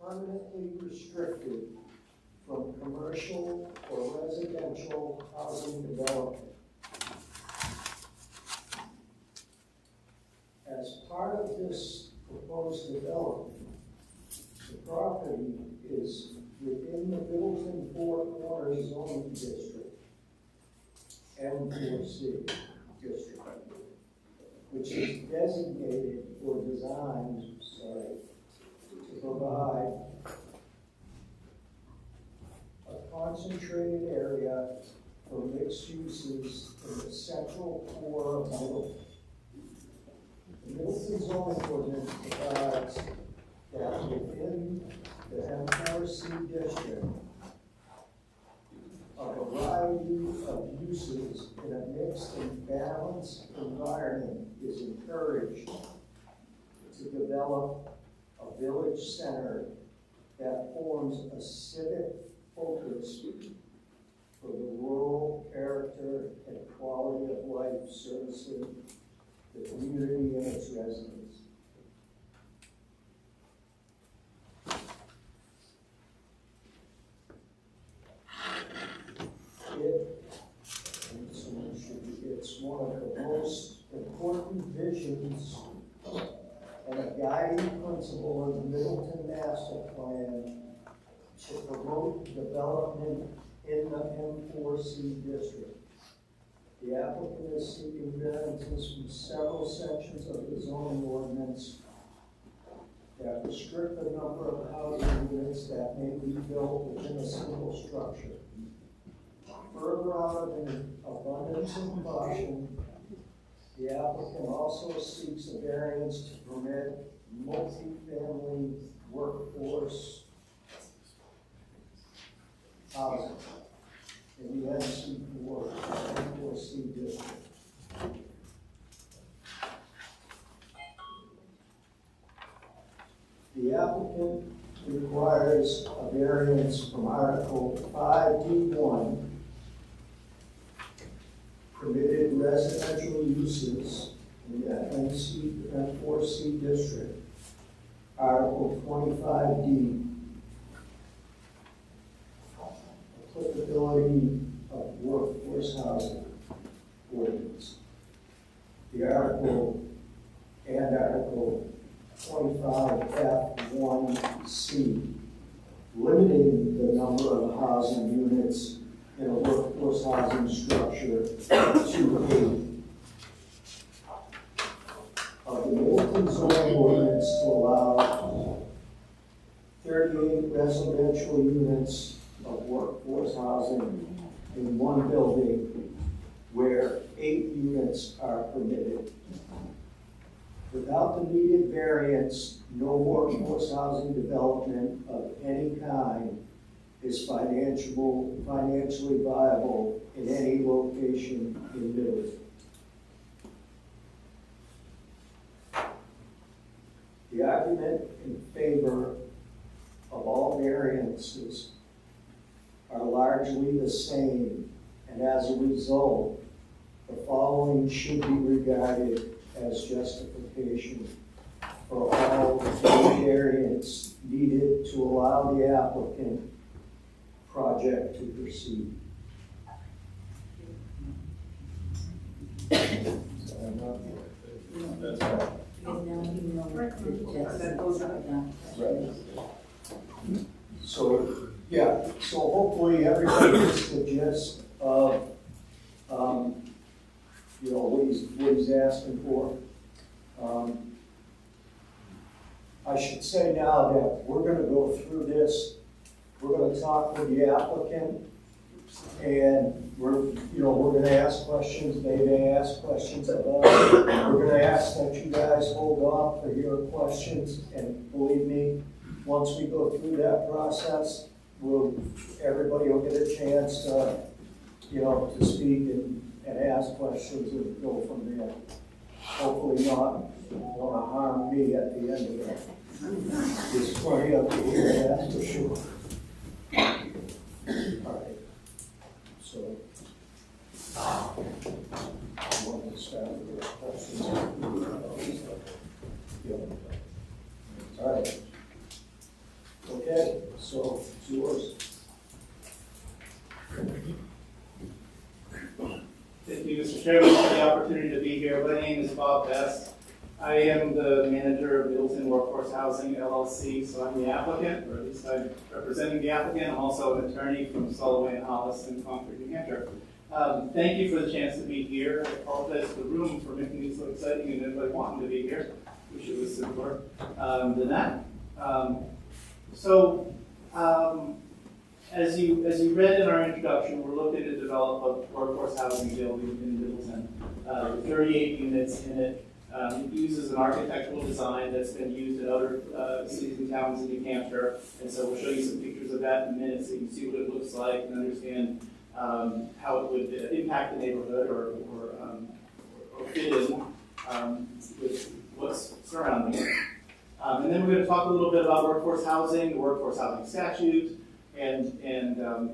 permanently restricted from commercial or residential housing development. As part of this proposed development, the property is within the Middleton Four Corners zoning district, M4C district, which is designated or designed, to provide a concentrated area for mixed uses in the central core of Middleton. The Middleton zoning ordinance provides that within the M4C district, a variety of uses in a mixed and balanced environment is encouraged to develop a village center that forms a civic focus for the rural character and quality of life servicing the community and its residents. It's one of the most important visions and a guiding principle of the Middleton Master Plan to promote development in the M4C district. The applicant is seeking variances from several sections of the zoning ordinance that restrict the number of housing units that may be built within a single structure. Further, out of an abundance of caution, the applicant also seeks a variance to permit multi-family workforce housing in the M4C district. The applicant requires a variance from Article 5D1, permitted residential uses in the M4C district, Article 25D, applicability of workforce housing ordinance. The article and Article 25F1C, limiting the number of housing units in a workforce housing structure to 8. Of the Middleton zoning ordinance to allow 38 residential units of workforce housing in one building where 8 units are permitted. Without the needed variance, no workforce housing development of any kind is financially viable in any location in Middleton. The argument in favor of all variances are largely the same, and as a result, the following should be regarded as justification for all the variance needed to allow the applicant project to proceed. So, yeah, so hopefully everybody gets the gist of, what he's asking for. I should say now that we're going to go through this. We're going to talk with the applicant, and we're going to ask questions. They may ask questions of us. We're going to ask that you guys hold off for your questions, and believe me, once we go through that process, everybody will get a chance to, to speak and ask questions and go from there. Hopefully not want to harm me at the end of it. There's plenty up here, that's for sure. All right. So, I want to start with the questions. Yeah. All right. So So it's yours. Thank you, Mr. Chairman, for the opportunity to be here. My name is Bob Best. I am the manager of Middleton Workforce Housing LLC, so I'm the applicant, or at least I'm representing the applicant. I'm also an attorney from Soloway and Hollis in Concord, New Hampshire. Thank you for the chance to be here. I apologize to the room for making it so exciting and everybody wanting to be here. Wish it was simpler than that. As you read in our introduction, we're looking to develop a workforce housing building in Middleton. 38 units in it. It uses an architectural design that's been used in other cities and towns in New Hampshire. And so we'll show you some pictures of that in a minute so you can see what it looks like and understand how it would impact the neighborhood or fit in with what's surrounding it. And then we're going to talk a little bit about workforce housing, the workforce housing statute, and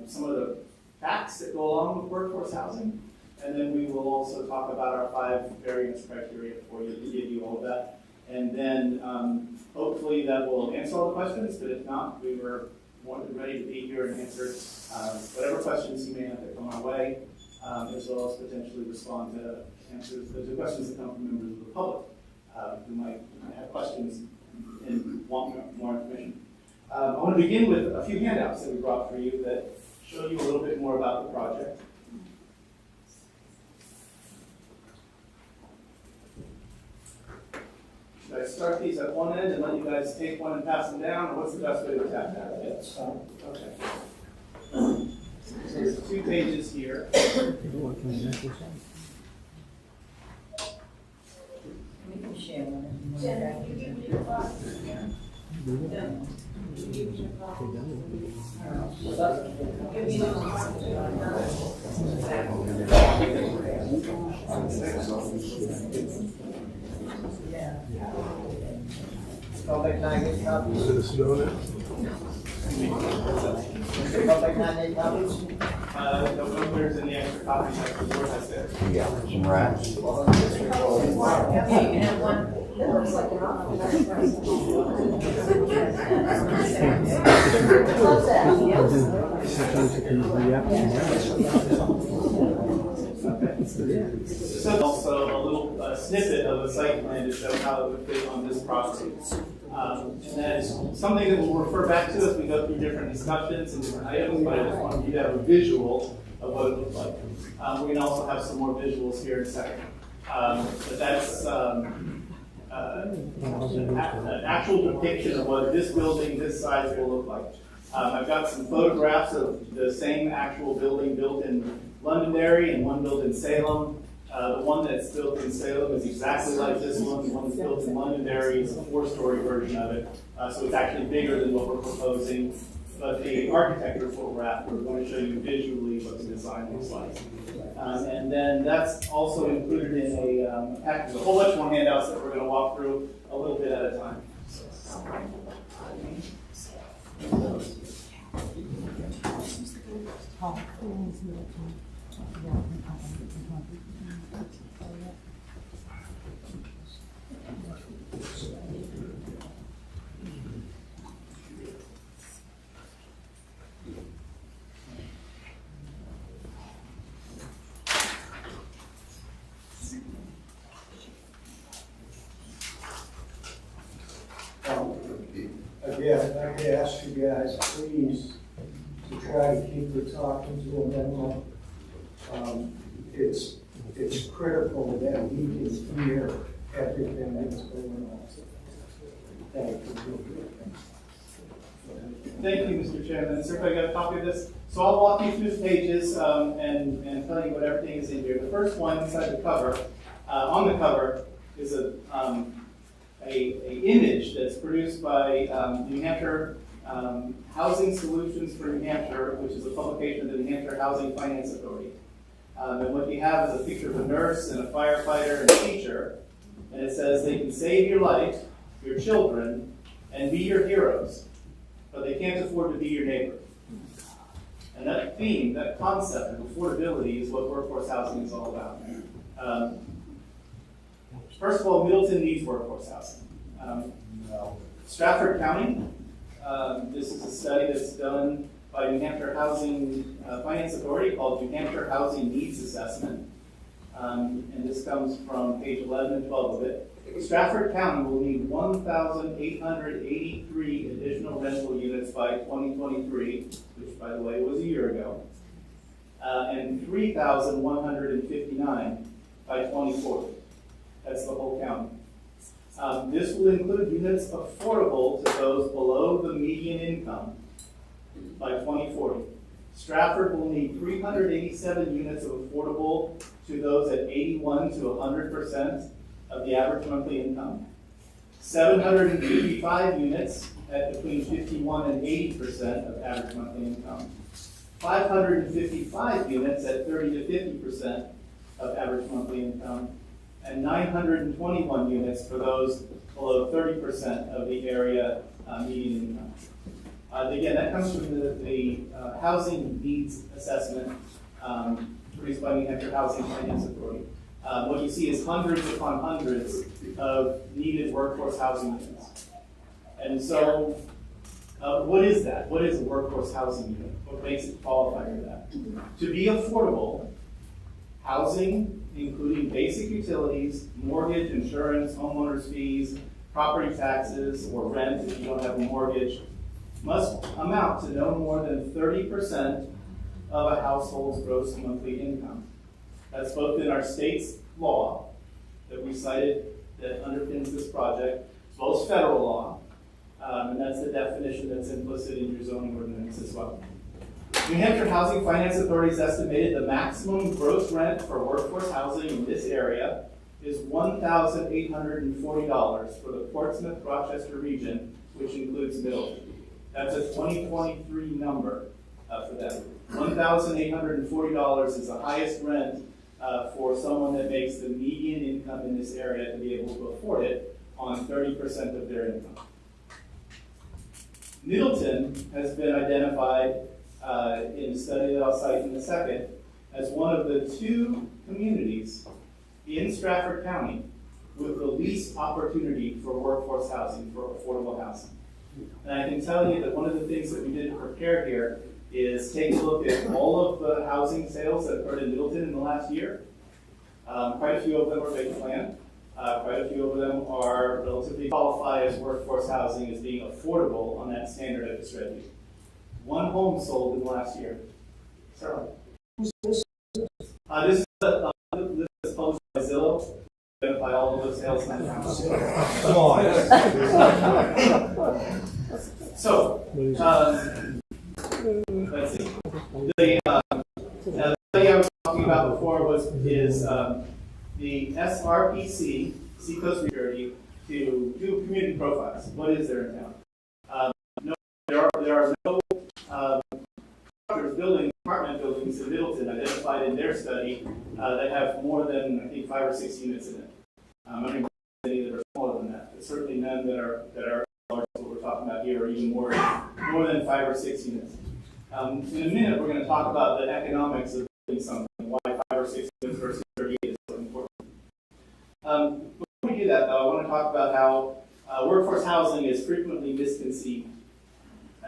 some of the facts that go along with workforce housing. And then we will also talk about our 5 variance criteria for you to give you all of that. And then hopefully that will answer all the questions, but if not, we were more than ready to be here and answer whatever questions you may have that come our way, as well as potentially respond to answers to questions that come from members of the public who might have questions and want more information. I want to begin with a few handouts that we brought for you that show you a little bit more about the project. Should I start these at one end and let you guys take one and pass them down, or what's the best way to attack that? That's fine. Okay. So there's 2 pages here. We can share one. Jen, you give me your box. Yeah. You give me your box. Give me your I'll make 9 copies. Is it I'll make 9 copies. The numbers and the extra copies are the board has there. You got some rats? Yeah, you can have one. That looks like an awful nice price. Love that, So also a little snippet of a site plan to show how it would fit on this property. And that is something that we'll refer back to as we go through different discussions and different items, but I just wanted you to have a visual of what it looks like. We can also have some more visuals here in a second. But that's an actual depiction of what this building, this size will look like. I've got some photographs of the same actual building built in Londonderry and one built in Salem. The one that's built in Salem is exactly like this one. The one that's built in Londonderry is a 4-story version of it. So it's actually bigger than what we're proposing. But the architecture is what we're after. We're going to show you visually what the design looks like. And then that's also included in a package, a whole bunch more handouts that we're going to walk through a little bit at a time. Again, I'd like to ask you guys, please, to try to keep the talking to a minimum. It's critical that we can hear everything that's going on. Thank you. Thank you, Mr. Chairman. Sir, if I got a copy of this. So I'll walk you through the pages and tell you what everything is in here. The first one inside the cover, on the cover, is a image that's produced by New Hampshire Housing Solutions for New Hampshire, which is a publication of the New Hampshire Housing Finance Authority. And what you have is a picture of a nurse and a firefighter and a teacher, and it says they can save your life, your children, and be your heroes, but they can't afford to be your neighbor. And that theme, that concept of affordability is what workforce housing is all about. First of all, Middleton needs workforce housing. Stratford County This is a study that's done by New Hampshire Housing Finance Authority called New Hampshire Housing Needs Assessment. And this comes from page 11 and 12 of it. Stratford County will need 1,883 additional rental units by 2023, which by the way was a year ago, and 3,159 by 2040. That's the whole county. This will include units affordable to those below the median income by 2040. Stratford will need 387 units of affordable to those at 81 to 100% of the average monthly income. 755 units at between 51 and 80% of average monthly income. 555 units at 30 to 50% of average monthly income. And 921 units for those below 30% of the area median income. Again, that comes from the Housing Needs Assessment produced by New Hampshire Housing Finance Authority. What you see is hundreds upon hundreds of needed workforce housing units. And so, what is that? What is a workforce housing unit? What makes it qualify for that? To be affordable, housing, including basic utilities, mortgage, insurance, homeowners fees, property taxes, or rent if you don't have a mortgage, must amount to no more than 30% of a household's gross monthly income. That's both in our state's law that we cited that underpins this project, as well as federal law, and that's the definition that's implicit in your zoning ordinance as well. New Hampshire Housing Finance Authority has estimated the maximum gross rent for workforce housing in this area is $1,840 for the Portsmouth-Rochester region, which includes Middleton. That's a 2023 number for them. $1,840 is the highest rent for someone that makes the median income in this area to be able to afford it on 30% of their income. Middleton has been identified in a study that I'll cite in a second as one of the 2 communities in Stratford County with the least opportunity for workforce housing, for affordable housing. And I can tell you that one of the things that we did to prepare here is take a look at all of the housing sales that occurred in Middleton in the last year. Quite a few of them are vacant land. Quite a few of them are relatively qualified as workforce housing as being affordable on that standard I just read you. 1 home sold in the last year. Sarah. Who's this? This is published by Zillow. Identify all of the sales in that house. Come on. So, let's see. The study I was talking about before is the SRPC, Seacoast Security, to do community profiles. What is there in town? There are no structures, apartment buildings in Middleton identified in their study that have more than, I think, 5 or 6 units in it. I don't know any that are smaller than that, but certainly none that are large as what we're talking about here, or even more than 5 or 6 units. In a minute, we're going to talk about the economics of building something, why 5 or 6 units versus 38 is so important. Before we do that, though, I want to talk about how workforce housing is frequently misconceived.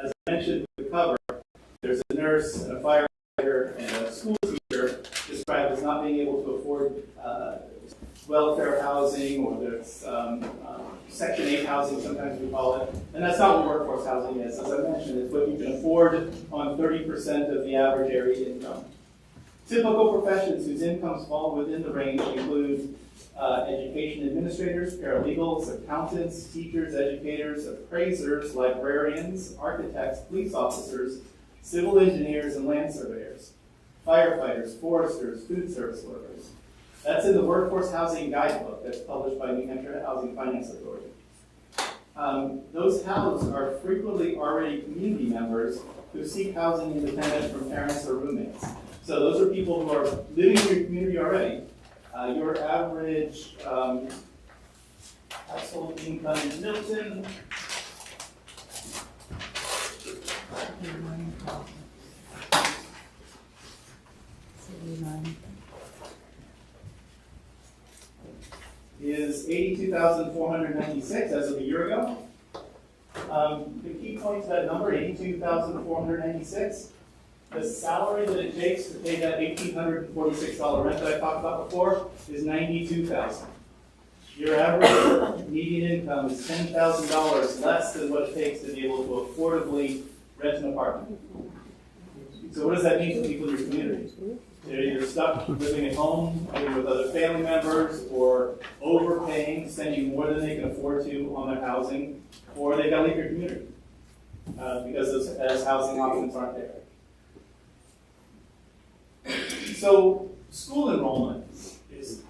As I mentioned in the cover, there's a nurse and a firefighter and a school teacher described as not being able to afford welfare housing, or there's Section 8 housing, sometimes we call it. And that's not what workforce housing is. As I mentioned, it's what you can afford on 30% of the average area income. Typical professions whose incomes fall within the range include education administrators, paralegals, accountants, teachers, educators, appraisers, librarians, architects, police officers, civil engineers, and land surveyors, firefighters, foresters, food service workers. That's in the Workforce Housing Guidebook that's published by New Hampshire Housing Finance Authority. Those housed are frequently already community members who seek housing independent from parents or roommates. So those are people who are living in your community already. Your average household income in Middleton is $82,496 as of a year ago. The key point to that number, 82,496, the salary that it takes to pay that $1,846 rent that I talked about before is $92,000. Your average median income is $10,000 less than what it takes to be able to affordably rent an apartment. So what does that mean for people in your community? They're either stuck living at home, living with other family members, or overpaying, spending more than they can afford to on their housing, or they gotta leave your community because those housing options aren't there. So school enrollment is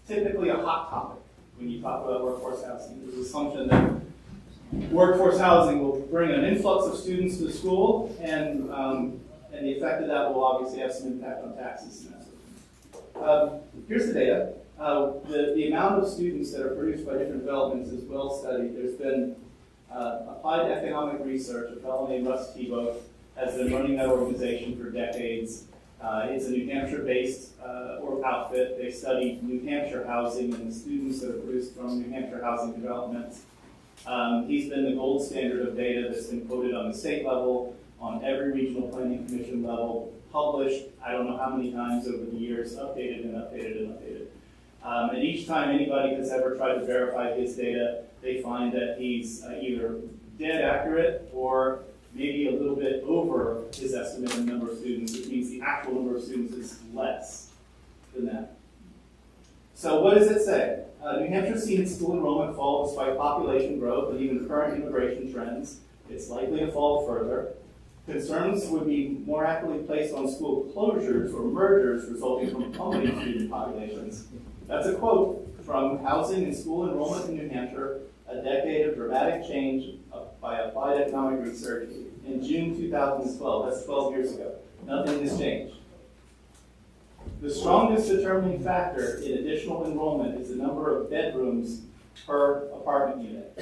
typically a hot topic when you talk about workforce housing. There's an assumption that workforce housing will bring an influx of students to the school, and the effect of that will obviously have some impact on taxes and that sort of thing. Here's the data. The amount of students that are produced by different developments is well studied. There's been applied economic research. A fellow named Russ Tebow has been running that organization for decades. It's a New Hampshire-based outfit. They study New Hampshire housing and the students that are produced from New Hampshire housing developments. He's been the gold standard of data that's been quoted on the state level, on every regional planning commission level, published, I don't know how many times over the years, updated and updated and updated. And each time anybody has ever tried to verify his data, they find that he's either dead accurate or maybe a little bit over his estimate in the number of students, which means the actual number of students is less than that. So what does it say? New Hampshire's seen its school enrollment fall despite population growth and even current immigration trends. It's likely to fall further. Concerns would be more accurately placed on school closures or mergers resulting from plummeting student populations. That's a quote from Housing and School Enrollment in New Hampshire, a decade of dramatic change by applied economic research in June 2012. That's 12 years ago. Nothing has changed. The strongest determining factor in additional enrollment is the number of bedrooms per apartment unit.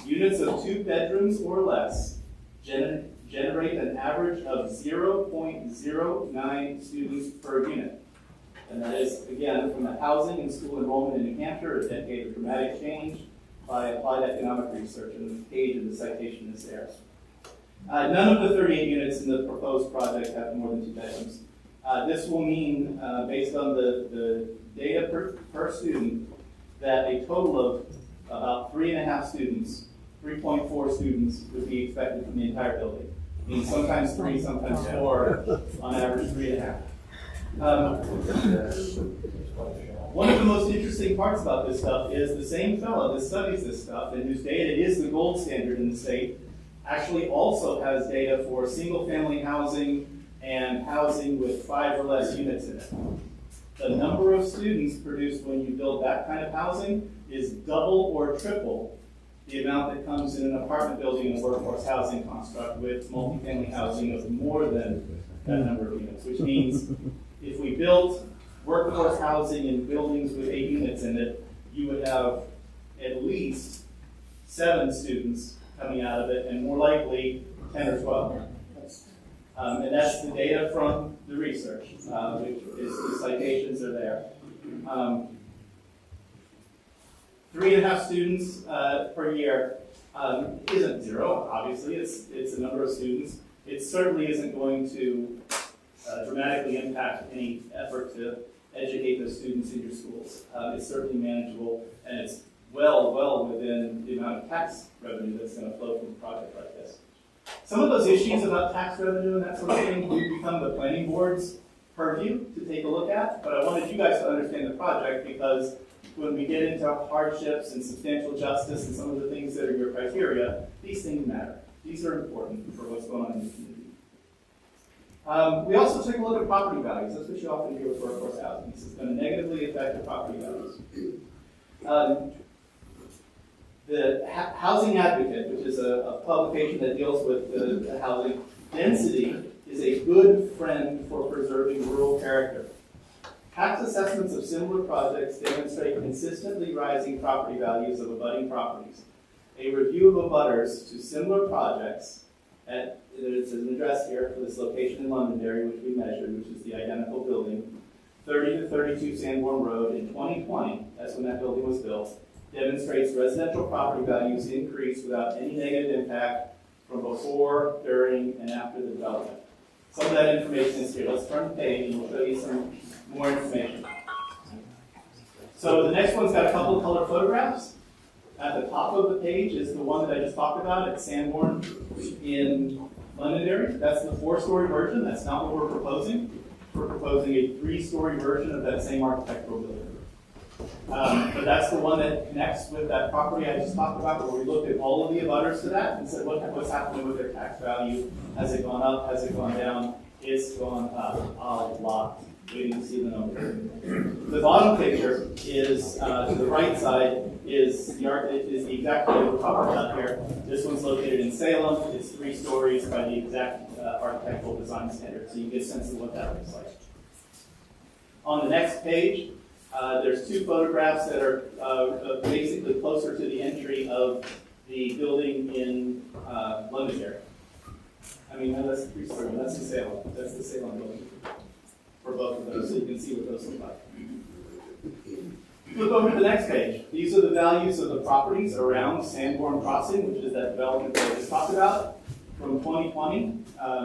Units of 2 bedrooms or less generate an average of 0.09 students per unit. And that is, again, from the Housing and School Enrollment in New Hampshire, a decade of dramatic change by applied economic research, and the page of the citation is there. None of the 38 units in the proposed project have more than 2 bedrooms. This will mean, based on the data per student, that a total of about 3.5 students, 3.4 students would be expected from the entire building. I mean, sometimes 3, sometimes 4, on average 3.5. One of the most interesting parts about this stuff is the same fellow that studies this stuff and whose data is the gold standard in the state actually also has data for single-family housing and housing with 5 or less units in it. The number of students produced when you build that kind of housing is double or triple the amount that comes in an apartment building and workforce housing construct with multifamily housing of more than that number of units, which means if we built workforce housing in buildings with 8 units in it, you would have at least 7 students coming out of it, and more likely 10 or 12. And that's the data from the research, which is the citations are there. 3.5 students per year isn't 0, obviously, it's a number of students. It certainly isn't going to dramatically impact any effort to educate those students in your schools. It's certainly manageable, and it's well within the amount of tax revenue that's going to flow from a project like this. Some of those issues about tax revenue and that sort of thing do become the planning board's purview to take a look at, but I wanted you guys to understand the project because when we get into hardships and substantial justice and some of the things that are your criteria, these things matter. These are important for what's going on in the community. We also took a look at property values. That's what you often hear with workforce housing. This is going to negatively affect the property values. The Housing Advocate, which is a publication that deals with the housing density, is a good friend for preserving rural character. Tax assessments of similar projects demonstrate consistently rising property values of abutting properties. A review of abutters to similar projects, there's an address here for this location in Londonderry, which we measured, which is the identical building, 30 to 32 Sanborn Road in 2020, that's when that building was built, demonstrates residential property values increase without any negative impact from before, during, and after the development. Some of that information is here. Let's turn the page and we'll show you some more information. So the next one's got a couple of color photographs. At the top of the page is the one that I just talked about at Sanborn in Londonderry. That's the 4-story version. That's not what we're proposing. We're proposing a 3-story version of that same architectural building. But that's the one that connects with that property I just talked about, where we looked at all of the abutters to that and said, what's happening with their tax value? Has it gone up? Has it gone down? It's gone up a lot. Waiting to see the numbers. The bottom picture is, to the right side, is the exact way we're talking about here. This one's located in Salem. It's 3 stories by the exact architectural design standard, so you get a sense of what that looks like. On the next page, there's 2 photographs that are basically closer to the entry of the building in Londonderry. I mean, no, that's 3-story. That's in Salem. That's the Salem building for both of those, so you can see what those look like. Flip over to the next page. These are the values of the properties around Sanborn Crossing, which is that development that I just talked about, from 2020.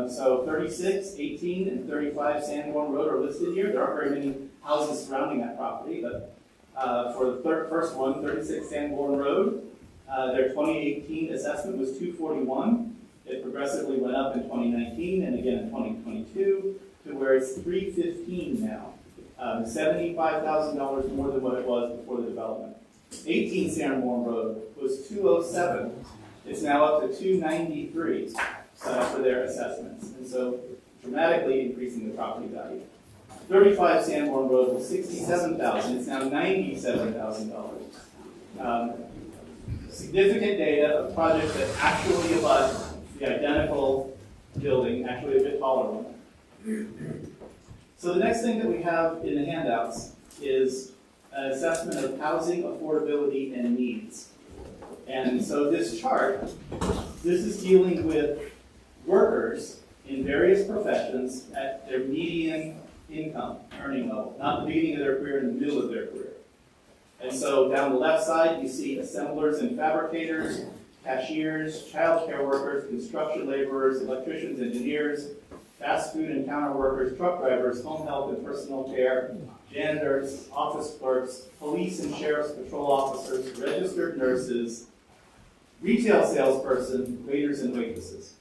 So 36, 18, and 35 Sanborn Road are listed here. There aren't very many houses surrounding that property, but for the first one, 36 Sanborn Road, their 2018 assessment was $241. It progressively went up in 2019 and again in 2022 to where it's $315 now. $75,000 more than what it was before the development. 18 Sanborn Road was $207. It's now up to $293 for their assessments, and so dramatically increasing the property value. 35 Sanborn Road was $67,000. It's now $97,000. Significant data of projects that actually abut the identical building, actually a bit taller one. So the next thing that we have in the handouts is an assessment of housing affordability and needs. And so this chart, this is dealing with workers in various professions at their median income earning level, not the beginning of their career, in the middle of their career. And so down the left side, you see assemblers and fabricators, cashiers, child care workers, construction laborers, electricians, engineers, fast food and counter workers, truck drivers, home health and personal care, janitors, office clerks, police and sheriff's patrol officers, registered nurses, retail salesperson, waiters and waitresses.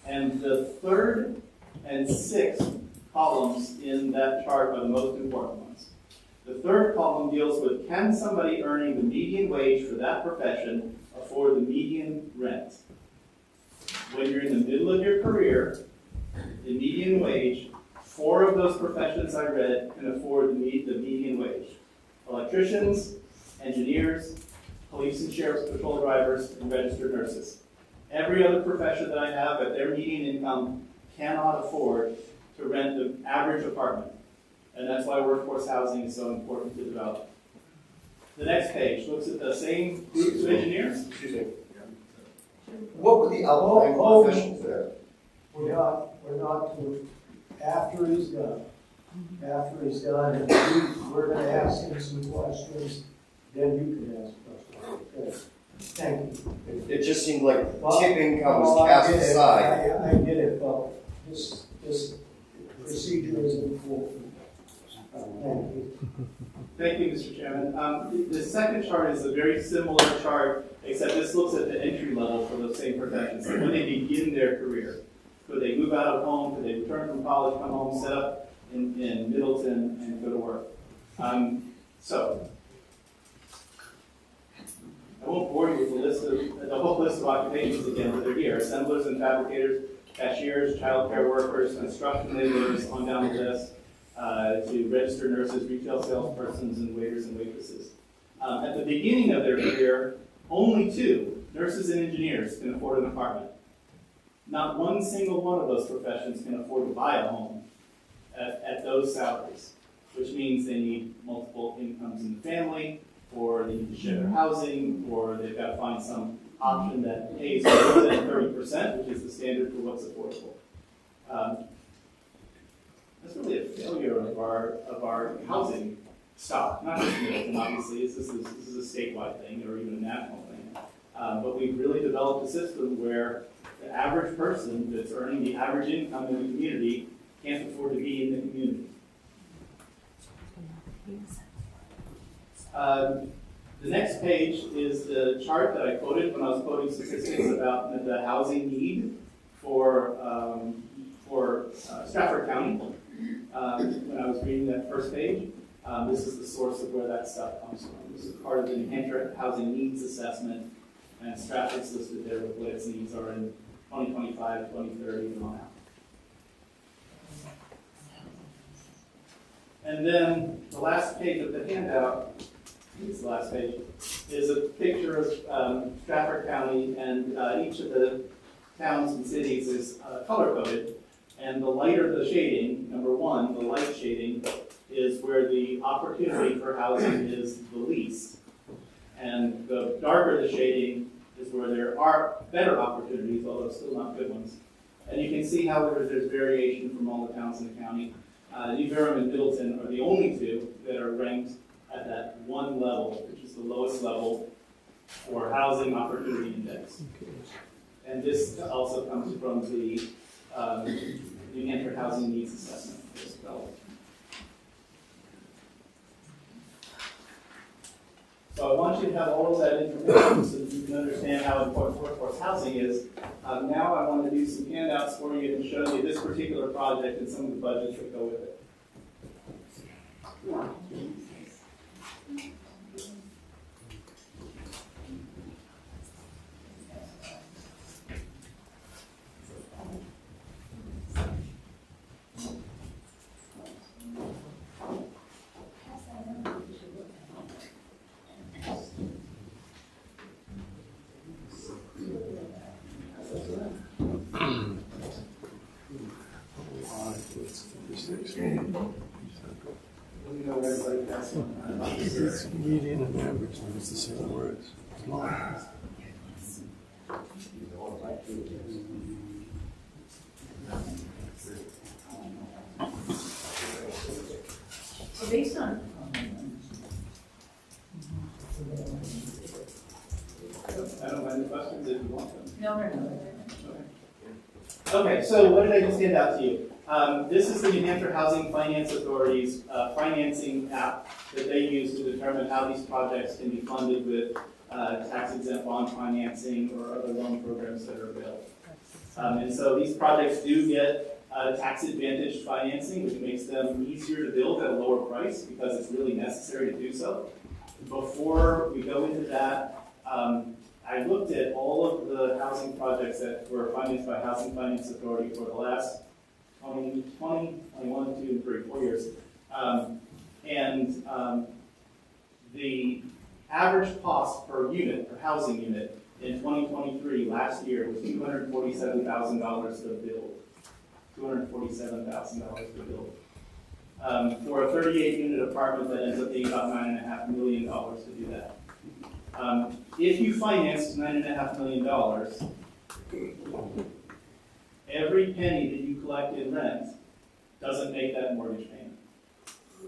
And the 3rd and 6th columns in that chart are the most important ones. The 3rd column deals with, can somebody earning the median wage for that profession afford the median rent? When you're in the middle of your career, the median wage, 4 of those professions I read can afford the median wage. Electricians, engineers, police and sheriff's patrol drivers, and registered nurses. Every other profession that I have at their median income cannot afford to rent the average apartment. And that's why workforce housing is so important to develop. The next page looks at the same groups of engineers. What were the outlying professions there? We're not, after he's done, and we're gonna ask him some questions, then you can ask questions. Okay. Thank you. It just seemed like Well, tip income was well, cast I get it. aside. I get it, but this procedure isn't full. Thank you. Thank you, Mr. Chairman. The second chart is a very similar chart, except this looks at the entry level for those same professions. So when they begin their career, could they move out of home? Could they return from college, come home, set up in Middleton, and go to work? So I won't bore you with the whole list of occupations again, but they're here: assemblers and fabricators, cashiers, child care workers, construction laborers, on down the list. To registered nurses, retail salespersons, and waiters and waitresses. At the beginning of their career, only 2, nurses and engineers, can afford an apartment. Not one single one of those professions can afford to buy a home at those salaries, which means they need multiple incomes in the family, or they need to share their housing, or they've got to find some option that pays more than 30%, which is the standard for what's affordable. That's really a failure of our housing stock, not just Middleton, obviously, this is a statewide thing or even a national thing. But we've really developed a system where the average person that's earning the average income in the community can't afford to be in the community. The next page is the chart that I quoted when I was quoting statistics about the housing need for Stratford County. When I was reading that first page, this is the source of where that stuff comes from. This is part of the New Hampshire Housing Needs Assessment, and Stratford's listed there with what its needs are in 2025, 2030, and on out. And then the last page of the handout, I think it's the last page, is a picture of Stratford County, and each of the towns and cities is color-coded. And the lighter the shading, number one, the light shading, is where the opportunity for housing is the least. And the darker the shading is where there are better opportunities, although still not good ones. And you can see, however, there's variation from all the towns in the county. New Durham and Middleton are the only two that are ranked at that one level, which is the lowest level for housing opportunity index. And this also comes from the New Hampshire Housing Needs Assessment as well. So I want you to have all of that information so that you can understand how important workforce housing is. Now I want to do some handouts for you and show you this particular project and some of the budgets that go with it. It's median and average, and it's the same words. So based on. I don't mind the questions if you want them. No. Okay, so what did I just hand out to you? This is the New Hampshire Housing Finance Authority's financing app that they use to determine how these projects can be funded with tax-exempt bond financing or other loan programs that are available. And so these projects do get tax-advantaged financing, which makes them easier to build at a lower price because it's really necessary to do so. Before we go into that, I looked at all of the housing projects that were financed by Housing Finance Authority for the last 20, 21, 2, and 3, 4 years. The average cost per unit, per housing unit, in 2023, last year, was $247,000 to build. $247,000 to build. For a 38-unit apartment, that ends up being about $9.5 million to do that. If you financed $9.5 million, every penny that you collect in rent doesn't make that mortgage payment.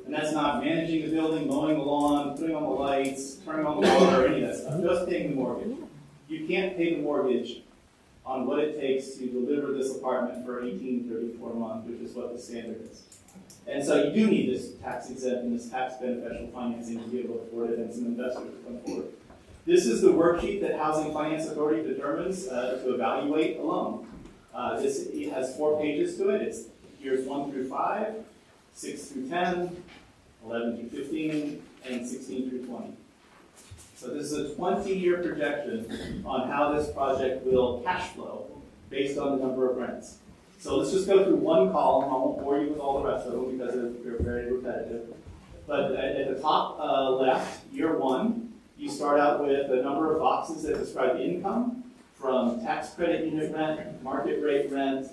And that's not managing the building, mowing the lawn, putting on the lights, turning on the water, or any of that stuff, just paying the mortgage. You can't pay the mortgage on what it takes to deliver this apartment for 18, 34 months, which is what the standard is. And so you do need this tax exempt and this tax beneficial financing to be able to afford it and some investors to come forward. This is the worksheet that Housing Finance Authority determines to evaluate a loan. It has 4 pages to it. It's years 1 through 5, 6 through 10, 11 through 15, and 16 through 20. So this is a 20-year projection on how this project will cash flow based on the number of rents. So let's just go through one column. I won't bore you with all the rest of them because they're very repetitive. But at the top left, year 1, you start out with a number of boxes that describe income from tax credit unit rent, market rate rent,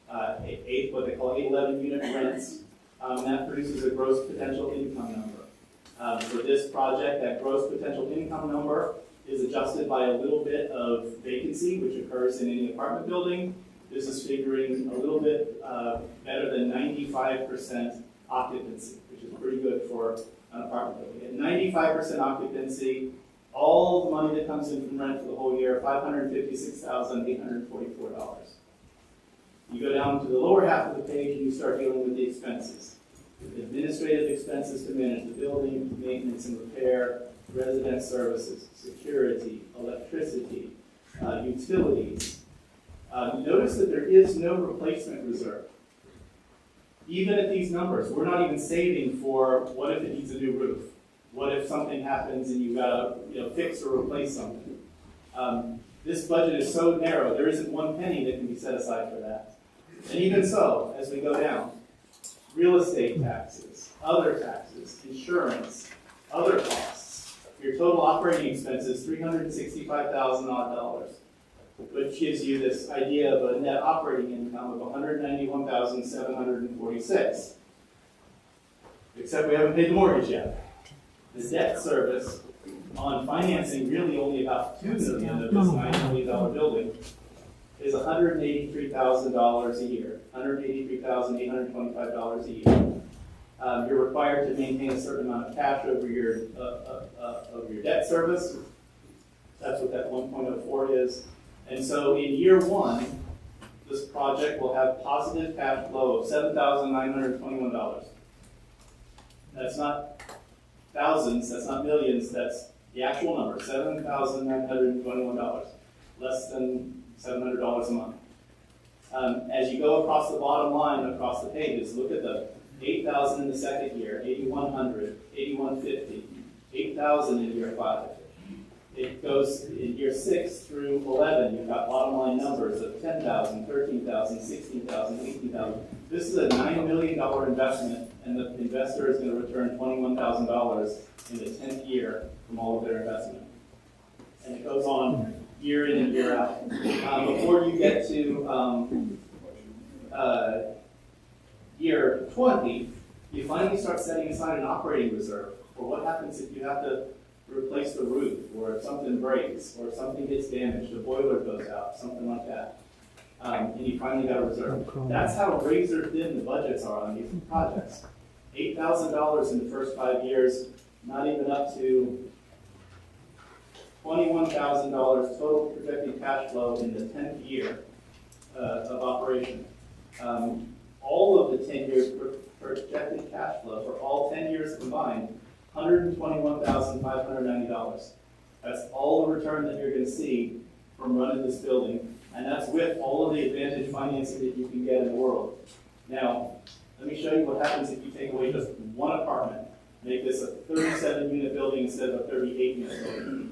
what they call 811 unit rents. And that produces a gross potential income number. For this project, that gross potential income number is adjusted by a little bit of vacancy, which occurs in any apartment building. This is figuring a little bit better than 95% occupancy, which is pretty good for an apartment building. At 95% occupancy, all the money that comes in from rent for the whole year, $556,844. You go down to the lower half of the page and you start dealing with the expenses. The administrative expenses to manage the building, maintenance and repair, resident services, security, electricity, utilities. Notice that there is no replacement reserve. Even at these numbers, we're not even saving for what if it needs a new roof? What if something happens and you've got to fix or replace something? This budget is so narrow, there isn't one penny that can be set aside for that. And even so, as we go down, real estate taxes, other taxes, insurance, other costs. Your total operating expenses, $365,000 odd, which gives you this idea of a net operating income of $191,746. Except we haven't paid the mortgage yet. The debt service on financing really only about $2 million of this $9 million building is $183,000 a year, $183,825 a year. You're required to maintain a certain amount of cash over your debt service. That's what that 1.04 is. And so in year one, this project will have positive cash flow of $7,921. That's not thousands, that's not millions, that's the actual number, $7,921, less than $700 a month. As you go across the bottom line, across the pages, look at the $8,000 in the second year, $8,100, $8,150, $8,000 in year 5. It goes in year 6 through 11, you've got bottom line numbers of $10,000, $13,000, $16,000, $18,000. This is a $9 million investment, and the investor is going to return $21,000 in the 10th year from all of their investment. And it goes on year in and year out. Before you get to year 20, you finally start setting aside an operating reserve for what happens if you have to replace the roof, or if something breaks, or if something gets damaged, the boiler goes out, something like that. And you finally got a reserve. That's how razor thin the budgets are on these projects. $8,000 in the first 5 years, not even up to $21,000 total projected cash flow in the 10th year of operation. All of the 10 years projected cash flow for all 10 years combined, $121,590. That's all the return that you're going to see from running this building, and that's with all of the advantage financing that you can get in the world. Now, let me show you what happens if you take away just one apartment. Make this a 37-unit building instead of a 38-unit building.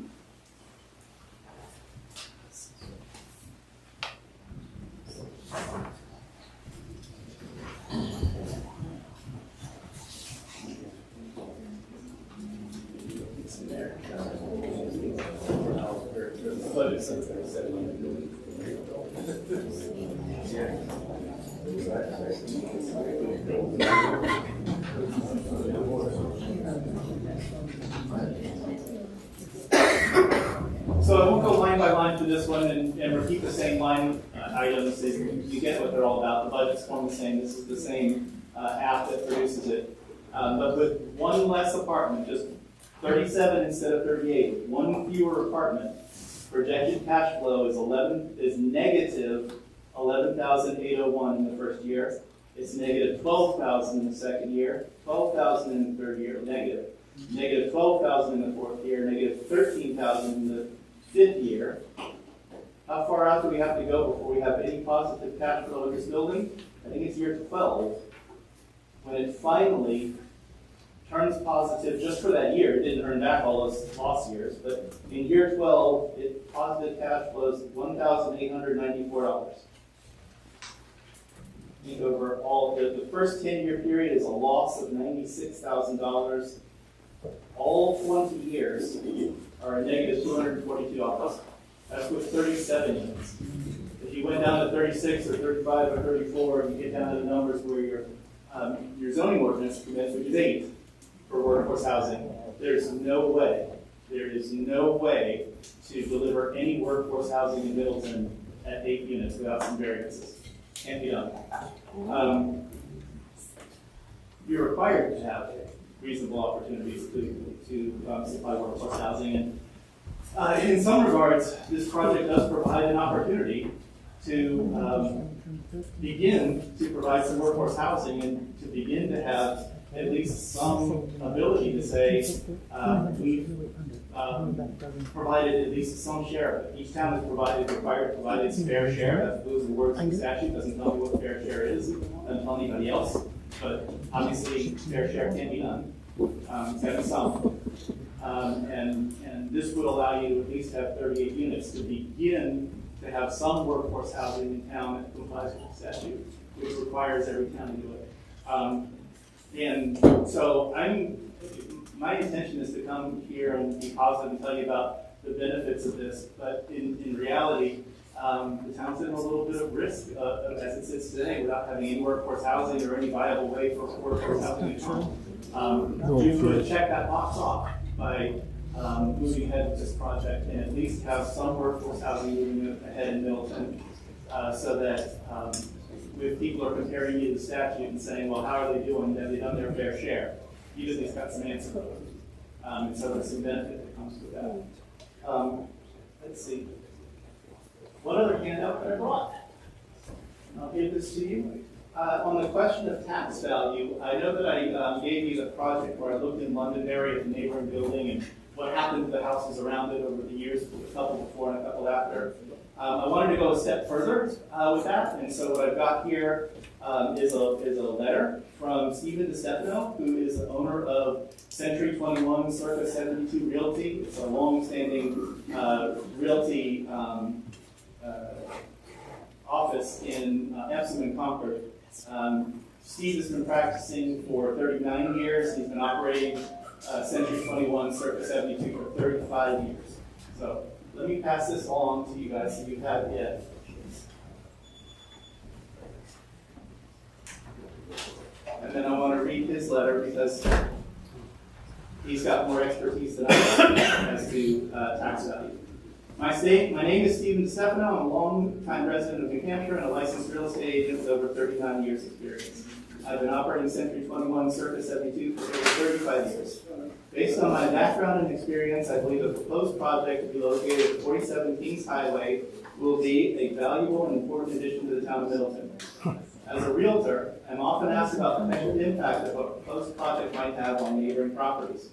So I won't go line by line through this one and repeat the same line items. You get what they're all about. The budget's form the same. This is the same app that produces it. But with one less apartment, just 37 instead of 38, one fewer apartment, projected cash flow is negative 11,801 in the first year. It's negative 12,000 in the second year, 12,000 in the third year, negative. Negative 12,000 in the fourth year, negative 13,000 in the fifth year. How far out do we have to go before we have any positive cash flow in this building? I think it's year 12, when it finally turns positive just for that year. It didn't earn back all those lost years, but in year 12, positive cash flows $1,894. I think over all, the first 10-year period is a loss of $96,000. All 20 years are a negative $242. That's with 37 units. If you went down to 36 or 35 or 34, and you get down to the numbers where your zoning ordinance permits, which is 8 for workforce housing, there is no way to deliver any workforce housing in Middleton at 8 units without some variances. Can't be done. You're required to have reasonable opportunities to supply workforce housing. And in some regards, this project does provide an opportunity to begin to provide some workforce housing and to begin to have at least some ability to say, we've provided at least some share of it. Each town is required to provide its fair share. Those are the words of the statute. Doesn't tell me what fair share is, doesn't tell anybody else. But obviously, fair share can be done. It's got to be some. And this would allow you to at least have 38 units to begin to have some workforce housing in town that complies with the statute, which requires every town to do it. And so my intention is to come here and be positive and tell you about the benefits of this, but in reality, the town's in a little bit of risk as it sits today without having any workforce housing or any viable way for workforce housing in town. You could check that box off by moving ahead with this project and at least have some workforce housing moving ahead in Middleton, so that if people are comparing you to the statute and saying, well, how are they doing? Have they done their fair share? You at least got some answer. And so there's some benefit that comes with that. Let's see. One other handout that I brought. I'll give this to you. On the question of tax value, I know that I gave you the project where I looked in Londonderry at the neighboring building and what happened to the houses around it over the years, a couple before and a couple after. I wanted to go a step further with that, and so what I've got here is a letter from Stephen DeStefano, who is the owner of Century 21 Circa 72 Realty. It's a long-standing realty office in Epsom and Concord. Steve has been practicing for 39 years. He's been operating Century 21 Circa 72 for 35 years. So let me pass this along to you guys so you have it. And then I want to read his letter because he's got more expertise than I do as to tax value. My name is Stephen DeStefano. I'm a long-time resident of New Hampshire and a licensed real estate agent with over 39 years experience. I've been operating Century 21 Circa 72 for over 35 years. Based on my background and experience, I believe the proposed project to be located at 47 Kings Highway will be a valuable and important addition to the town of Middleton. As a realtor, I'm often asked about the potential impact that a proposed project might have on neighboring properties.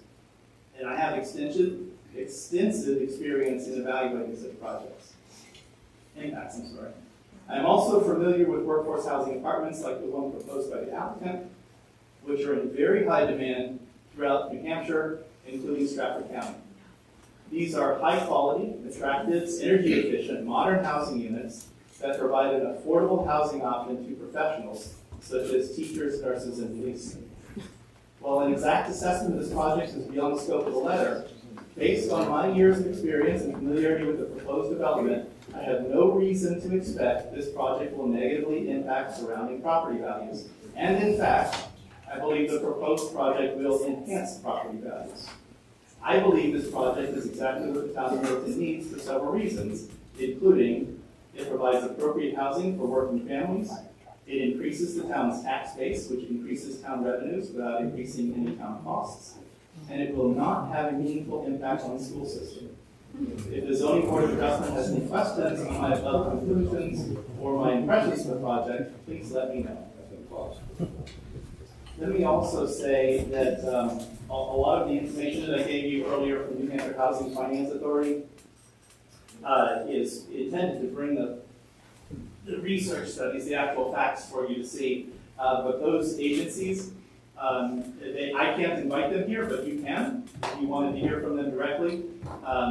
And I have extensive experience in evaluating such projects. Impacts, I'm sorry. I'm also familiar with workforce housing apartments like the one proposed by the applicant, which are in very high demand throughout New Hampshire, including Stratford County. These are high quality, attractive, energy efficient, modern housing units that provide an affordable housing option to professionals such as teachers, nurses, and police. While an exact assessment of this project is beyond the scope of the letter, based on my years of experience and familiarity with the proposed development, I have no reason to expect this project will negatively impact surrounding property values. And in fact, I believe the proposed project will enhance property values. I believe this project is exactly what the town of Middleton needs for several reasons, including it provides appropriate housing for working families, it increases the town's tax base, which increases town revenues without increasing any town costs, and it will not have a meaningful impact on the school system. If the zoning board of adjustment has any questions on my above conclusions or my impressions of the project, please let me know. Let me also say that a lot of the information that I gave you earlier from New Hampshire Housing Finance Authority is intended to bring the research studies, the actual facts for you to see. But those agencies, I can't invite them here, but you can. If you wanted to hear from them directly,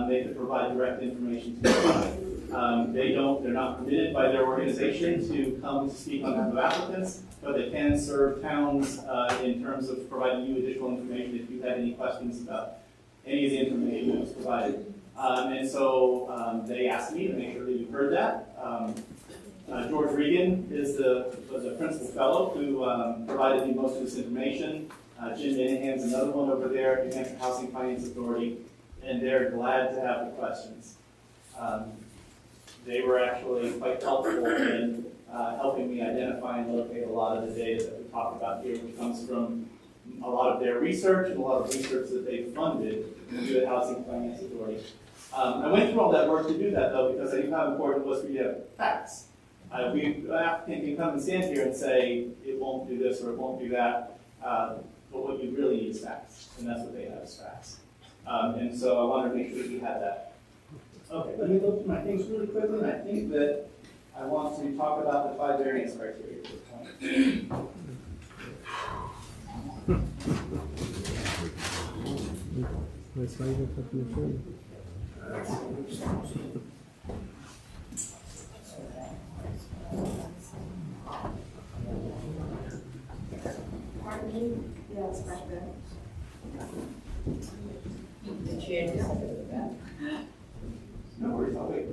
they could provide direct information to you. They're not permitted by their organization to come to speak on behalf of applicants, but they can serve towns in terms of providing you additional information if you had any questions about any of the information that was provided. And so they asked me to make sure that you heard that. George Regan was the principal fellow who provided me most of this information. Jim Minahan's another one over there at New Hampshire Housing Finance Authority, and they're glad to have the questions. They were actually quite helpful in helping me identify and locate a lot of the data that we talked about here, which comes from a lot of their research and a lot of research that they funded through the Housing Finance Authority. I went through all that work to do that though, because I knew how important it was for you to have facts. An applicant can come and stand here and say, it won't do this or it won't do that, but what you really need is facts, and that's what they have is facts. And so I wanted to make sure that you had that. Okay, let me look through my things really quickly, and I think that I want to talk about the 5 variance criteria at this point. Yes, right there. The chair just said it back. No worries, I'll wait.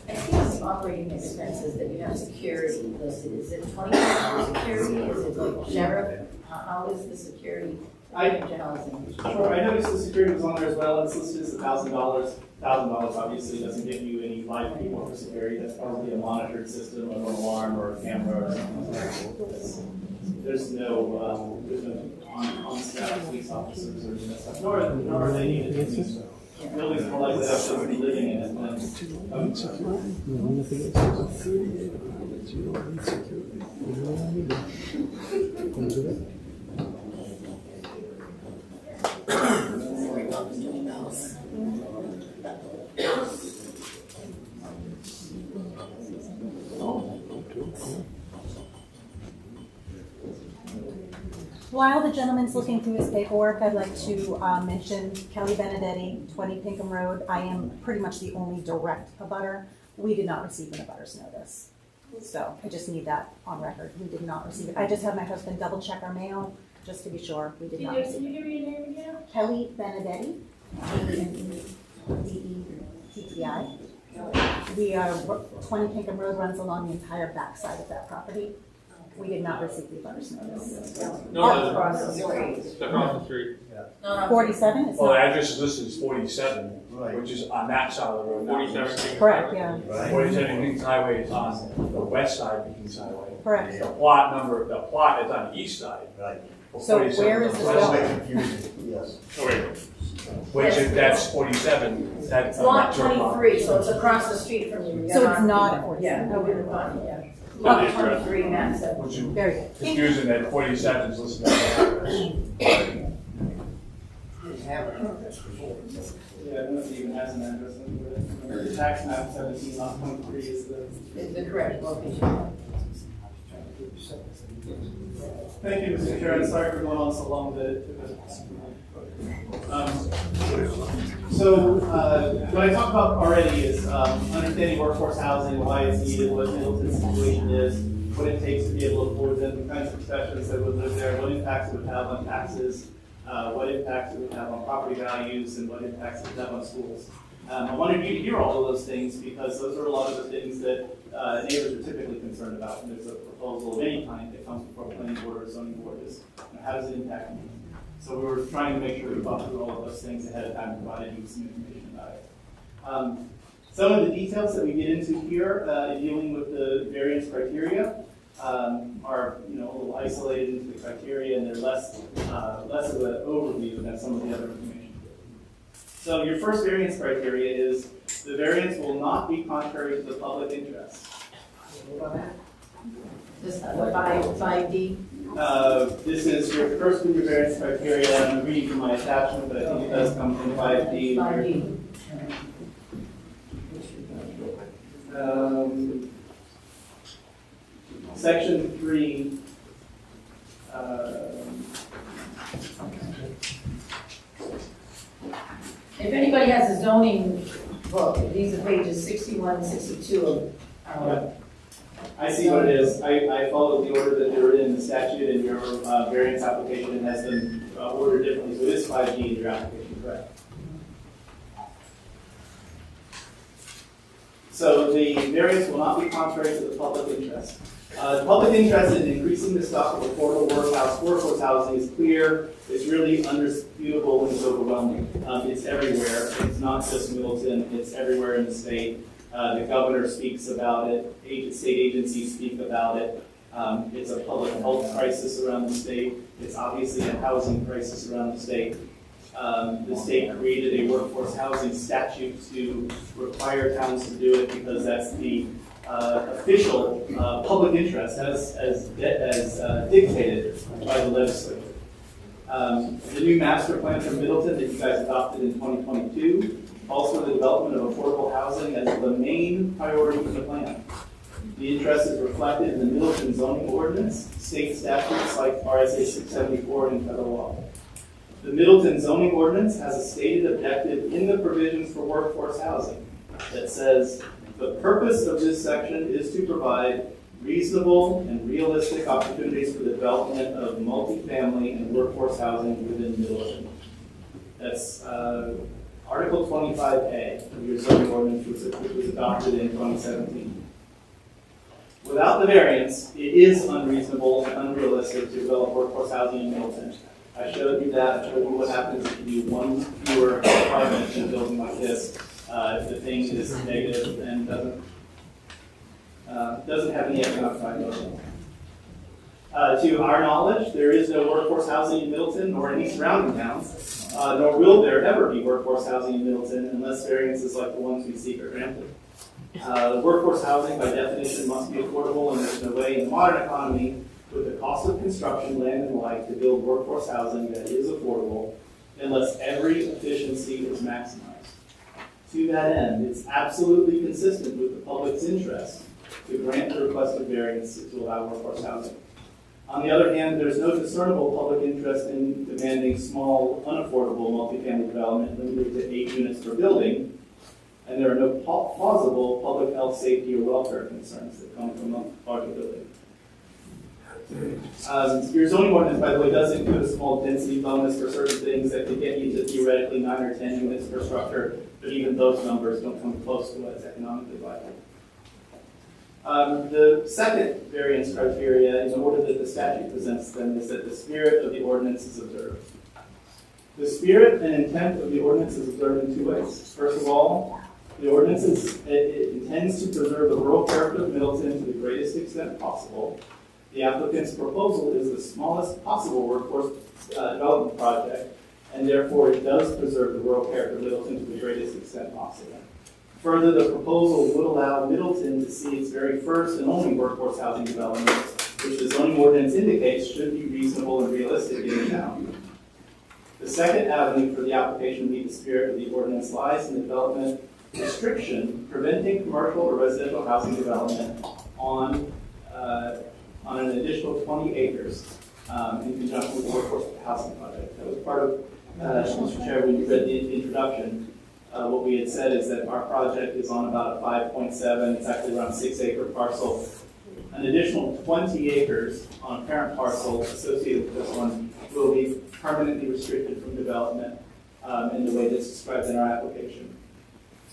I see on the operating expenses that you have security listed. Is it 20% security? Is it like sheriff? How is the security into housing? Sure, I noticed the security was on there as well, it's listed as $1,000. $1,000 obviously doesn't get you any live people for security, that's probably a monitored system, or an alarm, or a camera, or something like that. There's no on-staff police officers or that stuff, nor are they needed to do so. Buildings are more likely to have somebody living in it than. Security? No, nothing else. 38 apartments, you don't need security. You don't need it. Can you do that? While the gentleman's looking through his paperwork, I'd like to mention Kelly Benedetti, 20 Pinkham Road. I am pretty much the only direct abutter. We did not receive an abutter's notice. So I just need that on record. We did not receive it. I just had my husband double check our mail, just to be sure. We did not receive Can you give me your name again? Kelly Benedetti, Benedetti. We are, 20 Pinkham Road runs along the entire backside of that property. We did not receive the abutter's notice. All across the street. Across the street. No, no. 47 is Well, the not, address listed is 47, which is on that side of the road. not 47. correct, yeah, 47 Kings Highway is on the west side of Kings Highway. correct. The plot is on the east side. Right. So where is this That's going? my confusion, yes. Oh, wait. Which is, that's 47, that's. Lot 23, so it's across the street from you. So it's not at 47? Yeah, no, we're fine, yeah. No, Lot it's correct. 23, Matt said. Which is Very good. confusing that 47 is listed on the address. Yeah, nobody even has an address anywhere. The tax map 17 lot 23 is the. Is the correct location. Thank you, Mr. Chair, and sorry for going on so long that what I talked about already is understanding workforce housing, why it's needed, what Middleton's situation is, what it takes to be able to afford them, the kinds of professions that would live there, what impacts it would have on taxes, what impacts it would have on property values, and what impacts it would have on schools. I wanted you to hear all of those things because those are a lot of the things that neighbors are typically concerned about when there's a proposal of any kind that comes before a planning board or zoning board is, how does it impact me? So we were trying to make sure we thought through all of those things ahead of time and provided you with some information about it. Some of the details that we get into here in dealing with the variance criteria are a little isolated into the criteria, and they're less of an overview than some of the other information. So your first variance criteria is the variance will not be contrary to the public interest. This, the 5D. This is your first of your variance criteria. I'm reading from my attachment, but I think it does come from 5D. 5D. Section 3. If anybody has a zoning book, these are pages 61, 62 of, I see what it is. I followed the order that they were in the statute, and your variance application has them ordered differently. So it is 5D in your application, correct? So the variance will not be contrary to the public interest. The public interest in increasing the stock of affordable workforce housing is clear. It's really undisputable and it's overwhelming. It's everywhere. It's not just Middleton. It's everywhere in the state. The governor speaks about it. State agencies speak about it. It's a public health crisis around the state. It's obviously a housing crisis around the state. The state created a workforce housing statute to require towns to do it because that's the official public interest as dictated by the legislature. The new master plan for Middleton that you guys adopted in 2022 calls for the development of affordable housing as the main priority for the plan. The interest is reflected in the Middleton zoning ordinance, state statutes like RSA 674 and federal law. The Middleton zoning ordinance has a stated objective in the provisions for workforce housing that says the purpose of this section is to provide reasonable and realistic opportunities for the development of multifamily and workforce housing within Middleton. That's Article 25A of your zoning ordinance, which was adopted in 2017. Without the variance, it is unreasonable and unrealistic to develop workforce housing in Middleton. I showed you that. I showed you what happens if you do one fewer apartment in a building like this. If the thing is negative and doesn't have any economic value. To our knowledge, there is no workforce housing in Middleton or any surrounding towns, nor will there ever be workforce housing in Middleton unless variances like the ones we seek are granted. Workforce housing, by definition, must be affordable, and there's no way in the modern economy, with the cost of construction, land, and the like, to build workforce housing that is affordable unless every efficiency is maximized. To that end, it's absolutely consistent with the public's interest to grant the requested variance to allow workforce housing. On the other hand, there's no discernible public interest in demanding small, unaffordable multifamily development limited to 8 units per building, and there are no plausible public health, safety, or welfare concerns that come from a larger building. Your zoning ordinance, by the way, does include a small density bonus for certain things that could get you to theoretically 9 or 10 units per structure, but even those numbers don't come close to what's economically viable. The second variance criteria, in order that the statute presents them, is that the spirit of the ordinance is observed. The spirit and intent of the ordinance is observed in 2 ways. First of all, the ordinance it intends to preserve the rural character of Middleton to the greatest extent possible. The applicant's proposal is the smallest possible workforce development project, and therefore it does preserve the rural character of Middleton to the greatest extent possible. Further, the proposal would allow Middleton to see its very first and only workforce housing development, which the zoning ordinance indicates should be reasonable and realistic in the town. The second avenue for the application to meet the spirit of the ordinance lies in the development restriction preventing commercial or residential housing development on an additional 20 acres in conjunction with the workforce housing project. That was part of, Mr. Chair, when you read the introduction, what we had said is that our project is on about a 5.7, it's actually around 6-acre parcel. An additional 20 acres on a parent parcel associated with this one will be permanently restricted from development in the way that's described in our application.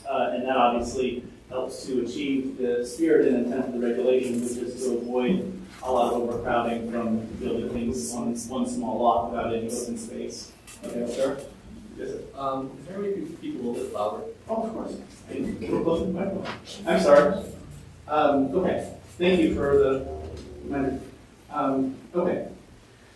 And that obviously helps to achieve the spirit and intent of the regulation, which is to avoid a lot of overcrowding from building things on one small lot without any open space. Okay, sir? Yes, sir. Is there any people a little bit louder? Oh, of course. I'm sorry. Okay. Thank you for the reminder. Okay.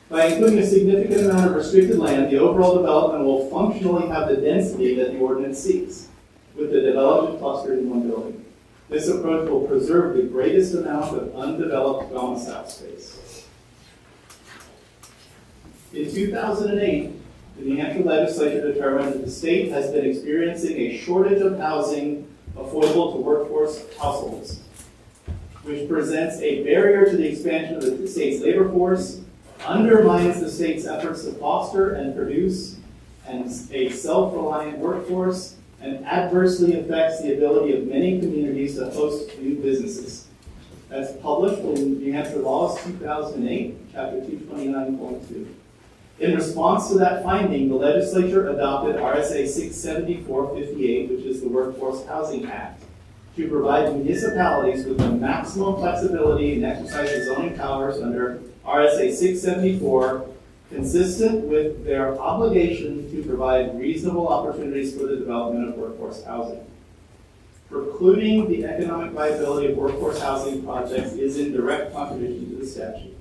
By including a significant amount of restricted land, the overall development will functionally have the density that the ordinance seeks, with the development clustered in one building. This approach will preserve the greatest amount of undeveloped domicile space. In 2008, the New Hampshire legislature determined that the state has been experiencing a shortage of housing affordable to workforce households, which presents a barrier to the expansion of the state's labor force, undermines the state's efforts to foster and produce a self-reliant workforce, and adversely affects the ability of many communities to host new businesses. That's published in New Hampshire Laws 2008, Chapter 229.2. In response to that finding, the legislature adopted RSA 674-58, which is the Workforce Housing Act, to provide municipalities with the maximum flexibility and exercise the zoning powers under RSA 674, consistent with their obligation to provide reasonable opportunities for the development of workforce housing. Precluding the economic viability of workforce housing projects is in direct contradiction to the statute,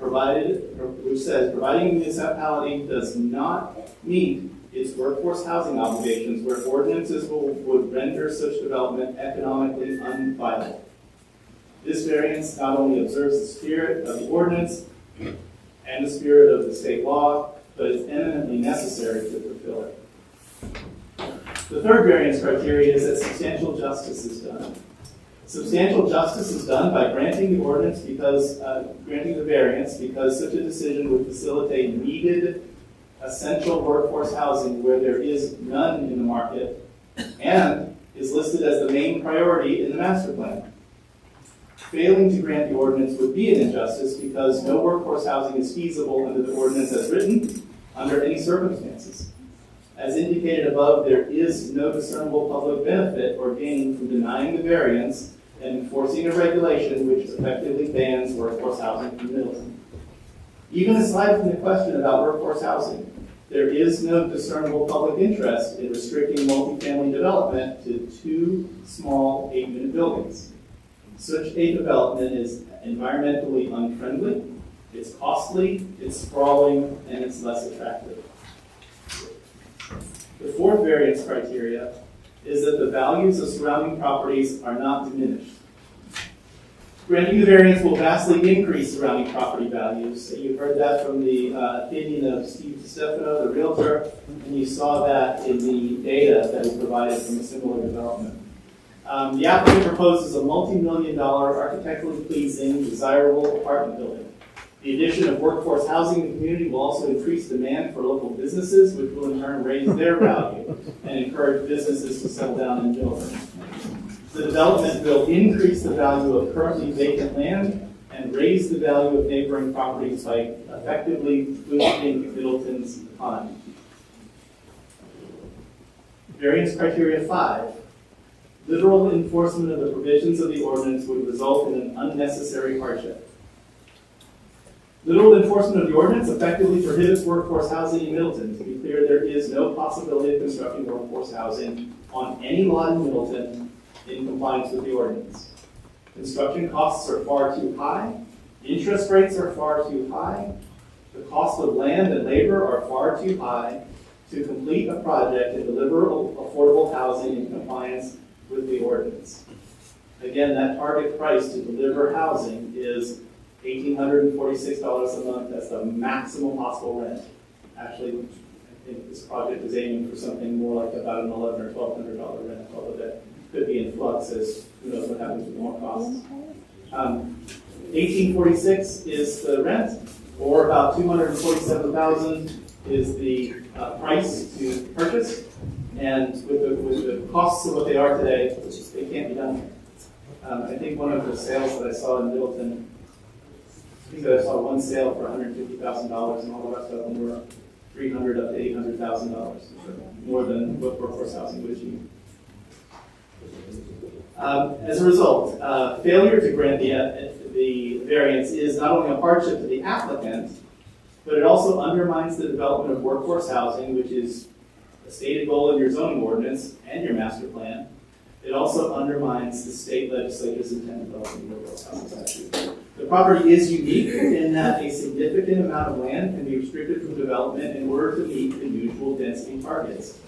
which says, providing a municipality does not meet its workforce housing obligations where ordinances would render such development economically unviable. This variance not only observes the spirit of the ordinance and the spirit of the state law, but is eminently necessary to fulfill it. The third variance criteria is that substantial justice is done. Substantial justice is done by granting the ordinance granting the variance because such a decision would facilitate needed essential workforce housing where there is none in the market and is listed as the main priority in the master plan. Failing to grant the ordinance would be an injustice because no workforce housing is feasible under the ordinance as written under any circumstances. As indicated above, there is no discernible public benefit or gain from denying the variance and enforcing a regulation which effectively bans workforce housing from Middleton. Even aside from the question about workforce housing, there is no discernible public interest in restricting multifamily development to 2 small 8-unit buildings. Such a development is environmentally unfriendly, it's costly, it's sprawling, and it's less attractive. The fourth variance criteria is that the values of surrounding properties are not diminished. Granting the variance will vastly increase surrounding property values. You've heard that from the opinion of Steve DiStefano, the realtor, and you saw that in the data that we provided from a similar development. The applicant proposes a multi-million-dollar architecturally pleasing, desirable apartment building. The addition of workforce housing in the community will also increase demand for local businesses, which will in turn raise their value and encourage businesses to settle down in Middleton. The development will increase the value of currently vacant land and raise the value of neighboring properties by effectively boosting Middleton's economy. Variance criteria 5. Literal enforcement of the provisions of the ordinance would result in an unnecessary hardship. Literal enforcement of the ordinance effectively prohibits workforce housing in Middleton. To be clear, there is no possibility of constructing workforce housing on any lot in Middleton in compliance with the ordinance. Construction costs are far too high. Interest rates are far too high. The cost of land and labor are far too high to complete a project and deliver affordable housing in compliance with the ordinance. Again, that target price to deliver housing is $1,846 a month. That's the maximum possible rent. Actually, I think this project is aiming for something more like about an $1,100 or $1,200 rent, although that could be in flux as who knows what happens with more costs. $1,846 is the rent, or about $247,000 is the price to purchase. And with the costs of what they are today, it can't be done here. I think one of the sales that I saw in Middleton, I saw one sale for $150,000, and all the rest of them were $300,000 up to $800,000, more than what workforce housing would achieve. As a result, failure to grant the variance is not only a hardship to the applicant, but it also undermines the development of workforce housing, which is a stated goal in your zoning ordinance and your master plan. It also undermines the state legislature's intent of developing the workforce housing statute. The property is unique in that a significant amount of land can be restricted from development in order to meet the usual density targets.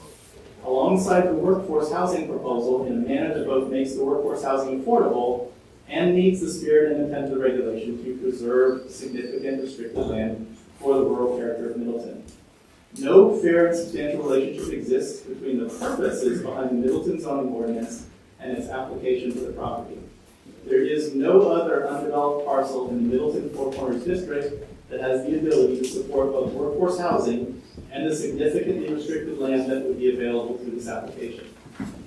Alongside the workforce housing proposal in a manner that both makes the workforce housing affordable and meets the spirit and intent of the regulation to preserve significant restricted land for the rural character of Middleton. No fair and substantial relationship exists between the purposes behind the Middleton zoning ordinance and its application to the property. There is no other undeveloped parcel in the Middleton Four Corners district that has the ability to support both workforce housing and the significantly restricted land that would be available through this application.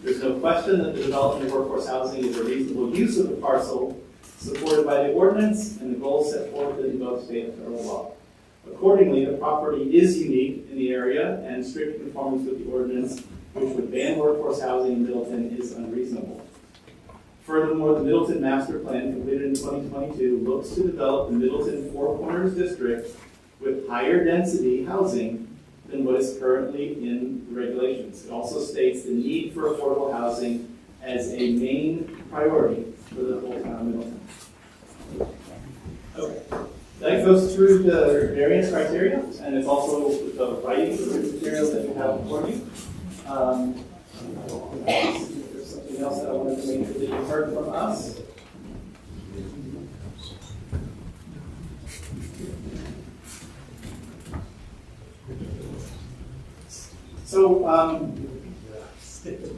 There's no question that the development of workforce housing is a reasonable use of the parcel supported by the ordinance and the goals set forth in both state and federal law. Accordingly, the property is unique in the area, and strict conformance with the ordinance, which would ban workforce housing in Middleton, is unreasonable. Furthermore, the Middleton Master Plan, completed in 2022, looks to develop the Middleton Four Corners district with higher density housing than what is currently in the regulations. It also states the need for affordable housing as a main priority for the whole town of Middleton. Okay. That goes through the variance criteria, and it's also the writing material that you have before you. There's something else that I wanted to make sure that you heard from us. So,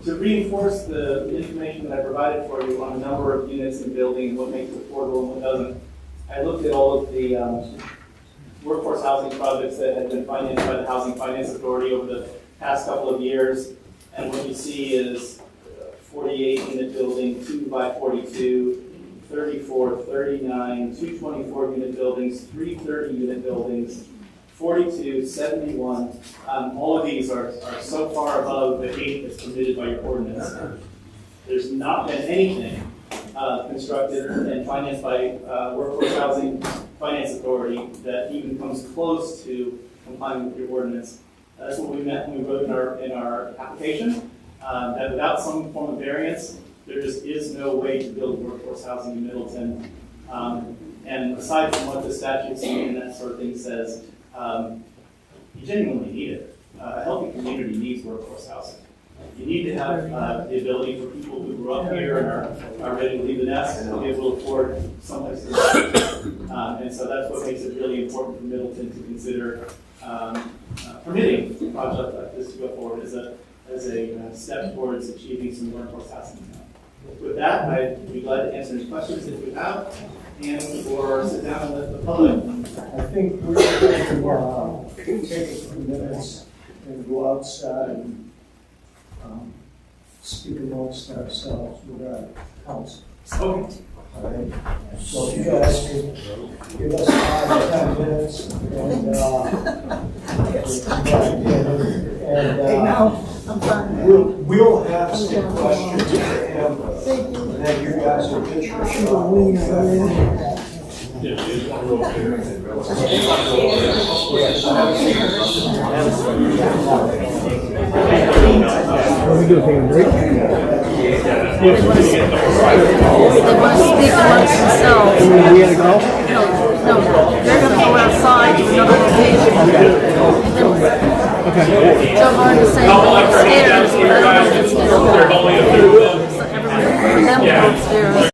to reinforce the information that I provided for you on the number of units in building, what makes it affordable and what doesn't, I looked at all of the workforce housing projects that had been financed by the Housing Finance Authority over the past couple of years, and what you see is 48 unit building, 2 by 42, 34, 39, 2 24 unit buildings, 3 30 unit buildings, 42, 71. All of these are so far above the 8 that's permitted by your ordinance. There's not been anything constructed and financed by Workforce Housing Finance Authority that even comes close to complying with your ordinance. That's what we meant when we wrote in our application, that without some form of variance, there just is no way to build workforce housing in Middleton. And aside from what the statutes and that sort of thing says, you genuinely need it. A healthy community needs workforce housing. You need to have the ability for people who grew up here and are ready to leave the nest and be able to afford someplace to live. And so that's what makes it really important for Middleton to consider permitting a project like this to go forward as a step towards achieving some workforce housing. With that, I'd be glad to answer any questions that you have and or sit down and let the public. I think we're going to take a few minutes and go outside and speak amongst ourselves with our council. Okay. All right. So if you guys could give us 5 or 10 minutes and we'll have some questions for him, and then you guys will get your shot. Are we going to take a break? They want to speak amongst themselves. We gotta go? No, they're going to go outside to another location. Okay. So hard to say, upstairs, but I don't know if it's going to so everyone, for them to go upstairs.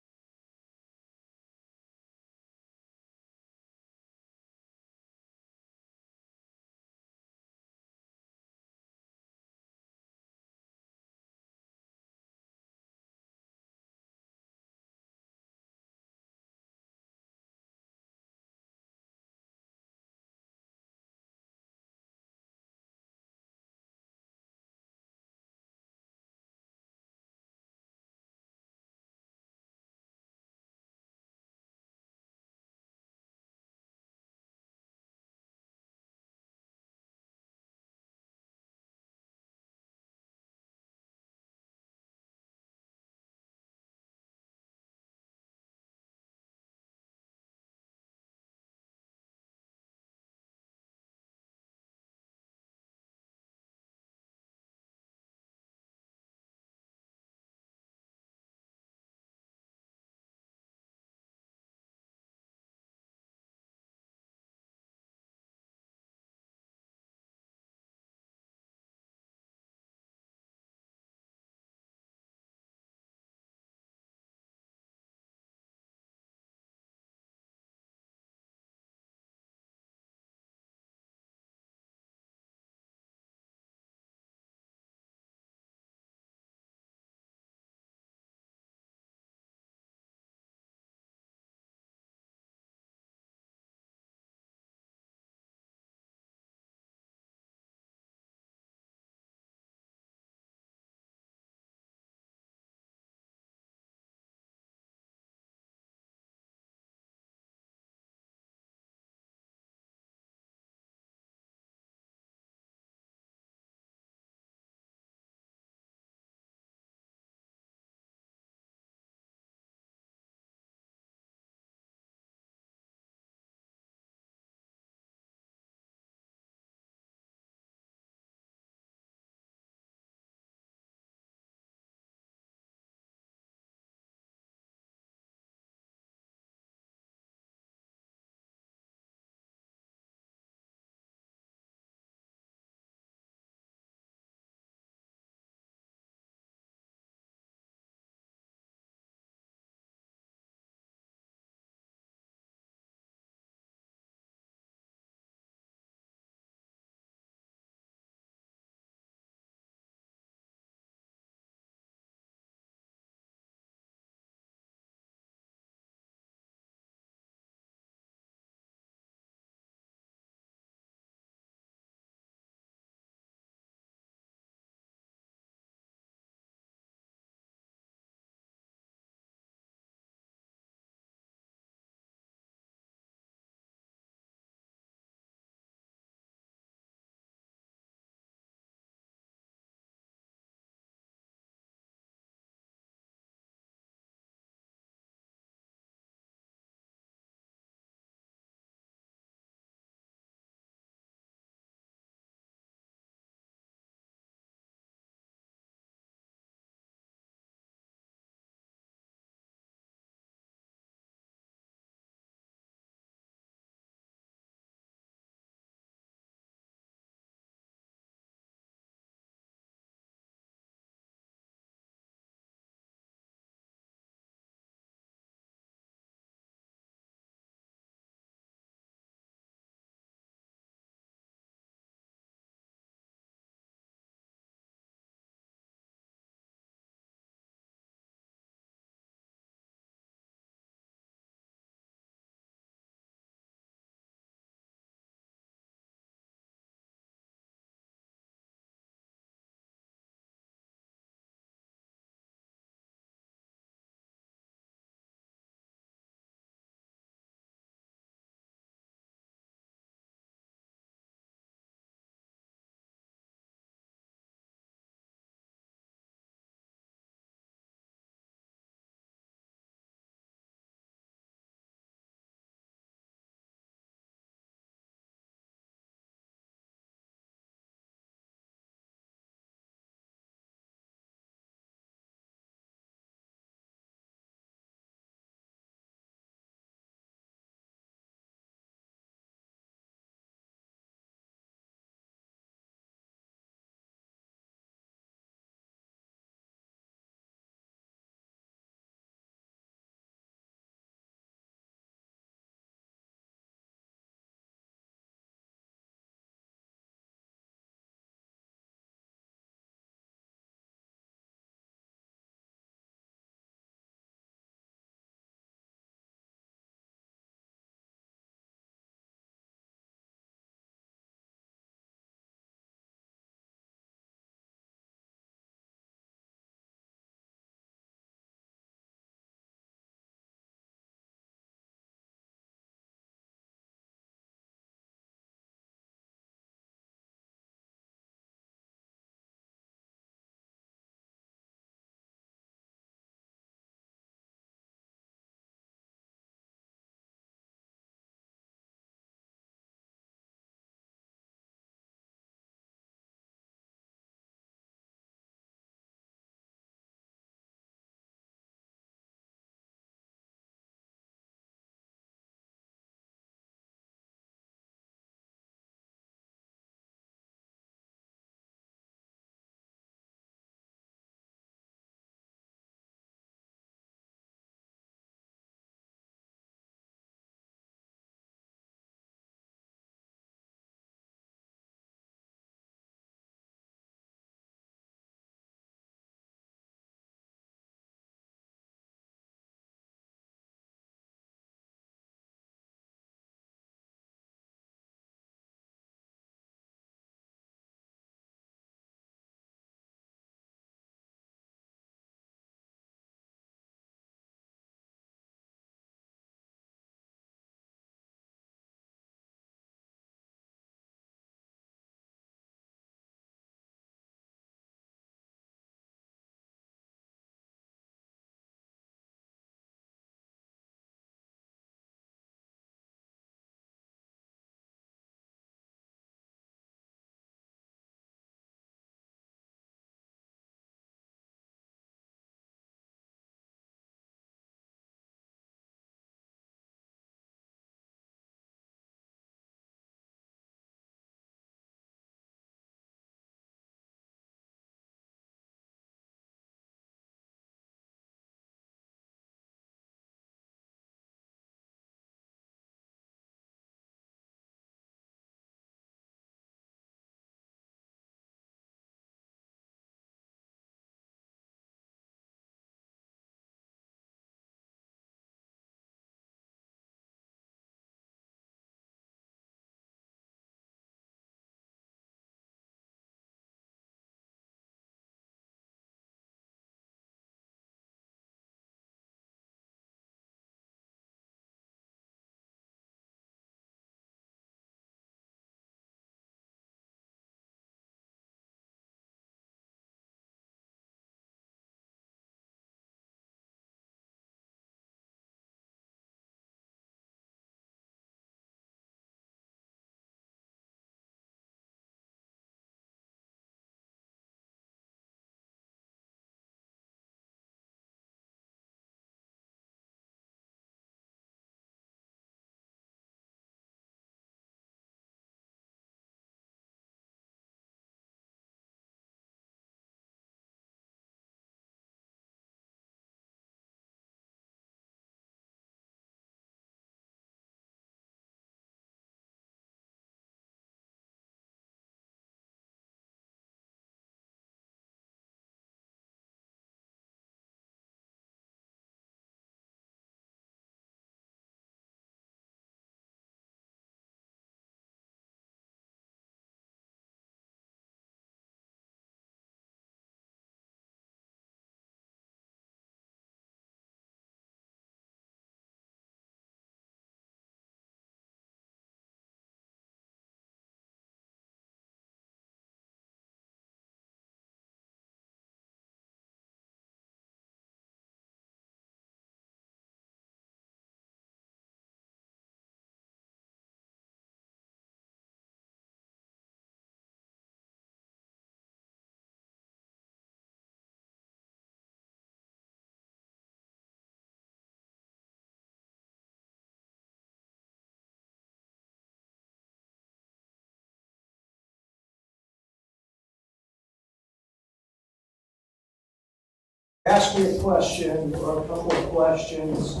ask me a question or a couple of questions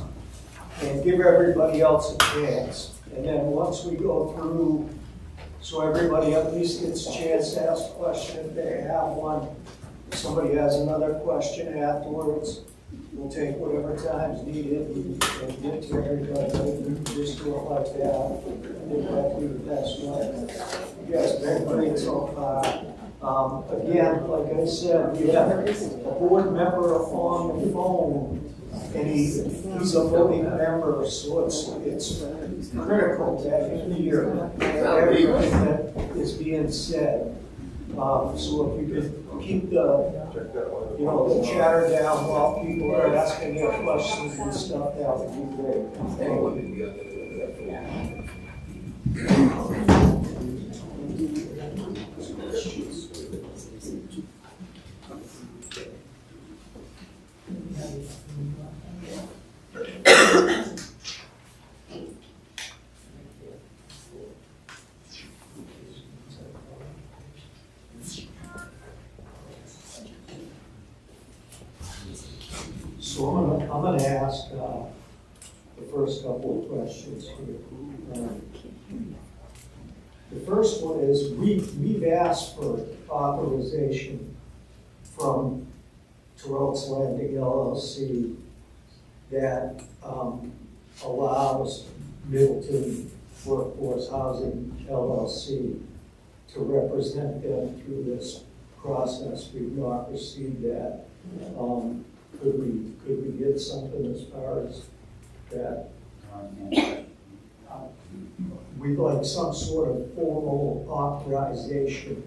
and give everybody else a chance. And then once we go through, so everybody at least gets a chance to ask a question if they have one. If somebody has another question afterwards, we'll take whatever time's needed and get to everybody. Just do it like that. I think that'd be the best way. You guys have been great so far. Again, like I said, we have a board member on the phone, and he's a voting member, so it's critical to hear everything that is being said. So if you could keep the chatter down while people are asking their questions and stuff, that would be great. Thank you. So I'm gonna ask the first couple of questions here. The first one is, we've asked for authorization from Terrell's Landing LLC that allows Middleton Workforce Housing LLC to represent them through this process. We've not received that. Could we get something as far as that? We'd like some sort of formal authorization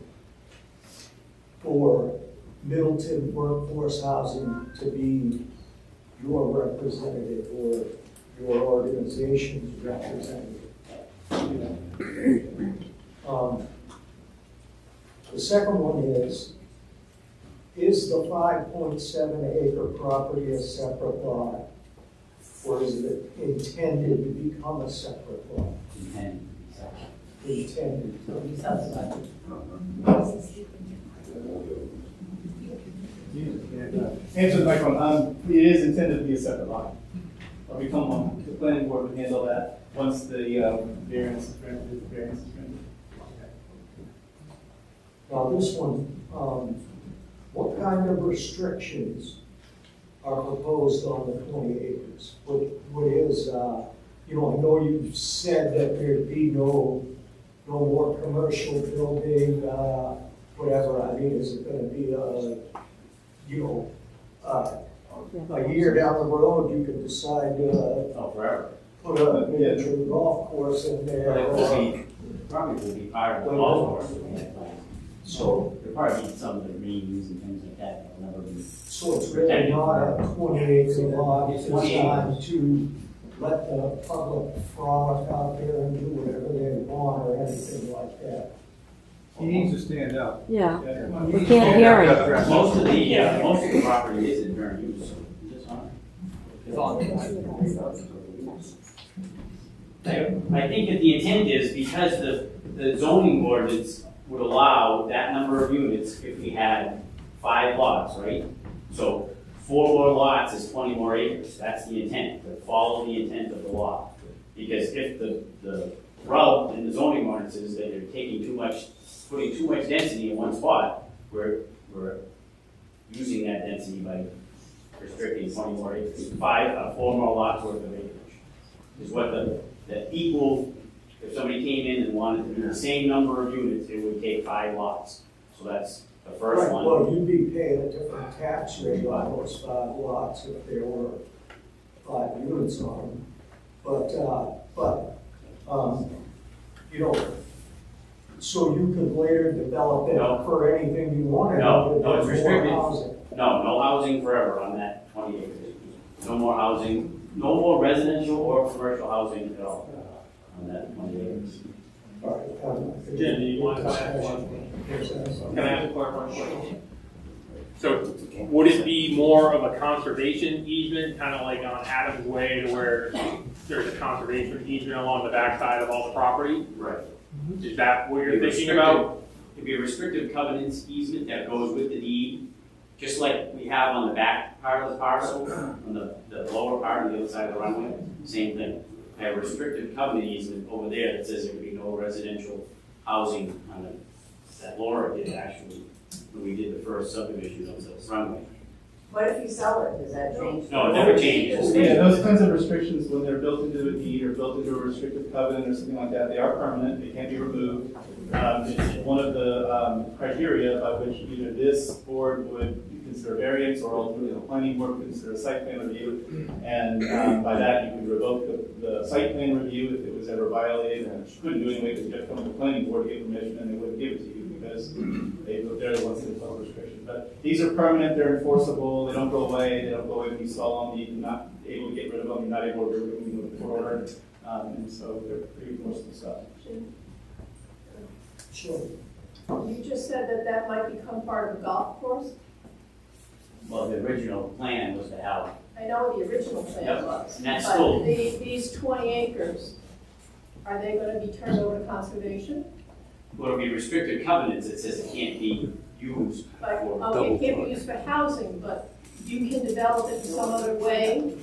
for Middleton Workforce Housing to be your representative or your organization's representative. The second one is the 5.7 acre property a separate lot? Or is it intended to become a separate lot? Intended. Answer the microphone. It is intended to be a separate lot. Or become one. The planning board would handle that once the variance is granted. Now this one, what kind of restrictions are proposed on the 20 acres? What is, I know you've said that there'd be no more commercial building, whatever. I mean, is it gonna be a year down the road, you could decide to forever. put a miniature golf course in there? Probably will be part of the golf course. So, There'll probably be some of the greens and things like that. That'll never be. so it's really not a 20 acre lot, it's designed to let the public frolic out there and do whatever they want or anything like that. He needs to stand up. Yeah, we can't hear him. Most of the property is in current use. Just on. It's on. I think that the intent is because the zoning ordinance would allow that number of units if we had 5 lots, right? So 4 more lots is 20 more acres. That's the intent, to follow the intent of the law. Because if the rub in the zoning ordinance is that you're taking putting too much density in one spot, we're using that density by restricting 20 more acres. 4 more lots worth of acreage is what the equal. If somebody came in and wanted to do the same number of units, it would take 5 lots. So that's the first Right, one. well, you'd be paying a different tax rate on those 5 lots if there were 5 units on them. So you could later develop it No. for anything you wanted. No, other it's than restricted. more housing. No housing forever on that 20 acres. No more housing, no more residential or commercial housing at all on that 20 acres. All right, Jim, do you want to add one? Can I ask a question? So would it be more of a conservation easement, kind of like on Adams Way, to where there's a conservation easement along the backside of all the property? Right. Is that what you're thinking about? It'd be a restrictive covenants easement that goes with the deed just like we have on the back part of the parcel, on the lower part on the other side of the runway, same thing. I have a restrictive covenant easement over there that says there could be no residential housing on that Laura did actually, when we did the first subdivision of the runway. What if you sell it, does that change? No, it never changes. Yeah, those kinds of restrictions, when they're built into a deed or built into a restrictive covenant or something like that, they are permanent, they can't be removed. It's one of the criteria by which either this board would consider variance or ultimately the planning board would consider a site plan review. And by that, you could revoke the site plan review if it was ever violated, and you couldn't do it anyway because you have to come to the planning board to get permission and they wouldn't give it to you because they're the ones that impose restrictions. But these are permanent, they're enforceable, they don't go away when you sell them, you're not able to get rid of them, you're not able to remove them with a court order. And so they're pretty enforceable stuff. Sure. You just said that that might become part of a golf course? Well, the original plan was to have, I know what the original plan Yep, was. and that's but still- These 20 acres, are they gonna be turned over to conservation? well, it'll be restricted covenants that says it can't be used Like, for, okay, it can't be used for housing, but you can develop it some other way?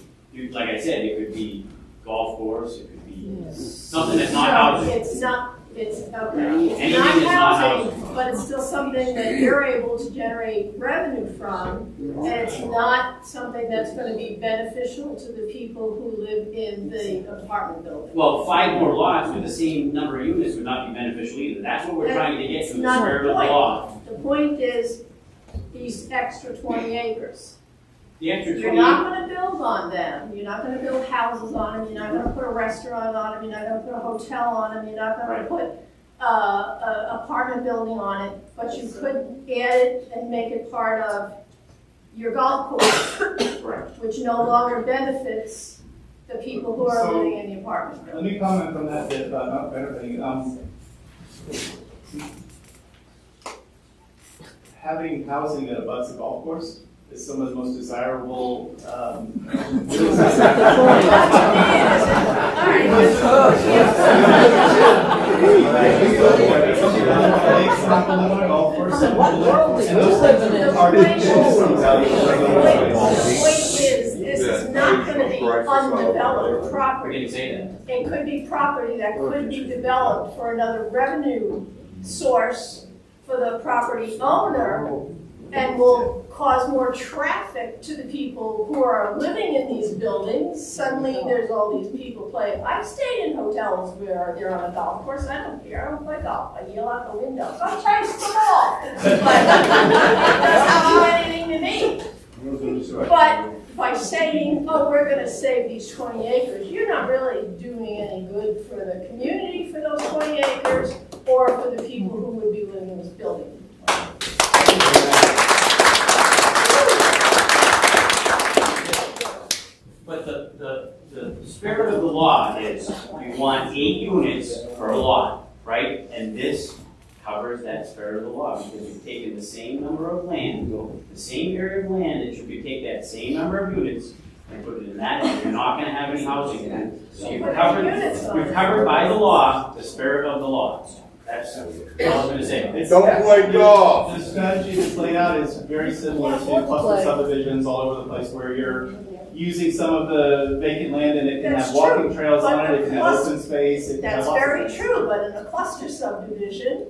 like I said, it could be golf course, it could be something that's No, not housing. it's not, it's, okay, Anything it's not that's not housing, but it's still something that you're able to generate revenue from, and it's not something that's gonna be beneficial to the people who live in the apartment building. Well, 5 more lots with the same number of units would not be beneficial either. That's what we're trying to get to, the Not the spirit of the point. law. The point is, these extra 20 acres. The extra You're 20, not gonna build on them, you're not gonna build houses on them, you're not gonna put a restaurant on them, you're not gonna put a hotel on them, you're not gonna Right. put a apartment building on it, but you could add it and make it part of your golf course, correct. which no longer benefits the people who are So- living in the apartment Let building. me comment on that bit about not benefiting. Having housing that abuts a golf course is some of the most desirable. The point is, this is not gonna be undeveloped We property. didn't say that. It could be property that could be developed for another revenue source for the property owner and will cause more traffic to the people who are living in these buildings. Suddenly, there's all these people playing. I've stayed in hotels where they're on a golf course. I don't care. I don't play golf. I yell out the window, "Go chase the ball!" But it doesn't do anything to me. But by saying, oh, we're gonna save these 20 acres, you're not really doing any good for the community for those 20 acres or for the people who would be living in this building. But the spirit of the law is you want 8 units per lot, right? And this covers that spirit of the law because you've taken the same number of land, the same area of land that you could take that same number of units and put it in that, and you're not gonna have any housing in it. So you've covered by the law, the spirit of the law. That's all I was gonna say. Don't play golf. The strategy that's laid out is very similar to cluster subdivisions all over the place where you're using some of the vacant land and it can That's have walking true, trails but on it, it the can have cluster- open space, it can have That's lots of very things. true, but in a cluster subdivision,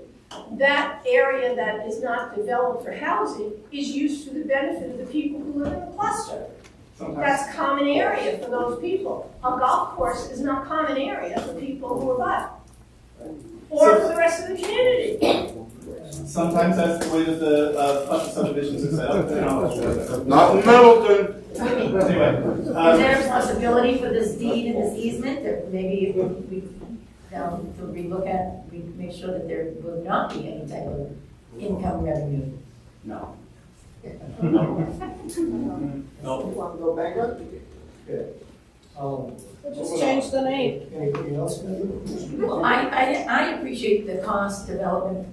that area that is not developed for housing is used for the benefit of the people who live in the cluster. Sometimes, That's common area for those people. A golf course is not common area for people who are by. Or for the rest of the community. sometimes that's the way that the cluster subdivisions are set up. You know. Not in Middleton. Anyway, Is there a possibility for this deed and this easement that maybe we, to relook at, we make sure that there will not be any type of income revenue? No. Want to go bankrupt? Just change the name. Anything else? Well, I appreciate the cost development,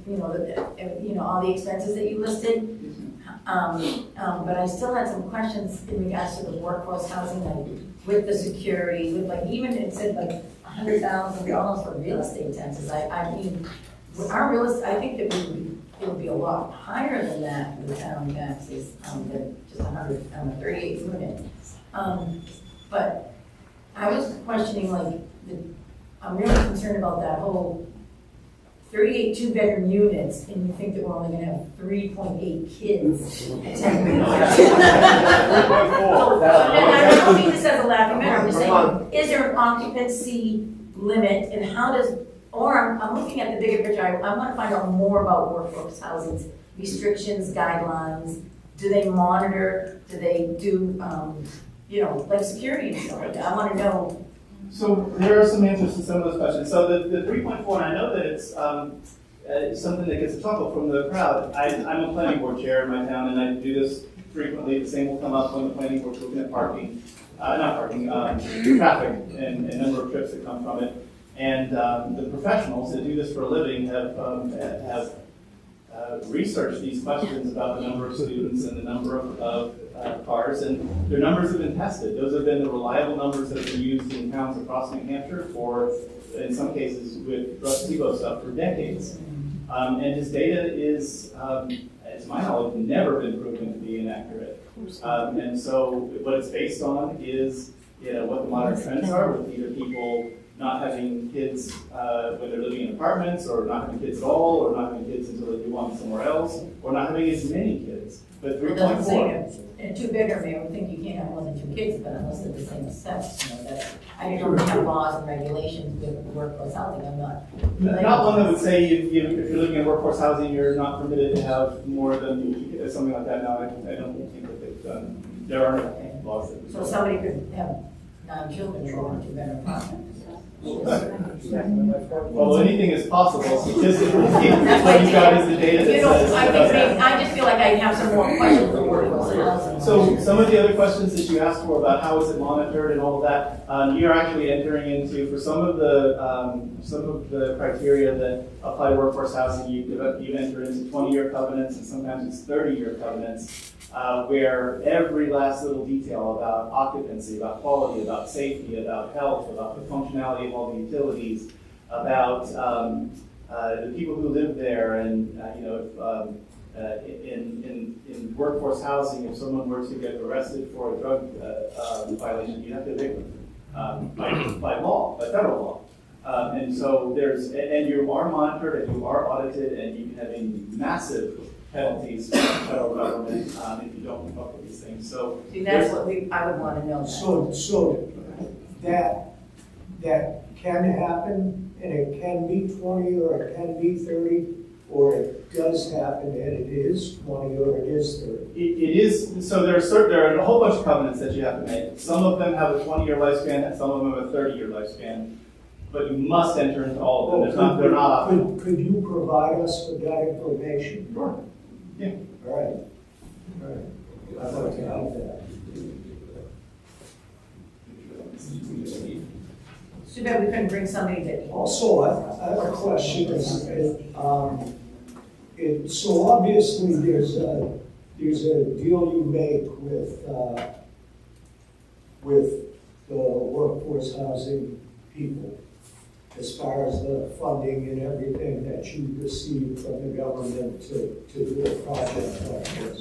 all the expenses that you listed. But I still had some questions in regards to the workforce housing, like with the security, with like, even it said like $100,000 for real estate taxes. I mean, Our I think that it would be a lot higher than that for the town taxes, than just 100, 38 unit. But I was questioning, like, I'm really concerned about that whole 38 two-bedroom units, and you think that we're only gonna have 3.8 kids. And I don't mean this as a laughing matter, I'm just saying, is there an occupancy limit, and how does, or I'm looking at the bigger picture, I wanna find out more about workforce housing's restrictions, guidelines, do they monitor, do they do, like security and stuff like that, I wanna know. So there are some answers to some of those questions. So the 3.4, and I know that it's something that gets a chuckle from the crowd. I'm a planning board chair in my town, and I do this frequently. The same will come up when the planning board's looking at traffic and number of trips that come from it. And the professionals that do this for a living have researched these questions about the number of students and the number of cars, and their numbers have been tested. Those have been the reliable numbers that have been used in towns across New Hampshire for, in some cases, with Russ Tebow stuff for decades. And his data is, to my knowledge, never been proven to be inaccurate. And so what it's based on is what the modern trends are with either people not having kids when they're living in apartments, or not having kids at all, or not having kids until they do one somewhere else, or not having as many kids. But 3.4. In a two-bedroom, I would think you can't have more than 2 kids, but unless they're the same sex, I don't have laws and regulations with workforce housing, I'm not. Not one that would say if you're living in workforce housing, you're not permitted to have more than something like that. No, I don't think that they've done. There are laws that. So somebody could have 9 children in a 2-bedroom apartment. Well, anything is possible. So just what you've got is the data that says. I just feel like I have some more questions for workforce housing. So some of the other questions that you asked for about how is it monitored and all of that, you're actually entering into for some of the criteria that apply to workforce housing. You enter into 20-year covenants, and sometimes it's 30-year covenants. Where every last little detail about occupancy, about quality, about safety, about health, about the functionality of all the utilities, about the people who live there, and in workforce housing, if someone were to get arrested for a drug violation, you have to evict them by law, by federal law. And so and you are monitored, and you are audited, and you can have a massive penalties from the federal government if you don't keep up with these things. So that's what I would want to know. So that can happen, and it can be 20, or it can be 30, or it does happen and it is 20, or it is 30. It is. So there are a whole bunch of covenants that you have to make. Some of them have a 20-year lifespan, and some of them have a 30-year lifespan. But you must enter into all of them. They're not optional. Could you provide us with that information? Sure. Yeah. All right. I'd like to have that. Too bad we couldn't bring somebody that. Also, I have a question. So obviously there's a deal you make with the workforce housing people, as far as the funding and everything that you receive from the government to do a project like this.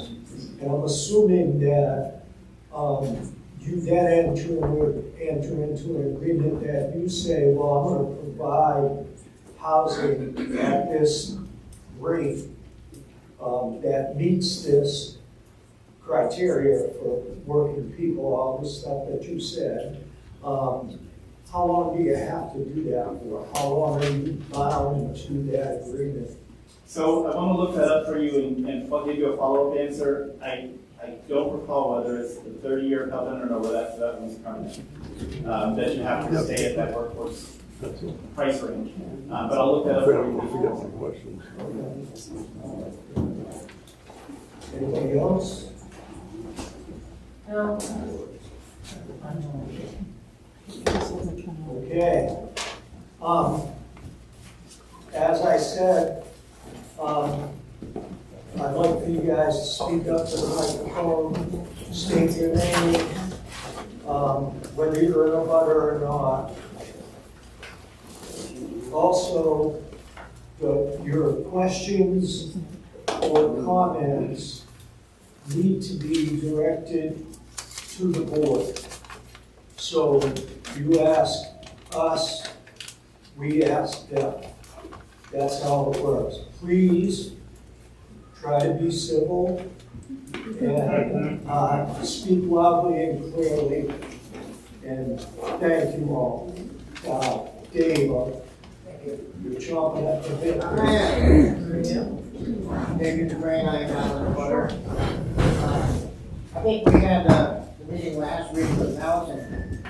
And I'm assuming that you then enter into an agreement that you say, well, I'm going to provide housing at this rate that meets this criteria for working people, all the stuff that you said. How long do you have to do that for? How long are you bound to that agreement? So I want to look that up for you and give you a follow-up answer. I don't recall whether it's the 30-year covenant or whether that one's permanent. That you have to stay at that workforce price range. But I'll look that up for you. Anybody else? No. Okay. As I said, I'd like for you guys to speak up to the microphone, state your name, whether you're in a butter or not. Also, your questions or comments need to be directed to the board. So you ask us, we ask them. That's how it works. Please try to be civil and speak loudly and clearly. And thank you all. Dave, you're chomping at the bit. David DeBrain, I am out of the butter. I think we had the meeting last week with Middleton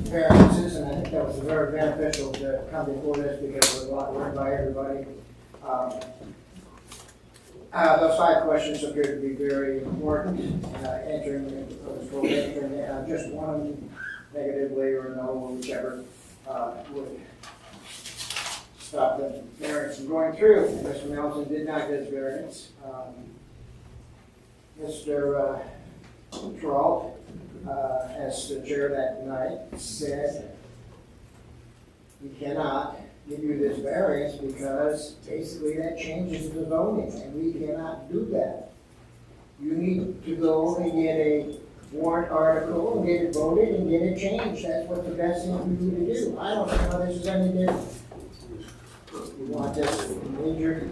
variances, and I think that was very beneficial to come before this because it was a lot learned by everybody. Those 5 questions appear to be very important, answering just one negatively or no, or whichever would stop the variance from going through. Mr. Middleton did not get his variance. Mr. Trout, as the chair that night, said he cannot give you this variance because basically that changes the zoning, and we cannot do that. You need to go and get a warrant article and get it voted and get it changed. That's what the best thing for you to do. I don't know how this is any different. You want this major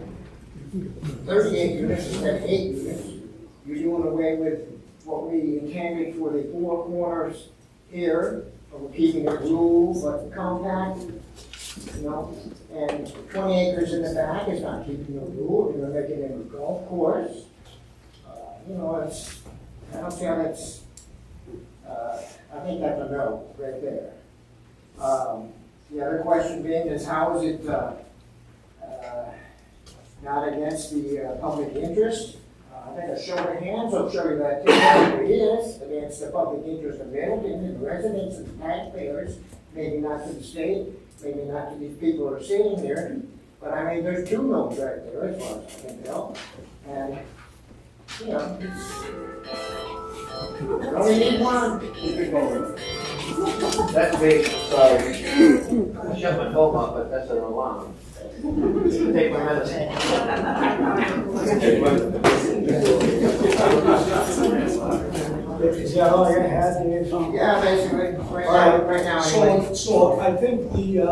38 units instead of 8 units. You're doing away with what we intended for the 4 corners here, of keeping it rural but compact, you know, and 20 acres in the back is not keeping it rural. You're making it a golf course. You know, I don't see how that's, I think that's a no right there. The other question being is how is it not against the public interest? I think a show of hands will show you that it is against the public interest of Middleton and the residents and taxpayers, maybe not to the state, maybe not to these people who are sitting there, but I mean, there's 2 no's right there as far as I can tell. And, you know, you only need one. Keep it going. That's big, sorry. I shut my phone off, but that's an alarm. Take my medicine. Is that all you had, Dave? Yeah, basically, right now. Anyway. So I think the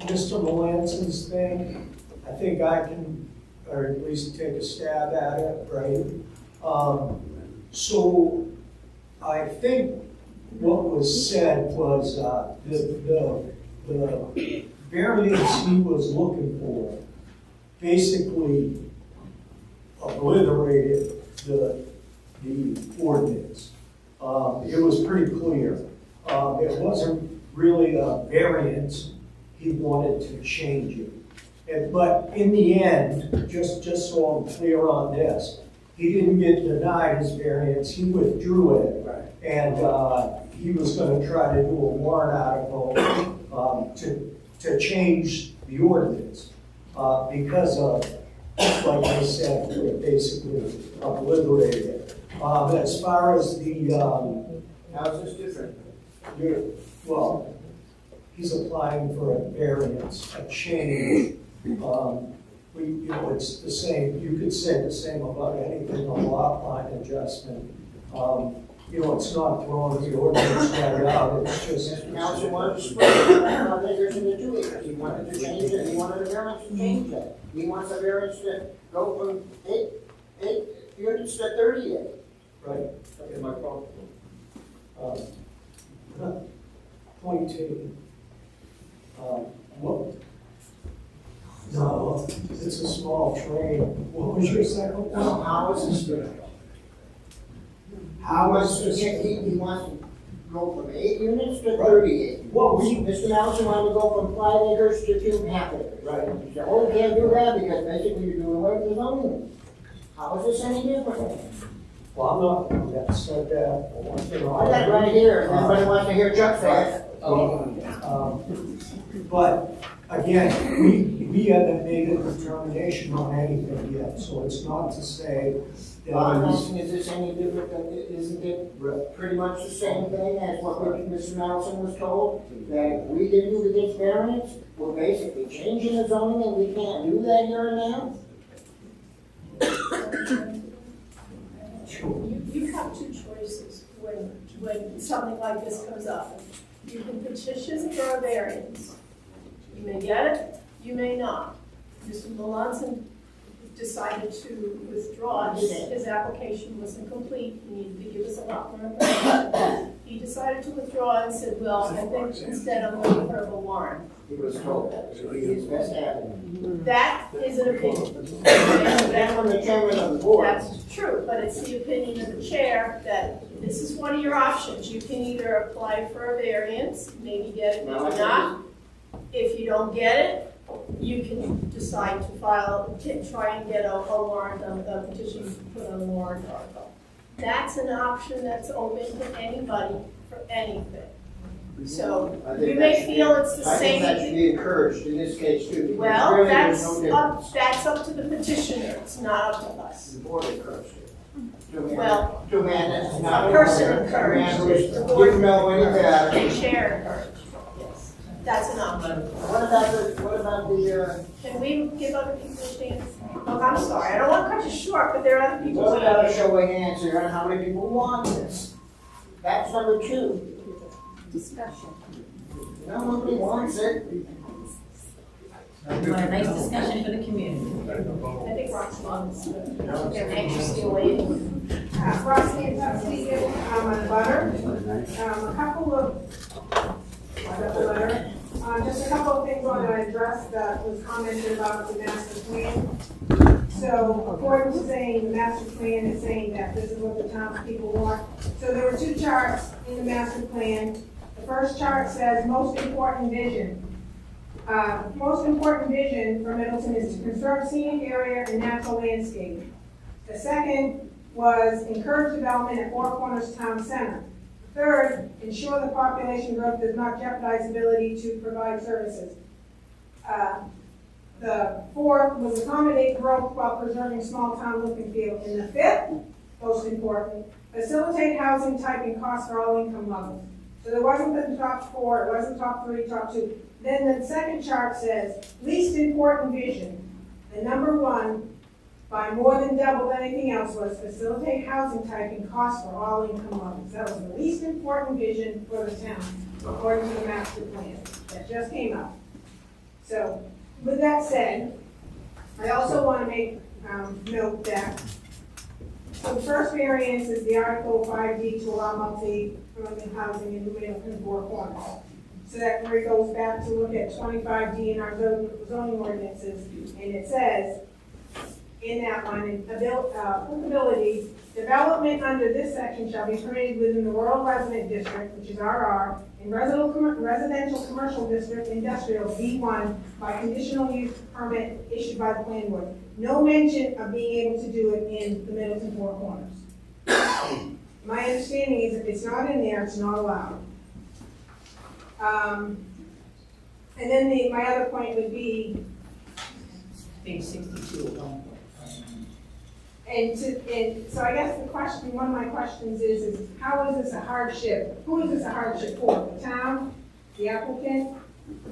Mr. Melanson's thing, I think I can, or at least take a stab at it, right? So I think what was said was the variance he was looking for basically obliterated the ordinance. It was pretty clear. It wasn't really a variance. He wanted to change it. But in the end, just so I'm clear on this, he didn't get denied his variance. He withdrew it. Right. And he was going to try to do a warrant article to change the ordinance because of, like I said, it basically obliterated it. As far as the How's this different? well, he's applying for a variance, a change. It's the same. You could say the same about anything on lot line adjustment. It's not throwing the ordinance right out. It's just. Mr. Council wanted to split 5 acres into 2 acres. He wanted to change it. He wanted a variance to change that. He wants a variance to go from 8 units to 38. Right. That's my problem. Point taken. What? No, it's a small train. What was your second? No, how is this different? How is this? He wants to go from 8 units to 38. What Mr. Nelson wanted to go from 5 acres to 2.5 acres. Right. He said, oh, you can't do that because basically you're doing away with the zoning. How is this any different? Well, I'm not going to said that. I got it right here. If anybody wants to hear Chuck say it. But Again, we haven't made a determination on anything yet, so it's not to say that. I'm asking, is this any different than, isn't it pretty much the same thing as what Mr. Nelson was told? That if we give you this variance, we're basically changing the zoning and we can't do that here and now? You have two choices when something like this comes up. You can petition for a variance. You may get it, you may not. Mr. Melanson decided to withdraw. His application wasn't complete. He needed to give us a lot more information. He decided to withdraw and said, well, I think instead I'm going to put up a warrant. He was told that, so he is best avenue. That is an opinion. And from the chairman of the board. That's true, but it's the opinion of the chair that this is one of your options. You can either apply for a variance, maybe get it, maybe not. If you don't get it, you can decide to try and get a warrant, a petition put on a warrant article. That's an option that's open to anybody for anything. So you may feel it's the same. I think that should be encouraged in this case too. Because well, really that's there's no difference. that's up to the petitioner. It's not up to us. The board encouraged it. Well, To a man that's not a person aware, encouraged. A man who The board didn't know any better. The chair encouraged. Yes, that's an option. What about the, Can we give other people a chance? Oh, I'm sorry, I don't want to cut you short, but there are other people. what about a show of hands here on how many people want this? That's number 2. Discussion. No, nobody wants it. A nice discussion for the community. I think Roxy wants to, they're anxiously waiting. Roxy, speaking, I'm a butter. A couple of, just a couple of things I want to address that was commented about the master plan. So according to saying the master plan is saying that this is what the townspeople want. So there were 2 charts in the master plan. The first chart says most important vision. Most important vision for Middleton is to conserve scenic area and natural landscape. The second was encourage development at Four Corners Town Center. Third, ensure the population growth does not jeopardize ability to provide services. The fourth was accommodate growth while preserving small town look and feel. And the fifth, most important, facilitate housing type and cost for all income levels. So there wasn't the top 4, it wasn't top 3, top 2. Then the second chart says, least important vision. The number 1, by more than double anything else, was facilitate housing type and cost for all income levels. That was the least important vision for the town, according to the master plan that just came out. So, with that said, I also want to make note that so the first variance is the Article 5D to allow multi-family housing in Middleton Four Corners. So that goes back to look at 25D in our zoning ordinances, and it says in that one, applicability, development under this section shall be permitted within the rural resident district, which is RR, and residential commercial district, industrial, B1, by conditional use permit issued by the planning board. No mention of being able to do it in the Middleton Four Corners. My understanding is if it's not in there, it's not allowed. And then my other point would be Page 62. And so I guess the question, one of my questions is how is this a hardship? Who is this a hardship for? The town? The applicant?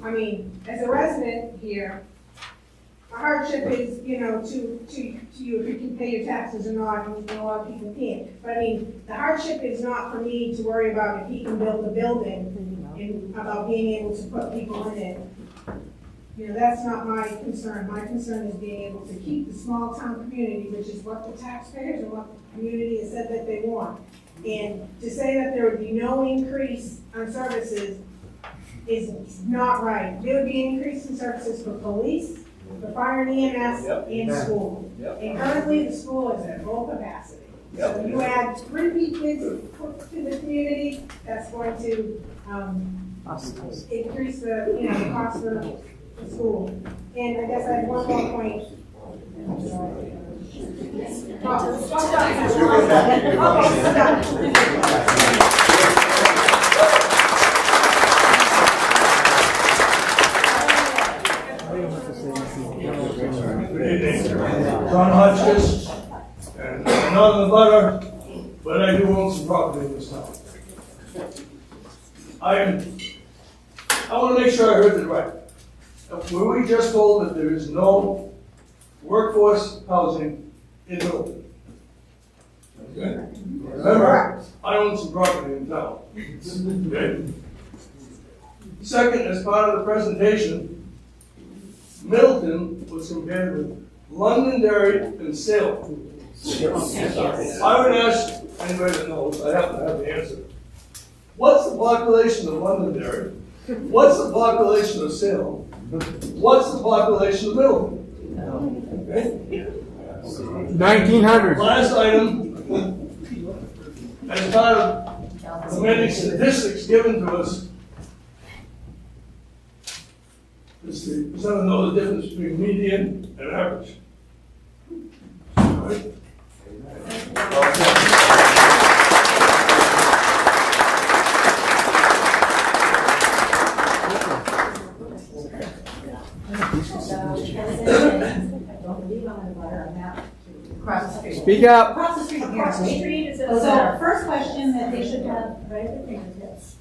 I mean, as a resident here, a hardship is, to you if you can pay your taxes or not, and a lot of people can't. But I mean, the hardship is not for me to worry about if he can build a building and about being able to put people in it. That's not my concern. My concern is being able to keep the small town community, which is what the taxpayers and what the community has said that they want. And to say that there would be no increase on services is not right. There would be an increase in services for police, for fire and EMS, and school. And currently the school is at full capacity. So you add 3 kids to the community, that's going to increase the cost for the school. And I guess I have one more point. Good evening. John Hutchins, and I'm not in the butter, but I do own some property in this town. I want to make sure I heard it right. Were we just told that there is no workforce housing in Middleton? Okay. Remember, I own some property in town. Okay. Second, as part of the presentation, Middleton was compared with Londonderry and Salem. I would ask anybody that knows, I happen to have the answer. What's the population of Londonderry? What's the population of Salem? What's the population of Middleton? Okay? 1900. Last item, as part of the many statistics given to us, is the percent of know the difference between median and average. All right? Across the street. Speak up. Across the street from here. Across the street is it? So first question that they should have right at their fingertips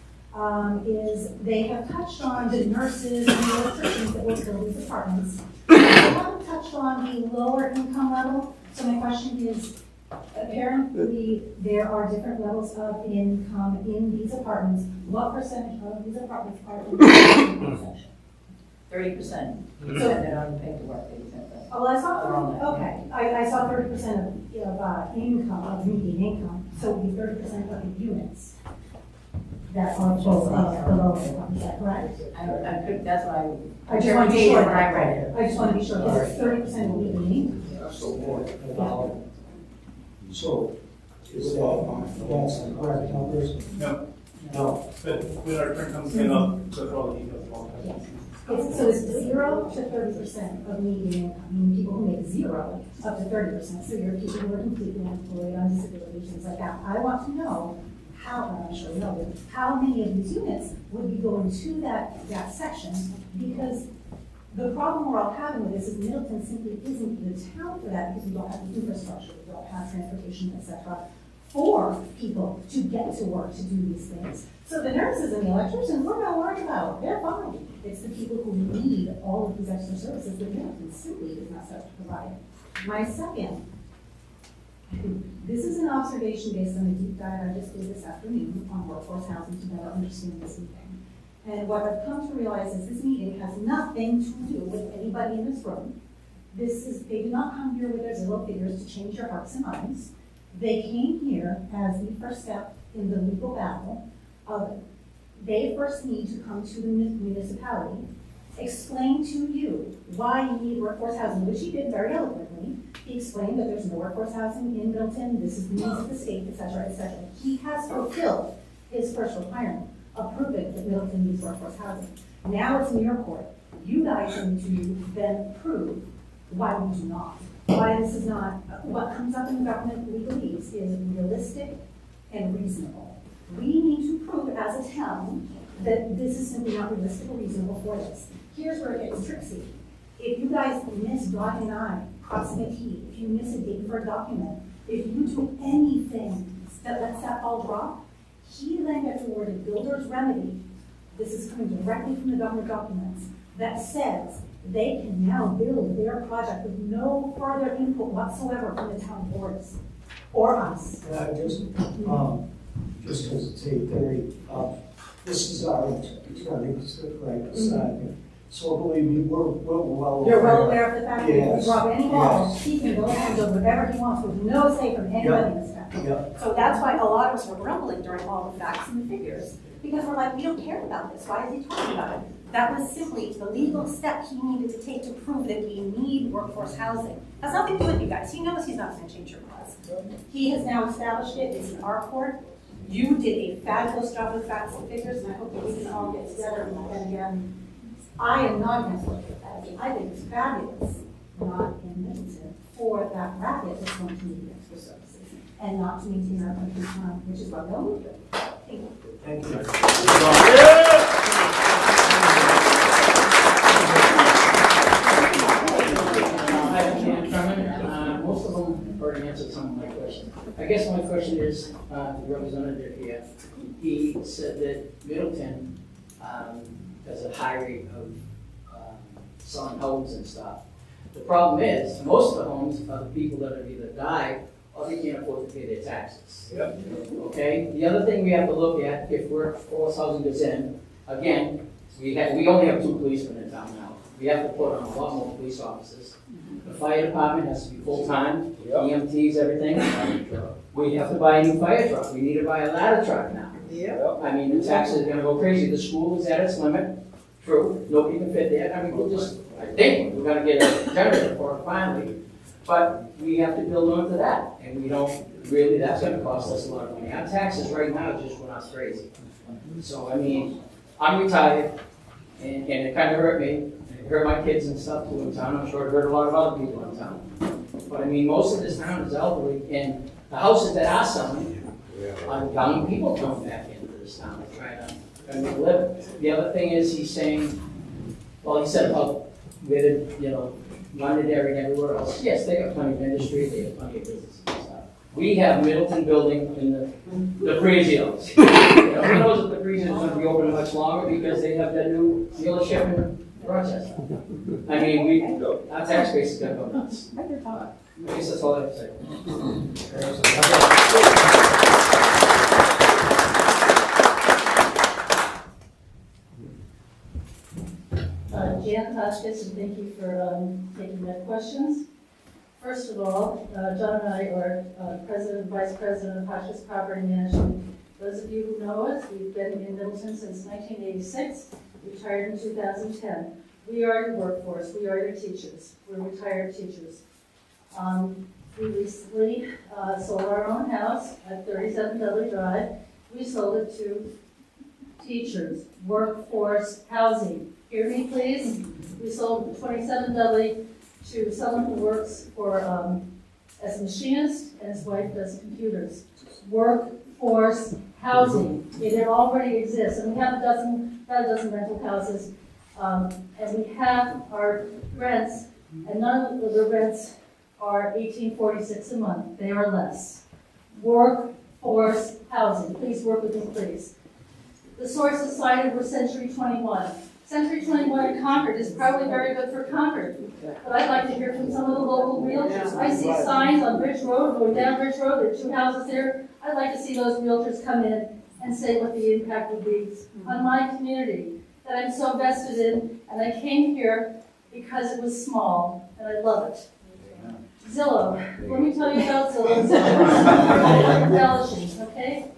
is they have touched on the nurses and the electricians that work in these apartments. They haven't touched on the lower income level. So my question is, apparently there are different levels of income in these apartments. What percentage of these apartments are in the section? 30%. Depending on the paperwork that you sent us. Oh, well, I saw 30, okay, I saw 30% of income, of median income, so it would be 30% of the units that are both below income, is that correct? I could, that's why I just want to be sure. when I read it. I just want to be sure, because it's 30% of median income. So, is that's the correct numbers? No, No. but when our turn comes in, I'll go through all the details. So it's 0 to 30% of median income, meaning people who make 0 up to 30%. So you're people who are completely unemployed, on disability, things like that. I want to know how, and I'm sure you know, but how many of these units would be going to that section? Because the problem we're all having with this is Middleton simply isn't the town for that, because we don't have the infrastructure, we don't have transportation, etc., for people to get to work to do these things. So the nurses and the electricians, we're not worried about, they're fine. It's the people who need all of these extra services that Middleton simply is not set to provide. My second, this is an observation based on a deep dive I just did this afternoon on workforce housing to better understand this meeting. And what I've come to realize is this meeting has nothing to do with anybody in this room. They did not come here with their Zillow figures to change your hearts and minds. They came here as the first step in the legal battle of they first need to come to the municipality, explain to you why you need workforce housing, which he did very eloquently. He explained that there's no workforce housing in Middleton, this is the needs of the state, etc., etc. He has fulfilled his first requirement of proving that Middleton needs workforce housing. Now it's in your court. You guys need to then prove why we do not. Why this is not, what comes up in the government legalese is realistic and reasonable. We need to prove as a town that this is simply not realistic or reasonable for this. Here's where it gets tricksy. If you guys miss dotting an I, crossing a T, if you miss a date for a document, if you do anything that lets that all drop, he then gets awarded builder's remedy. This is coming directly from the government documents that says they can now build their project with no further input whatsoever from the town boards or us. And I just hesitate, Terry, this is our attorney's right beside me. So believe me, we're well aware. You're well aware of the fact that if Yes. we drop any balls, Yes. he can go and build whatever he wants with no say from anybody in this town. Yeah. So that's why a lot of us were grumbling during all the facts and the figures, because we're like, we don't care about this, why is he talking about it? That was simply the legal step he needed to take to prove that we need workforce housing. That's nothing to do with you guys, he knows he's not gonna change your laws. He has now established it, it's in our court. You did a fabulous job with facts and figures, and I hope that we can all get together and again, I am not against workforce housing, I think it's fabulous, not in Middleton, for that racket that's going to need extra services, and not to maintain our country's time, which is what they'll move to. Thank you. Thank you. I guess my question is, the representative here, he said that Middleton has a high rate of selling homes and stuff. The problem is, most of the homes are the people that have either died or they can't afford to pay their taxes. Yep. Okay, the other thing we have to look at, if workforce housing goes in, again, we only have 2 policemen in town now. We have to put on a lot more police officers. The fire department has to be full-time, EMTs, everything. We have to buy a new fire truck. We need to buy a ladder truck now. I mean, the taxes are gonna go crazy. The school is at its limit. True, nobody can fit there. I mean, I think we're gonna get a generator for it finally. But we have to build onto that. And we don't really, that's gonna cost us a lot of money. Our taxes right now just went up crazy. So, I mean, I'm retired, and it kind of hurt me. It hurt my kids and stuff too in town. I'm sure it hurt a lot of other people in town. But I mean, most of this town is elderly, and the houses that are selling are young people coming back into this town to try to make a living. The other thing is, he's saying, well, he said about with Londonderry and everywhere else. Yes, they have plenty of industry, they have plenty of business and stuff. We have Middleton building in the Prezios. Who knows if the Prezios is going to be open much longer because they have that new dealership in Rochester. I mean, our tax base is going to go nuts. I guess that's all I have to say. Jan Hotchkiss, and thank you for taking my questions. First of all, John and I are President and Vice President of Hotchkiss Property Management. Those of you who know us, we've been in Middleton since 1986, retired in 2010. We are your workforce, we are your teachers, we're retired teachers. We recently sold our own house at 37 Dudley Drive. We sold it to teachers, workforce housing. Hear me, please. We sold 27 Dudley to someone who works for as a machinist, and his wife does computers. Workforce housing. It already exists, and we have about a dozen rental houses, and we have our rents, and none of the rents are $18.46 a month. They are less. Workforce housing. Please work with me, please. The sources cited were Century 21. Century 21 in Concord is probably very good for Concord, but I'd like to hear from some of the local realtors. I see signs on Bridge Road, going down Bridge Road, there are 2 houses there. I'd like to see those realtors come in and say what the impact would be on my community that I'm so vested in, and I came here because it was small, and I love it. Zillow, let me tell you about Zillow. Zillow embellishing, okay?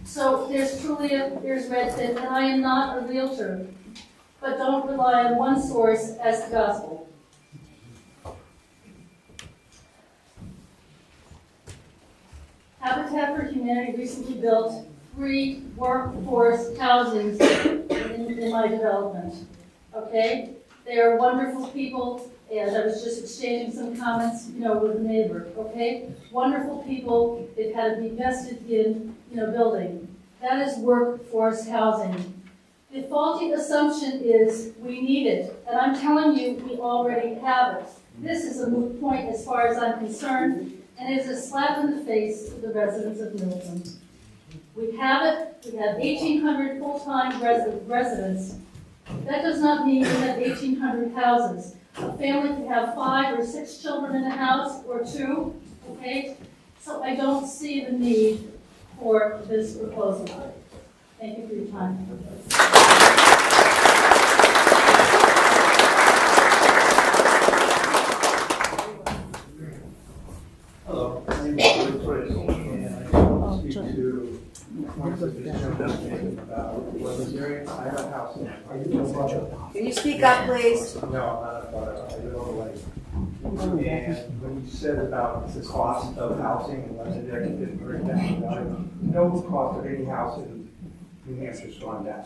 So there's Redfin, and I am not a realtor. But don't rely on one source as the gospel. Habitat for Humanity recently built 3 workforce housings in my development. Okay? They are wonderful people, and I was just exchanging some comments, with a neighbor. Okay? Wonderful people. They've had to be vested in, building. That is workforce housing. The faulty assumption is we need it, and I'm telling you, we already have it. This is a moot point as far as I'm concerned, and it is a slap in the face to the residents of Middleton. We have it. We have 1,800 full-time residents. That does not mean we have 1,800 houses. A family can have 5 or 6 children in a house, or 2, okay? So I don't see the need for this proposal. Thank you for your time. Hello, my name is Chris, and I want to speak to points that this gentleman about was hearing. I have a house in. Can you speak up, please? No, I'm not a butter. I live on the lake. And when you said about the cost of housing and Londonderry didn't break down, no cost of any house in New Hampshire's gone down.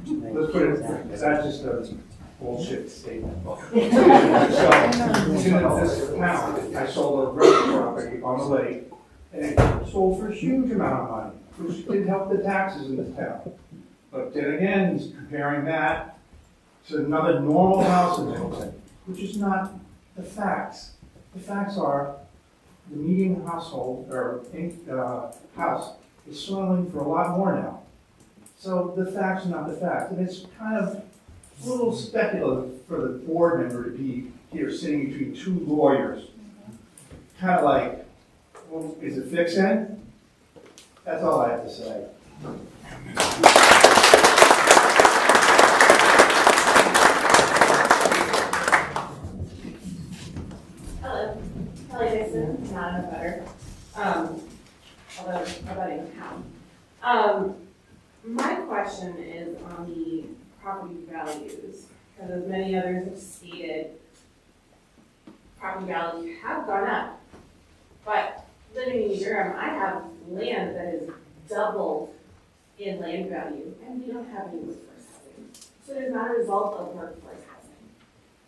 Let's put it, that's just a bullshit statement. So, in this town, I sold a rental property on the lake, and it sold for a huge amount of money, which didn't help the taxes in this town. But then again, comparing that to another normal house in Middleton, which is not the facts. The facts are the median household, or house, is selling for a lot more now. So the facts are not the facts, and it's kind of a little speculative for the board member to be here sitting between two lawyers. Kind of like, well, is it fixed then? That's all I have to say. Hello, Kelly Dixon, not a butter. Although a budding town. My question is on the property values, because as many others have stated, property values have gone up. But living in New Durham, I have land that is doubled in land value, and we don't have any workforce housing. So it is not a result of workforce housing.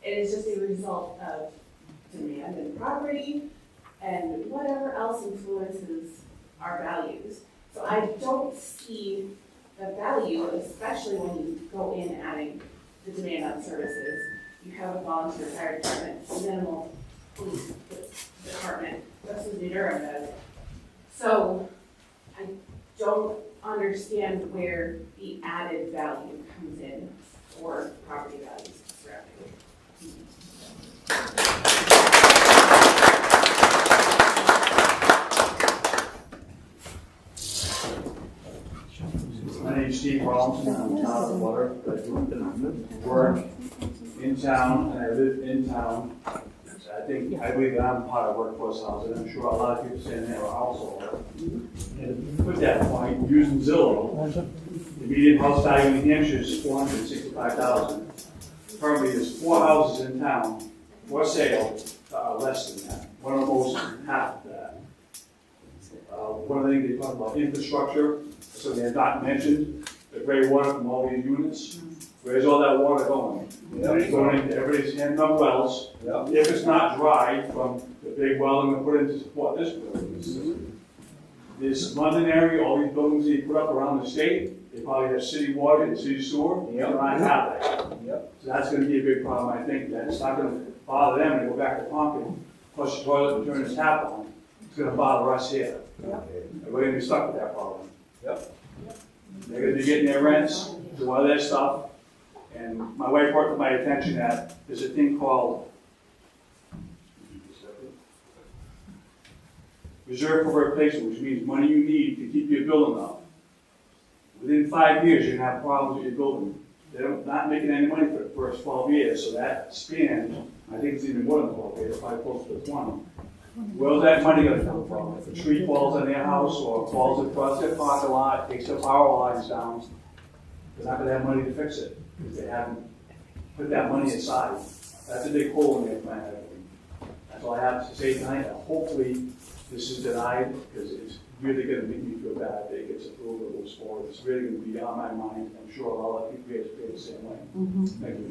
It is just a result of demand in property and whatever else influences our values. So I don't see the value, especially when you go in adding the demand on services. You have a volunteer fire department, minimal police department, just as New Durham does. So I don't understand where the added value comes in for property values surrounding. My name's Steve Rollinson, I'm a town of Water, I work in town, and I live in town. I believe that I'm part of workforce housing, I'm sure a lot of people saying there are also. And with that point, using Zillow, the median house value in New Hampshire is $465,000. Currently, there's 4 houses in town for sale that are less than that. One of the most half of that. One of the things they talk about infrastructure, so they have not mentioned the gray water from all these units. Where's all that water going? It's going into everybody's hand pump wells. If it's not dry from the big well I'm going to put in to support this building. This London area, all these buildings they put up around the state, they probably have city water and city sewer. They don't have that. So that's going to be a big problem, I think. That it's not going to bother them to go back to pumping, flush the toilet and turn the tap on. It's going to bother us here. And we're going to be stuck with that problem. They're going to be getting their rents, do all their stuff. And my wife brought to my attention that there's a thing called reserve for replacement, which means money you need to keep your building up. Within 5 years, you're going to have problems with your building. They're not making any money for the first 12 years, so that span, I think it's even more than 12 years, probably close to 20. Where's that money going to come from? If a tree falls on their house or falls across their parking lot, takes their power lines down, they're not going to have money to fix it because they haven't put that money aside. That's a big hole in their plan. That's all I have to say tonight. Hopefully, this is denied because it's really going to make me feel bad if it gets approved or goes forward. It's really going to be on my mind. I'm sure a lot of people here feel the same way. Thank you.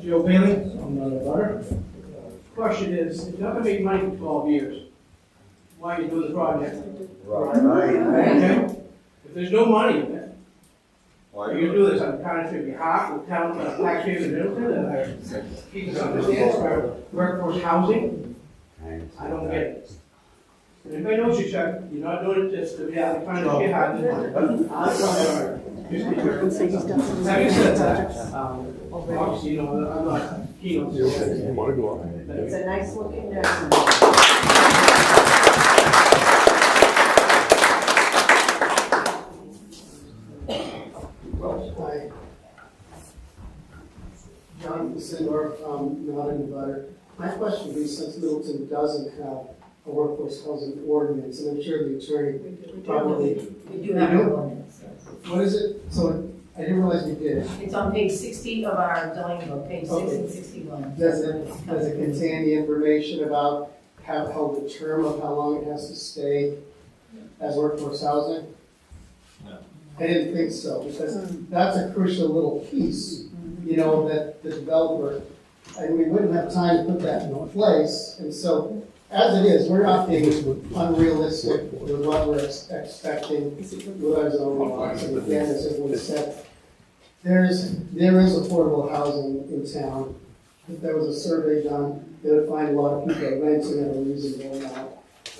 Joe Bailey, I'm not a butter. Question is, if you're not gonna make money for 12 years, why are you doing the project? Okay? If there's no money in it, why are you gonna do this on kind of should be hot with town taxpayers in Middleton and keep us understands for workforce housing? I don't get it. Anybody knows you, Chuck, you're not doing it just to be out of trying to get hot. Having said that, obviously, you know, I'm not keen on this. It's a nice looking nursery. Hi. Jonathan Sindor from Middleton Butter. My question would be, since Middleton doesn't have a workforce housing ordinance, and I'm sure the attorney probably. We do have an ordinance. What is it? So I didn't realize we did. It's on page 60 of our zoning book, page 6 and 61. Does it contain the information about how the term of how long it has to stay as workforce housing? No. I didn't think so, because that's a crucial little piece, you know, that the developer, and we wouldn't have time to put that in place, and so as it is, we're not being unrealistic with what we're expecting with our zoning laws. And again, as everyone said, there is affordable housing in town. If there was a survey done, they would find a lot of people renting at a reasonable amount.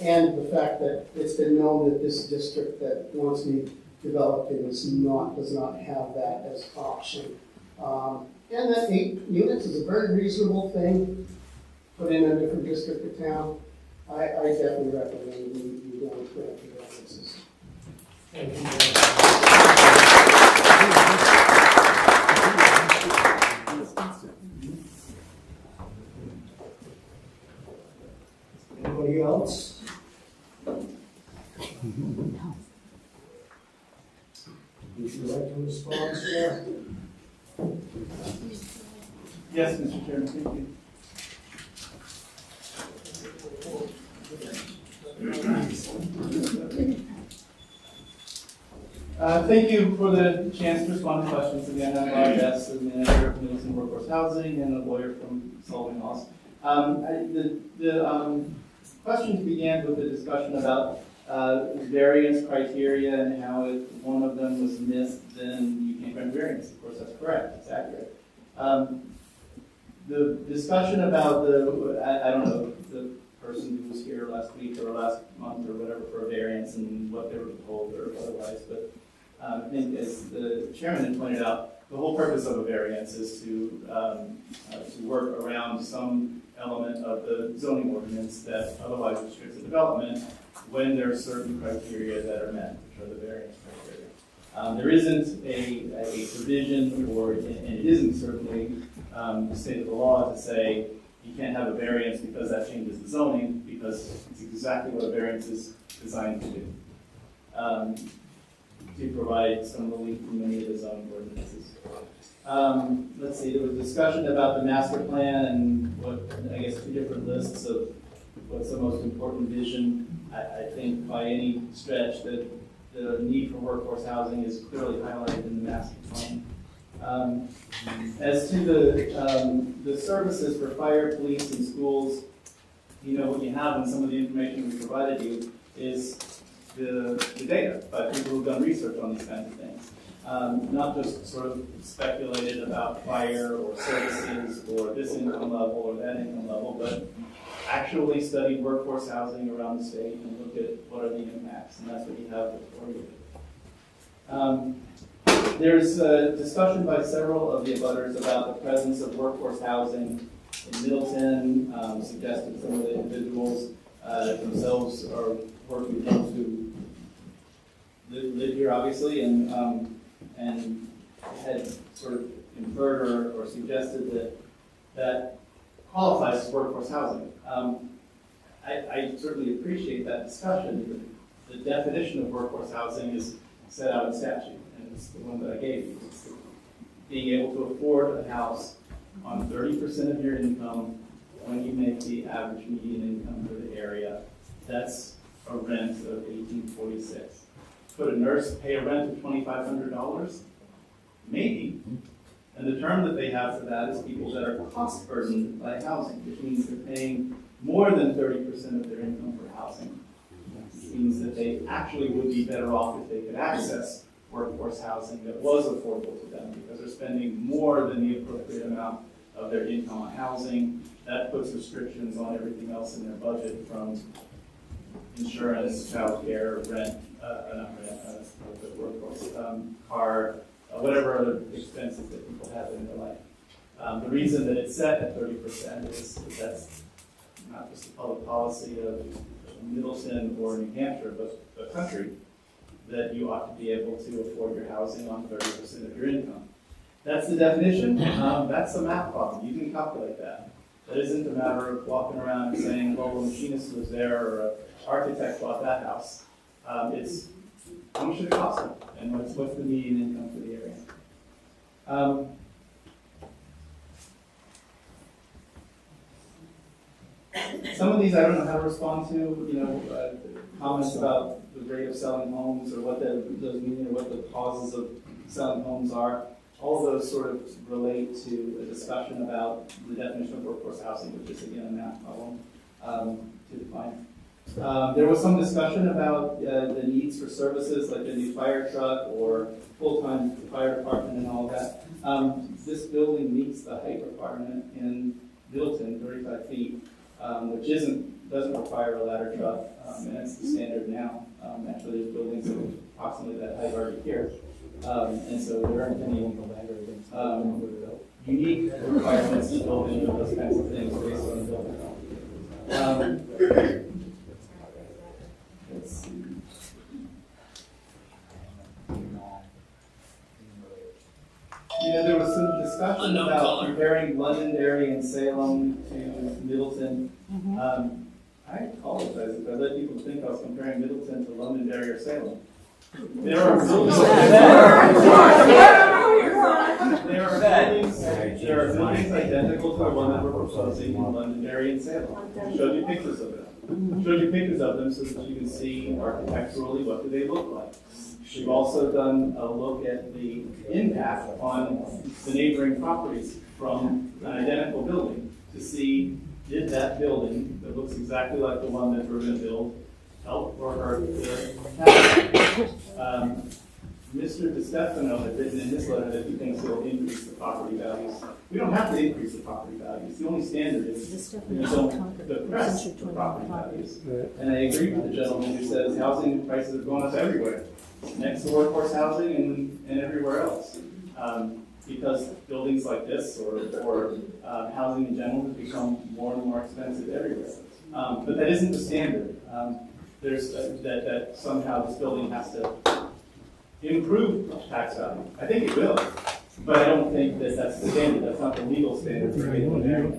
And the fact that it's been known that this district that wants to be developed in does not have that as option. And that 8 units is a very reasonable thing, put in a different district of town. I definitely recommend you going for it. Thank you. Anybody else? Would you like to respond, sir? Yes, Mr. Chairman, thank you. Thank you for the chance to respond to questions. Again, I'm Bob Best, the manager of Middleton Workforce Housing and a lawyer from Sullivan Laws. The questions began with a discussion about variance criteria and how if one of them was missed, then you can't grant variance. Of course, that's correct. It's accurate. The discussion about I don't know, the person who was here last week or last month or whatever for a variance and what they were told or otherwise, but I think as the chairman had pointed out, the whole purpose of a variance is to work around some element of the zoning ordinance that otherwise restricts the development when there are certain criteria that are met, which are the variance criteria. There isn't a provision, and it isn't certainly the state of the law to say you can't have a variance because that changes the zoning, because it's exactly what a variance is designed to do. To provide some relief from many of the zoning ordinances. Let's see, there was discussion about the master plan and what, I guess, 2 different lists of what's the most important vision. I think by any stretch that the need for workforce housing is clearly highlighted in the master plan. As to the services for fire, police, and schools, you know, what you have in some of the information we provided you is the data by people who've done research on these kinds of things. Not just sort of speculated about fire or services or this income level or that income level, but actually studied workforce housing around the state and looked at what are the impacts, and that's what you have before you. There's a discussion by several of the abutters about the presence of workforce housing in Middleton, suggested some of the individuals themselves are working with those who live here, obviously, and had sort of inferred or suggested that qualifies as workforce housing. I certainly appreciate that discussion. The definition of workforce housing is set out in statute, and it's the one that I gave you. It's being able to afford a house on 30% of your income when you make the average median income for the area. That's a rent of $1,846. Could a nurse pay a rent of $2,500? Maybe. And the term that they have for that is people that are cost burdened by housing, which means they're paying more than 30% of their income for housing. Which means that they actually would be better off if they could access workforce housing that was affordable to them, because they're spending more than the appropriate amount of their income on housing. That puts restrictions on everything else in their budget, from insurance, childcare, rent, workforce, car, whatever other expenses that people have in their life. The reason that it's set at 30% is that's not just the public policy of Middleton or New Hampshire, but the country, that you ought to be able to afford your housing on 30% of your income. That's the definition. That's a math problem. You can calculate that. That isn't a matter of walking around and saying, well, a machinist was there or an architect bought that house. It's how much did it cost them, and what's the median income for the area. Some of these I don't know how to respond to. Comments about the rate of selling homes or what those mean or what the causes of selling homes are. All of those sort of relate to a discussion about the definition of workforce housing, which is again a math problem to define. There was some discussion about the needs for services like a new fire truck or full-time fire department and all of that. This building meets the height requirement in Middleton, 35 feet, which doesn't require a ladder truck, and it's the standard now. Actually, there's buildings that are approximately that height already here. And so there aren't any unique requirements to build into those kinds of things based on the building. Let's see. There was some discussion about comparing Londonderry and Salem to Middleton. I apologize if I let people think I was comparing Middleton to Londonderry or Salem. There are buildings identical to the one that we're proposing in Londonderry and Salem. Showed you pictures of them. Showed you pictures of them so that you can see architecturally what do they look like. We've also done a look at the impact on the neighboring properties from an identical building to see did that building that looks exactly like the one that we're going to build help or hurt the town. Mr. DiStefano had written in his letter that he thinks it will increase the property values. We don't have to increase the property values. The only standard is you don't depress the property values. And I agree with the gentleman who says housing prices are going up everywhere, next to workforce housing and everywhere else. Because buildings like this or housing in general has become more and more expensive everywhere. But that isn't the standard. There's that somehow this building has to improve tax value. I think it will, but I don't think that that's the standard. That's not the legal standard for getting an area.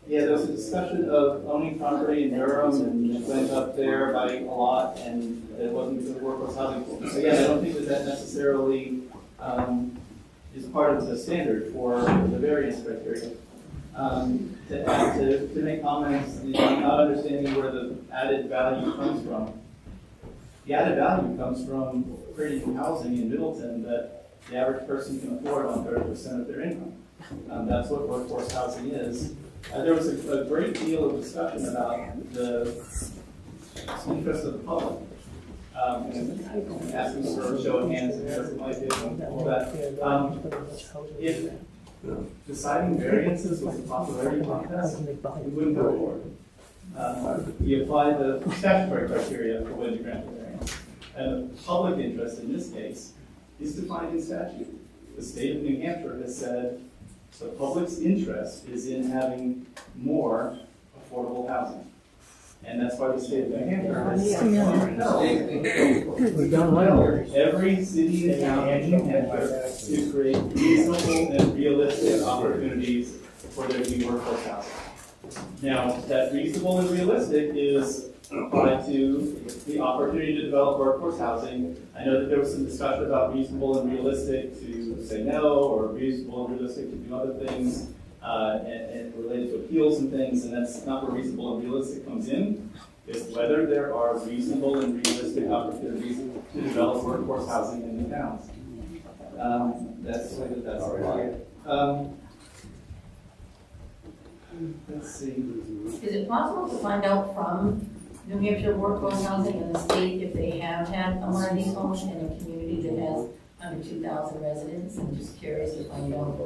Yeah, there was a discussion of owning property in Durham, and it went up there by a lot, and it wasn't because of workforce housing. Again, I don't think that necessarily is part of the standard for the variance criteria. To make comments, not understanding where the added value comes from. The added value comes from creating housing in Middleton that the average person can afford on 30% of their income. That's what workforce housing is. There was a great deal of discussion about the interest of the public. And asking for a show of hands if it doesn't like it and all that. If deciding variances was a popularity contest, we wouldn't go forward. You apply the statutory criteria for when you grant the variance. And the public interest in this case is defined in statute. The state of New Hampshire has said the public's interest is in having more affordable housing. And that's why the state of New Hampshire has every city and town in New Hampshire to create reasonable and realistic opportunities for there to be workforce housing. Now, that reasonable and realistic is applied to the opportunity to develop workforce housing. I know that there was some discussion about reasonable and realistic to say no, or reasonable and realistic to do other things. And related to appeals and things, and that's not where reasonable and realistic comes in. It's whether there are reasonable and realistic opportunities to develop workforce housing in the towns. That's the way that that's applied. Let's see. Is it possible to find out from New Hampshire Workforce Housing in the state if they have had one of these homes in a community that has under 2,000 residents? I'm just curious to find out.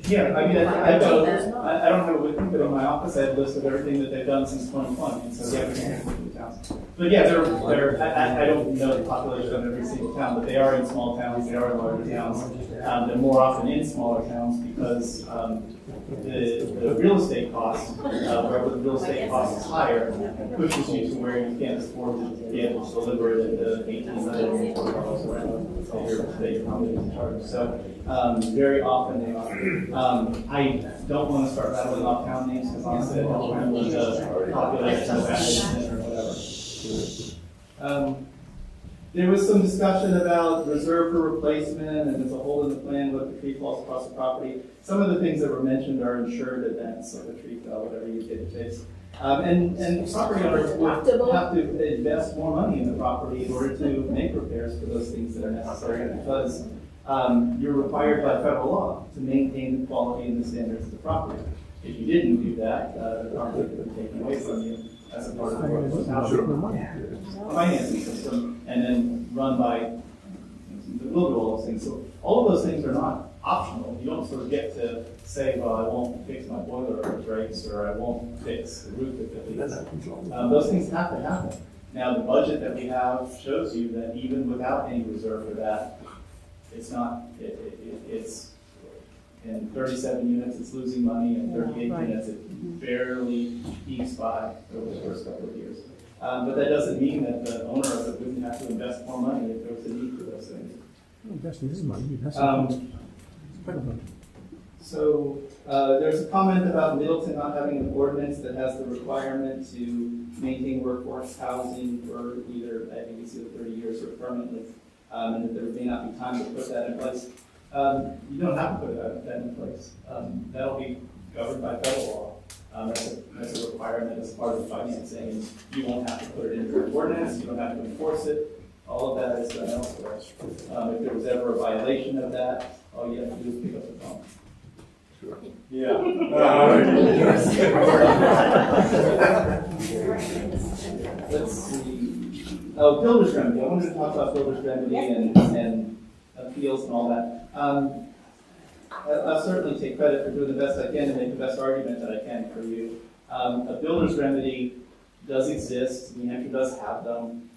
Yeah, I mean, I don't have it with me, but in my office I have a list of everything that they've done since 2020, and so yeah, we can have it towns. But yeah, I don't know the population of every single town, but they are in small towns, they are in larger towns. They're more often in smaller towns because the real estate costs, wherever the real estate cost is higher, pushes you to where you can't afford to be able to deliver it at the $1,800 or $400 that you're probably in charge. So very often they are. I don't want to start rattling off town names because honestly I don't remember the population of that or whatever. There was some discussion about reserve for replacement, and there's a hole in the plan with the tree falls across the property. Some of the things that were mentioned are insured events, like a tree fell, whatever you get to face. And property owners would have to invest more money in the property in order to make repairs for those things that are necessary, because you're required by federal law to maintain the quality and the standards of the property. If you didn't do that, the property could be taken away from you as a part of the workforce housing financing system, and then run by, we'll do all those things. So all of those things are not optional. You don't sort of get to say, well, I won't fix my boiler if it breaks, or I won't fix the roof if it leaks. Those things have to happen. Now, the budget that we have shows you that even without any reserve for that, it's not, it's in 37 units, it's losing money, and 38 units, it barely peaks by over the first couple of years. But that doesn't mean that the owner of it wouldn't have to invest more money if there was a need for those things. So there's a comment about Middleton not having an ordinance that has the requirement to maintain workforce housing for either, I think it's either 30 years or permanently, and that there may not be time to put that in place. You don't have to put that in place. That'll be governed by federal law. That's a requirement as part of financing, and you won't have to put it into your ordinance, you don't have to enforce it. All of that is done elsewhere. If there was ever a violation of that, all you have to do is pick up the phone. Sure. Yeah. Let's see. Oh, builder's remedy. I wanted to talk about builder's remedy and appeals and all that. I'll certainly take credit for doing the best I can to make the best argument that I can for you. A builder's remedy does exist. New Hampshire does have them.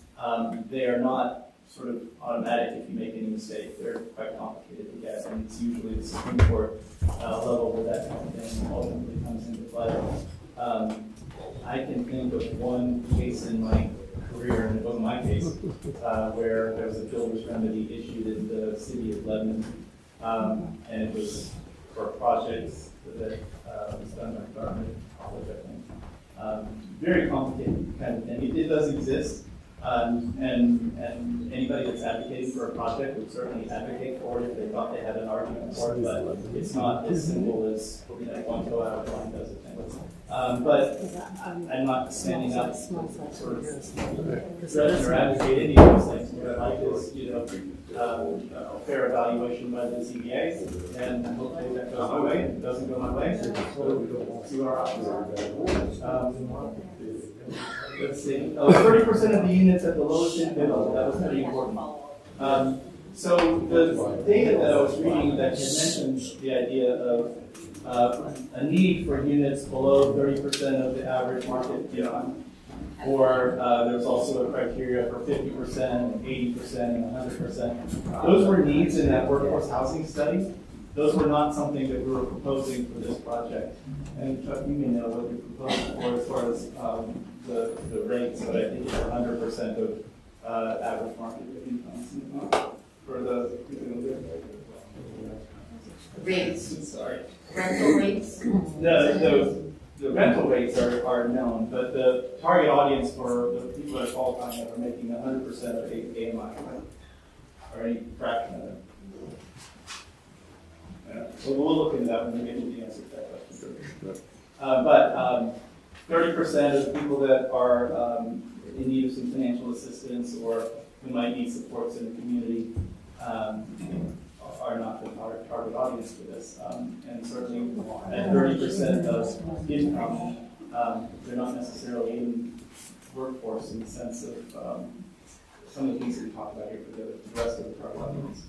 They are not sort of automatic if you make any mistake. They're quite complicated to get, and it's usually the Supreme Court level where that kind of thing ultimately comes into play. I can think of one case in my career, and it wasn't my case, where there was a builder's remedy issued in the city of Lebanon, and it was for projects that was done by Dartmouth College, I think. Very complicated kind of thing. It does exist. And anybody that's advocating for a project would certainly advocate for it if they thought they had an argument for it, but it's not as simple as, one go out of line does it. But I'm not standing up sort of threatening or advocating any of those things. What I like is, a fair evaluation by the ZBA, and hopefully that goes my way. If it doesn't go my way, we'll see what our options are. Let's see. 30% of the units at the lowest in middle. That was pretty important. So the data that I was reading that had mentioned the idea of a need for units below 30% of the average market beyond, or there's also a criteria for 50%, 80%, and 100%. Those were needs in that workforce housing study. Those were not something that we were proposing for this project. And Chuck, you may know what you're proposing for as far as the rates, but I think it's 100% of average market income for the rates. Sorry. Rental rates? The rental rates are known, but the target audience for the people that are qualifying that are making 100% of AMI or any fraction of it. Yeah. So we'll look into that when we get to the answer to that question. But 30% of the people that are in need of some financial assistance or who might need supports in the community are not the target audience for this. And certainly at 30% of income, they're not necessarily in workforce in the sense of some of the things that we talked about here for the rest of the target audience.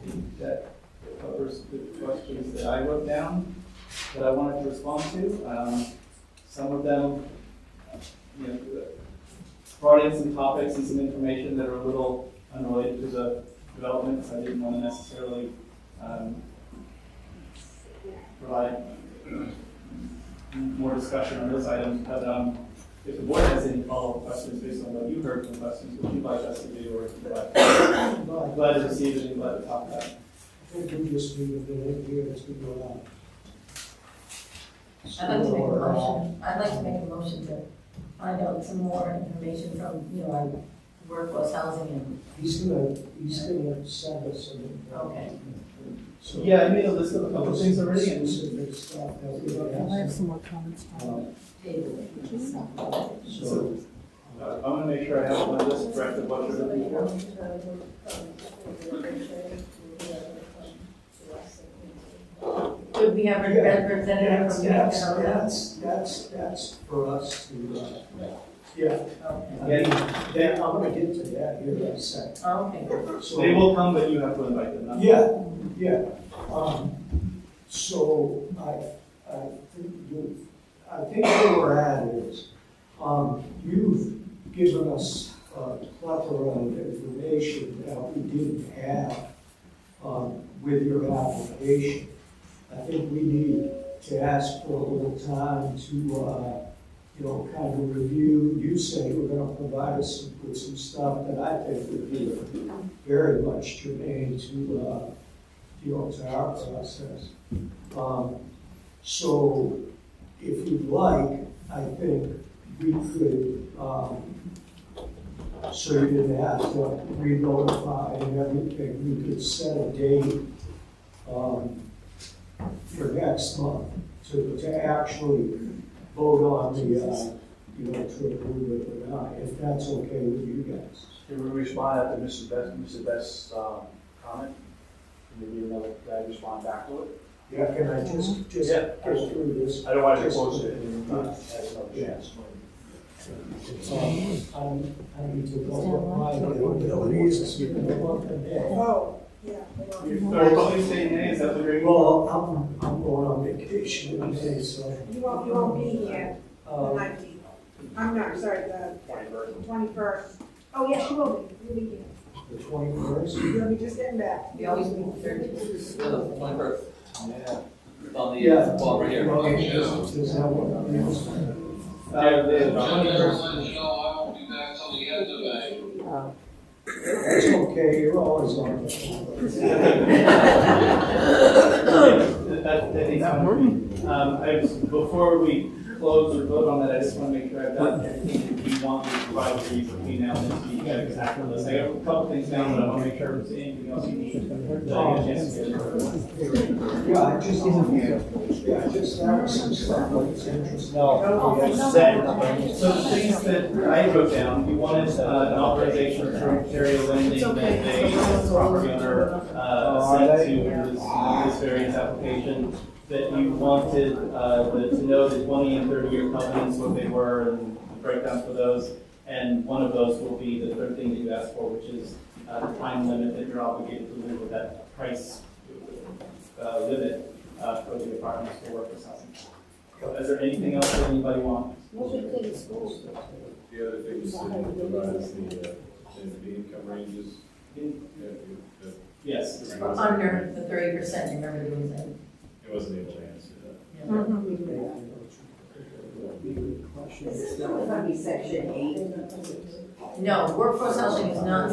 I think that covers the questions that I wrote down that I wanted to respond to. Some of them, brought in some topics and some information that are a little unrelated to the development, so I didn't want to necessarily provide more discussion on those items. But if the board has any follow-up questions based on what you heard from questions, what you'd like us to do, or if you'd like, I'm glad to receive it and glad to talk about it. I think we just need to hear this to go on. I'd like to make a motion to find out some more information from, our workforce housing and. He's gonna send us some. Okay. So, yeah, I made a list of a couple of things already. And specific stuff that we I have some more comments. So, I want to make sure I have my list correct of what you're looking for. Could we have a representative from That's for us to, yeah. Then I'm gonna get to that here in a second. Okay. So- They will come, but you have to invite them. not- Yeah. So I think where we're at is, you've given us a plethora of information that we didn't have, with your application. I think we need to ask for a little time to, kind of review. You say we're gonna provide us with some stuff that I think would be very much germane to, to our process. So if you'd like, I think we could, so you didn't have to re-notify and everything, we could set a date, for next month to actually vote on the, to approve it or not, if that's okay with you guys. Can we respond after Mrs. Best's comment? Maybe another guy respond back to it? Yeah, can I just get through this? I don't want to close it and not have another chance. I need to go with my abilities, you know, one a day. Oh, yeah. Are you only saying nay, is that the agreement? Well, I'm going on vacation in May, so. You won't be here the 19th. I'm not, sorry, the 21st. Oh, yes, you will be. You'll be here. The 21st? You'll be just getting back. We always meet the 13th. 21st. Yeah. It's on the, Yeah. well, right here. Is that what I'm The 21st. That's okay, you're always on. Before we close or vote on that, I just want to make sure I've got everything that you want me to provide for you between now and then. You got exactly this. I have a couple things down, but I want to make sure if there's anything else you need. I just have some stuff that's interesting. So the things that I wrote down, you wanted an authorization for area lending that a property owner sent to this variance application, that you wanted to know the 20 and 30-year covenants, what they were, and the breakdown for those. And one of those will be the third thing that you asked for, which is the time limit that you're obligated to live with, that price limit for the apartments for workforce housing. Is there anything else that anybody wants? The other thing you said, you provided the income ranges. Yes. Under the 30%, remember doing that. I wasn't able to answer that. This is still going to be section 8. No, workforce housing is not.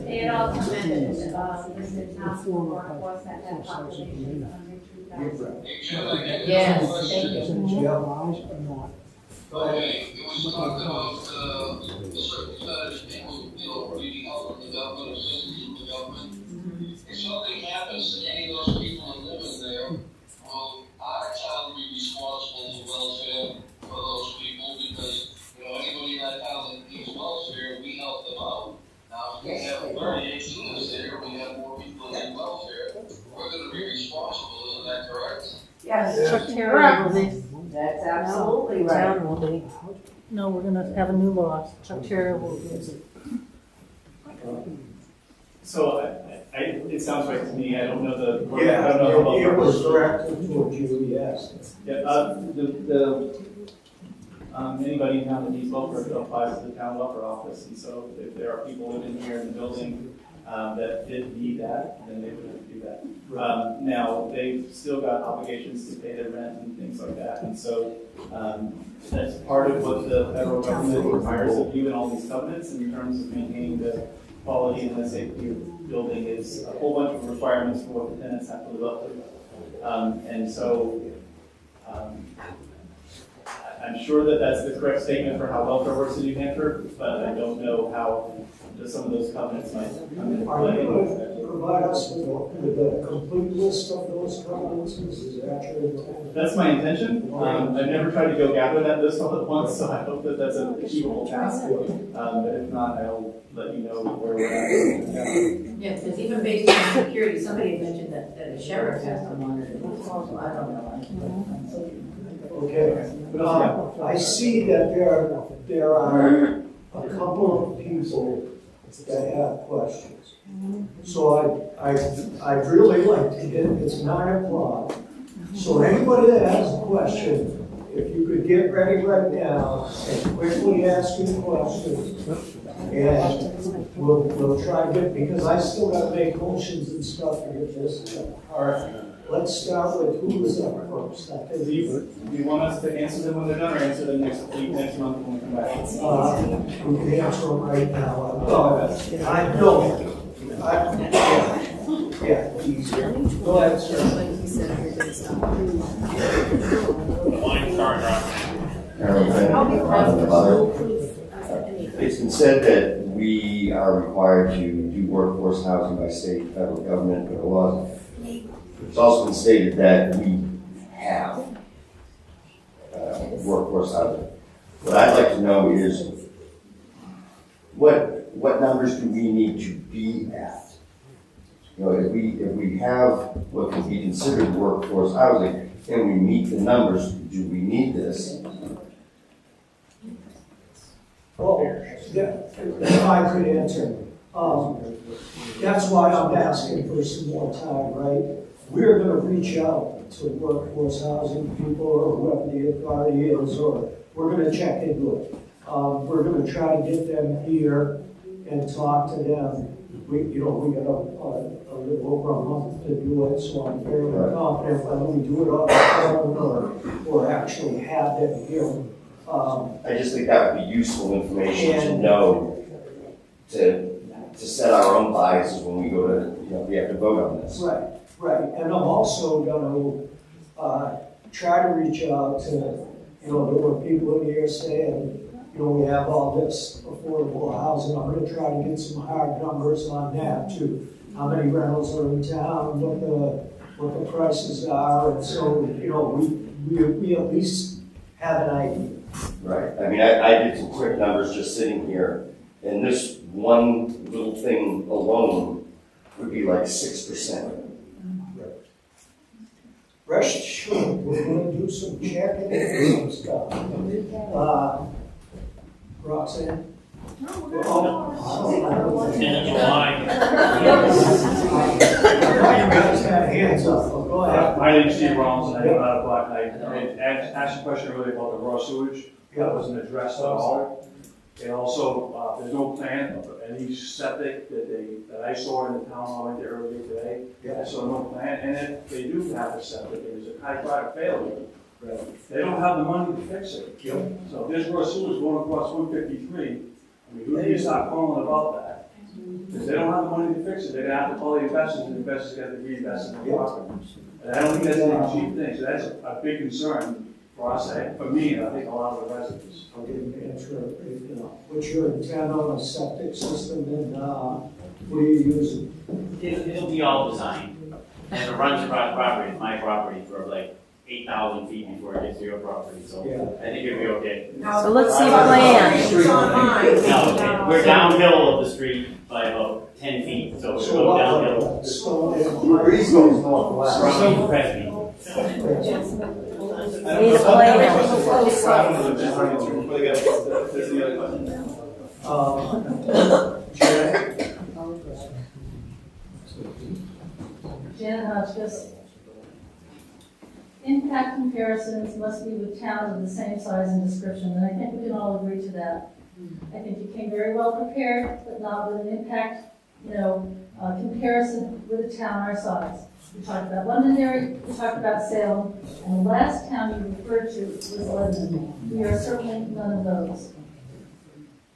It also mentioned, this is not for workforce that have population under 2,000. Yes, thank you. Okay, it was talked about a certain percentage of people, needing help from the government, assistance from the government. If something happens to any of those people that live in there, will our town be responsible for welfare for those people? Because, anybody in that town that needs welfare, we help them out. Now, if we have 38 units there, we have more people that need welfare, we're gonna be responsible, isn't that correct? Yes. Chuck Terry will be. That's absolutely right. Town will be. No, we're gonna have a new law. Chuck Terry will be. So it sounds right to me. I don't know the. Yeah, I don't know about it was directed toward you, yes. Yeah, anybody in town that needs welfare applies to the town welfare office, and so if there are people living here in the building that did need that, then they would have to do that. Now, they've still got obligations to pay their rent and things like that, and so that's part of what the federal government requires of you in all these covenants in terms of maintaining the quality and the safety of the building is a whole bunch of requirements for what the tenants have to live up to. And so I'm sure that that's the correct statement for how welfare works in New Hampshire, but I don't know how some of those covenants might come into Are you going play. to provide us with a complete list of those covenants? Is that your intent? That's my intention. I've never tried to go gather that list all at once, so I hope that that's an achievable task. But if not, I'll let you know where we're at. Yeah, because even based on security, somebody had mentioned that a sheriff has to monitor it, so I don't know. Okay. I see that there are a couple of people that have questions. So I'd really like to get, it's 9 o'clock. So anybody that has a question, if you could get ready right now and quickly ask your questions. And we'll try to get, because I still gotta make motions and stuff to get this done. All right. Let's start with who is up first. Do you want us to answer them when they're done, or answer them next month when we come back? We can answer them right now. I know. Yeah, easier. Go ahead, sir. It's been said that we are required to do workforce housing by state and federal government, but the laws. It's also been stated that we have workforce housing. What I'd like to know is what numbers do we need to be at? You know, if we have what could be considered workforce housing and we meet the numbers, do we need this? Well, if I could answer, that's why I'm asking for some more time, right? We're gonna reach out to workforce housing people or whoever the authority is, or we're gonna check into it. We're gonna try to get them here and talk to them. We got a little over a month to do it, so I'm fairly confident whether we do it on the phone or actually have them here. I just think that would be useful information to know, to set our own biases when we go to, we have to vote on this. Right, and I'm also gonna try to reach out to, there were people in here saying, we have all this affordable housing. I'm gonna try to get some hard numbers on that too. How many rentals are in town, what the prices are, and so, we at least have an idea. Right. I mean, I did some quick numbers just sitting here, and this one little thing alone would be like 6%. Rest assured, we're gonna do some checking and some stuff. Roxanne? Hands up. Go ahead. My name is Steve Rollins, and I live out of Black Knight. I asked a question really about the raw sewage. That wasn't addressed at all. And also, there's no plan of any septic that I saw in the town hall winter earlier today. I saw no plan, and if they do have a septic, there's a hydraulic failure. They don't have the money to fix it. So if there's raw sewage going across 153, who do you start calling about that? Because they don't have the money to fix it, they're gonna have to call the investors, and the investors got to reinvest in the property. And I don't think that's a cheap thing, so that's a big concern for us, for me, and I think a lot of the residents. I'll give you an answer. What's your intent on a septic system, and what are you using? It'll be all designed, and it runs across property, it's my property for like 8,000 feet before it gets to your property, so I think it'll be okay. So let's see a plan. No, we're downhill of the street by about 10 feet, so we'll go downhill. Breeze goes northwest. From Presby. Need a plan. Janet Hotchkiss. Impact comparisons must be with towns of the same size and description, and I think we can all agree to that. I think you came very well prepared, but not with an impact, comparison with a town our size. We talked about Londonderry, we talked about Salem, and the last town you referred to was Lebanon. We are certainly none of those.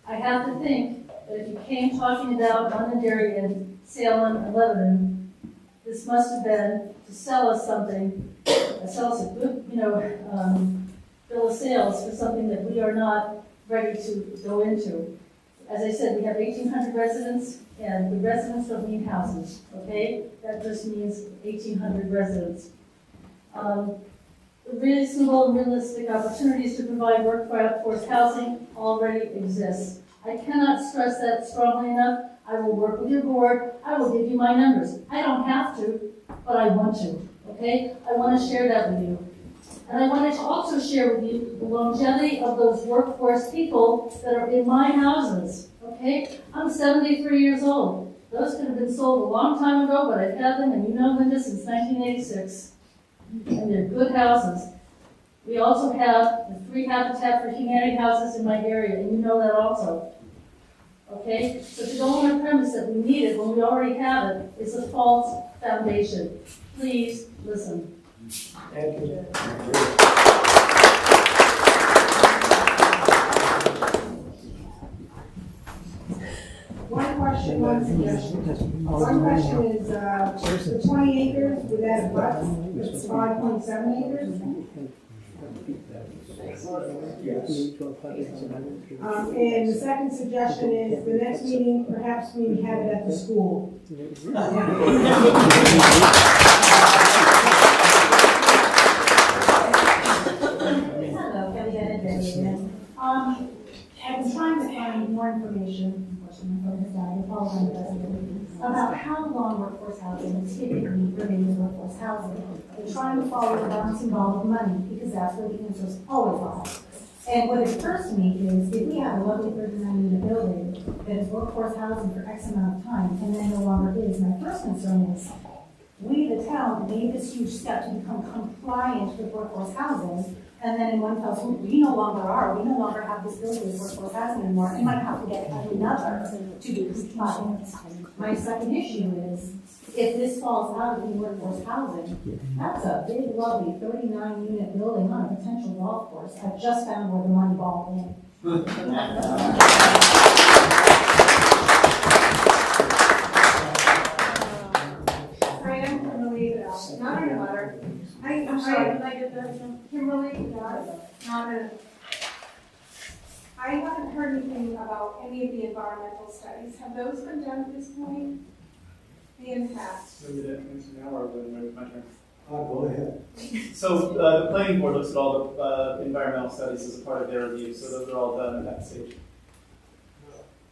I have to think that if you came talking about Londonderry and Salem and Lebanon, this must have been to sell us something, sell us a good, bill of sales for something that we are not ready to go into. As I said, we have 1,800 residents, and the residents don't need houses, okay? That just means 1,800 residents. Reasonable and realistic opportunities to provide workforce housing already exist. I cannot stress that strongly enough. I will work with your board. I will give you my numbers. I don't have to, but I want to, okay? I want to share that with you. And I wanted to also share with you the longevity of those workforce people that are in my houses, okay? I'm 73 years old. Those could have been sold a long time ago, but I've had them, and you know Linda, since 1986. And they're good houses. We also have the 3 Habitat for Humanity houses in my area, and you know that also. Okay? So to go on the premise that we need it when we already have it is a false foundation. Please listen. Thank you. One question, one suggestion. One question is, the 20 acres, would that what? It's 5.7 acres? Yes. And the second suggestion is, the next meeting, perhaps we have it at the school. Hello, Kelly Bennett again. I've been trying to find more information, unfortunately my phone has died, I apologize, about how long workforce housing typically remains workforce housing. They're trying to follow the balancing ball of money, because that's where the answers always lie. And what occurs to me is, if we have a lovely 39-unit building that is workforce housing for X amount of time, and then no longer is, my first concern is, we, the town, made this huge step to become compliant with workforce housing, and then in one fell swoop, we no longer are. We no longer have this building with workforce housing anymore. You might have to get another to be compliant. My second issue is, if this falls out of the workforce housing, that's a big, lovely 39-unit building on a potential golf course. I just found where the money ball in. I'm Kimberly, not in a letter. I'm sorry, did I get that? Kimberly, not in. I haven't heard anything about any of the environmental studies. Have those been done at this point? The impact? Maybe that means now, or wait, my turn. Go ahead. So the planning board looks at all the environmental studies as a part of their review, so those are all done at that stage.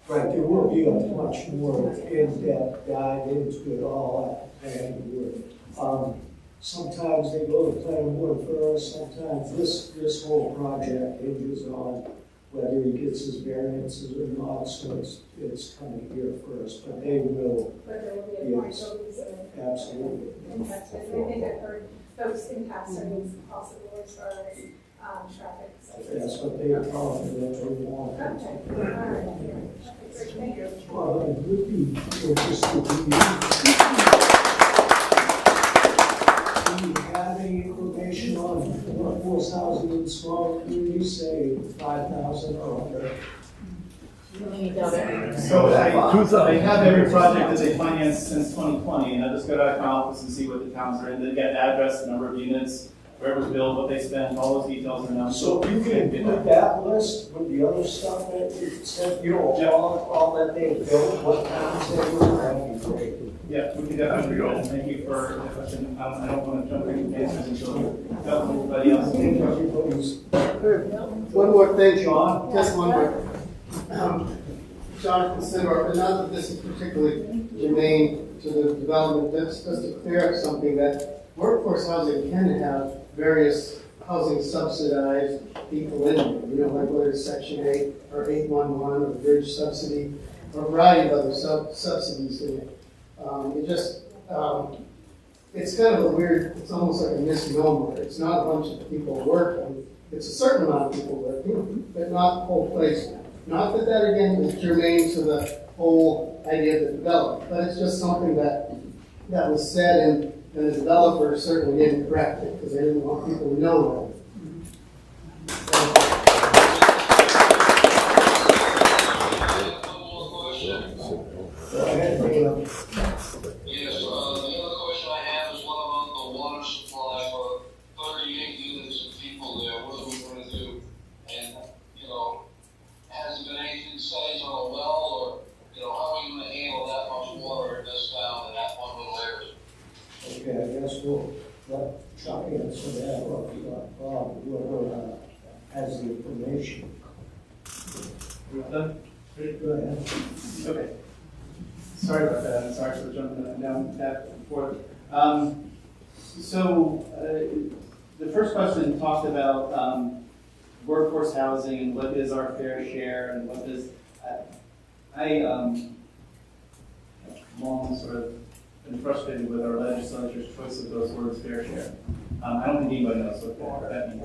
Right, there will be a much more in-depth dive into it all at the planning board. Sometimes they go to the planning board first, sometimes this whole project hinges on whether he gets his variances or not, so it's coming here first, but they will. But there will be a point Yes. of these Absolutely. impacts. And I think I've heard those impacts are possible as far as traffic. That's what they are calling it, they want. Okay, all right. Okay, great, thank you. Well, it would be interesting to do you have any information on workforce housing in small communities, say 5,000 or under? So I have every project that they financed since 2020, and I just go to my office and see what the towns are in. They get the address, the number of units, where it was built, what they spent, all those details are known. So you can put that list with the other stuff that you said, you know, all that they built, what towns they were, that'd be great. Yeah, we can definitely do it. Thank you for the question. I don't want to jump into answers until everybody else. One more thing, John, just one more. Jonathan said, or not that this is particularly germane to the development, just to clear up something, that workforce housing can have various housing subsidized people in it, you know, like whether it's Section 8 or 811 or bridge subsidy, or a variety of other subsidies in it. It's kind of a weird, it's almost like a misnomer. It's not a bunch of people working. It's a certain amount of people working, but not the whole place. Not that that, again, is germane to the whole idea of the development, but it's just something that was said, and the developer certainly didn't correct it, because they didn't want people to know that. Go ahead, Caleb. Yes, the other question I have is what about the water supply for 38 units of people there? What are we going to do? guess we'll let Chuck answer that, or whoever has the information. Go ahead. Okay. Sorry about that, and sorry for jumping down back and forth. The first question talked about workforce housing and what is our fair share and what is, long sort of been frustrated with our legislature's choice of those words, fair share. I don't think anybody knows what that means.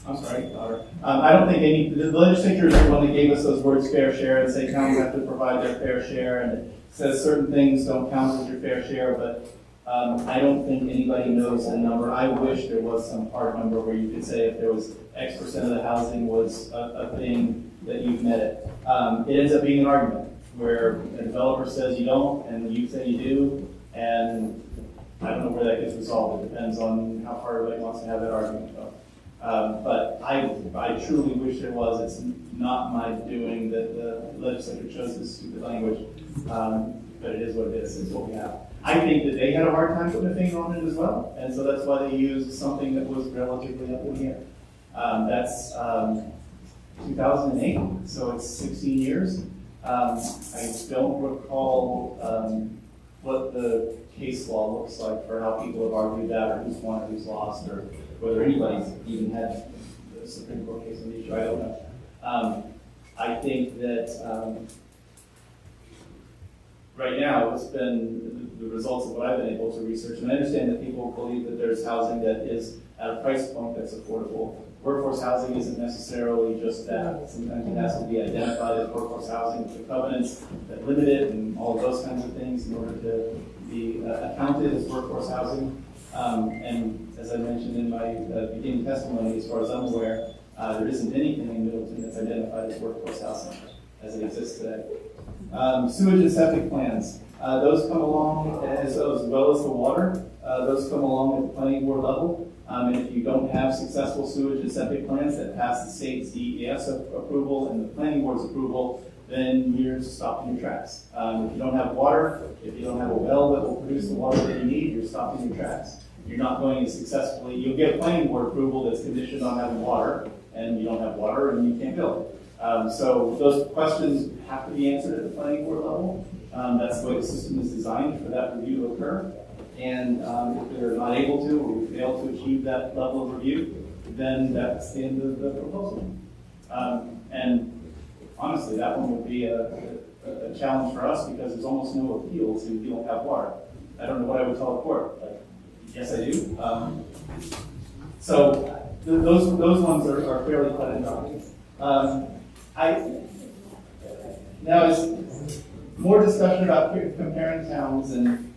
I'm sorry, daughter. I don't think the legislature is the one that gave us those words, fair share, and say towns have to provide their fair share, and it says certain things don't count as your fair share, but I don't think anybody knows the number. I wish there was some hard number where you could say if there was X% of the housing was a thing that you've met it. It ends up being an argument where a developer says you don't, and you say you do, and I don't know where that gets resolved. It depends on how far everybody wants to have that argument go. But I truly wish there was. It's not my doing that the legislature chose this stupid language, but it is what it is. It's what we have. I think that they had a hard time putting a finger on it as well, and so that's why they used something that was relatively up in here. That's 2008, so it's 16 years. I don't recall what the case law looks like for how people have argued that, or who's won or who's lost, or whether anybody's even had the Supreme Court case on the issue. I don't know. I think that right now it's been the results of what I've been able to research, and I understand that people believe that there's housing that is at a price point that's affordable. Workforce housing isn't necessarily just that. Sometimes it has to be identified as workforce housing with the covenants that limit it and all of those kinds of things in order to be accounted as workforce housing. And as I mentioned in my beginning testimony, as far as I'm aware, there isn't anything in Middleton that's identified as workforce housing as it exists today. Sewage and septic plans. Those come along as well as the water. Those come along at the planning board level. And if you don't have successful sewage and septic plans that pass the state's DES approval and the planning board's approval, then you're stopped in your tracks. If you don't have water, if you don't have a well that will produce the water that you need, you're stopped in your tracks. You're not going to successfully, you'll get planning board approval that's conditioned on having water, and you don't have water and you can't build. So those questions have to be answered at the planning board level. That's the way the system is designed for that review to occur. And if they're not able to, or we fail to achieve that level of review, then that's the end of the proposal. And honestly, that one would be a challenge for us because there's almost no appeal to you don't have water. I don't know what I would tell the court. Like, yes, I do. So those ones are fairly cut and dry. Now is more discussion about comparing towns and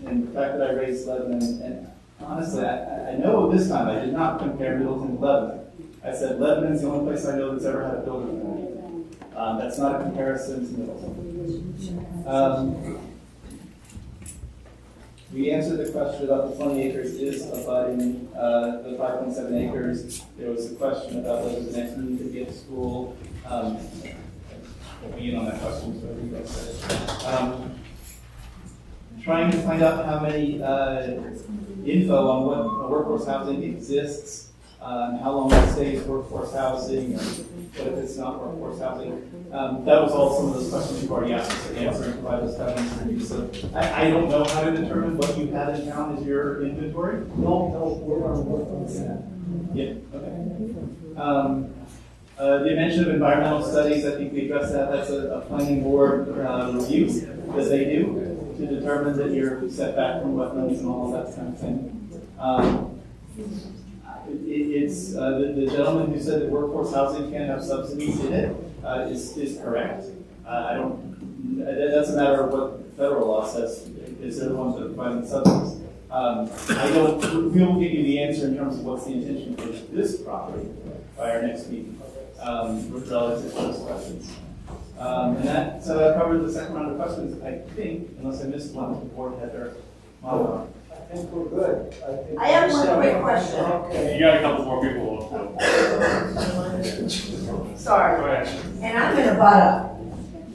the fact that I raised Lebanon. And honestly, I know this time I did not compare Middleton to Lebanon. I said Lebanon's the only place I know that's ever had a building permit. That's not a comparison to Middleton. We answered the question about the 20 acres is abutting the 5.7 acres. There was a question about whether the next meeting could be at the school. We'll be in on that question, so you guys said. Trying to find out how many info on what workforce housing exists, how long it stays workforce housing, or what if it's not workforce housing. That was all some of those questions you've already asked us to answer and provide those covenants. So I don't know how to determine what you have in town as your inventory. No, we're going to work on that. Yeah, okay. The mention of environmental studies, I think we addressed that. That's a planning board review that they do to determine that you're set back from wetlands and all of that kind of thing. It's the gentleman who said that workforce housing can have subsidies in it is correct. I don't. That's a matter of what federal law says. Is they're the ones that are providing subsidies. I don't. We will give you the answer in terms of what's the intention for this property by our next meeting, relative to those questions. And that covers the second round of questions. I think, unless I missed one, the board had their monologue. I think we're good. I have one quick question. Okay. You got a couple more people. Sorry. Go ahead. And I'm in a butter.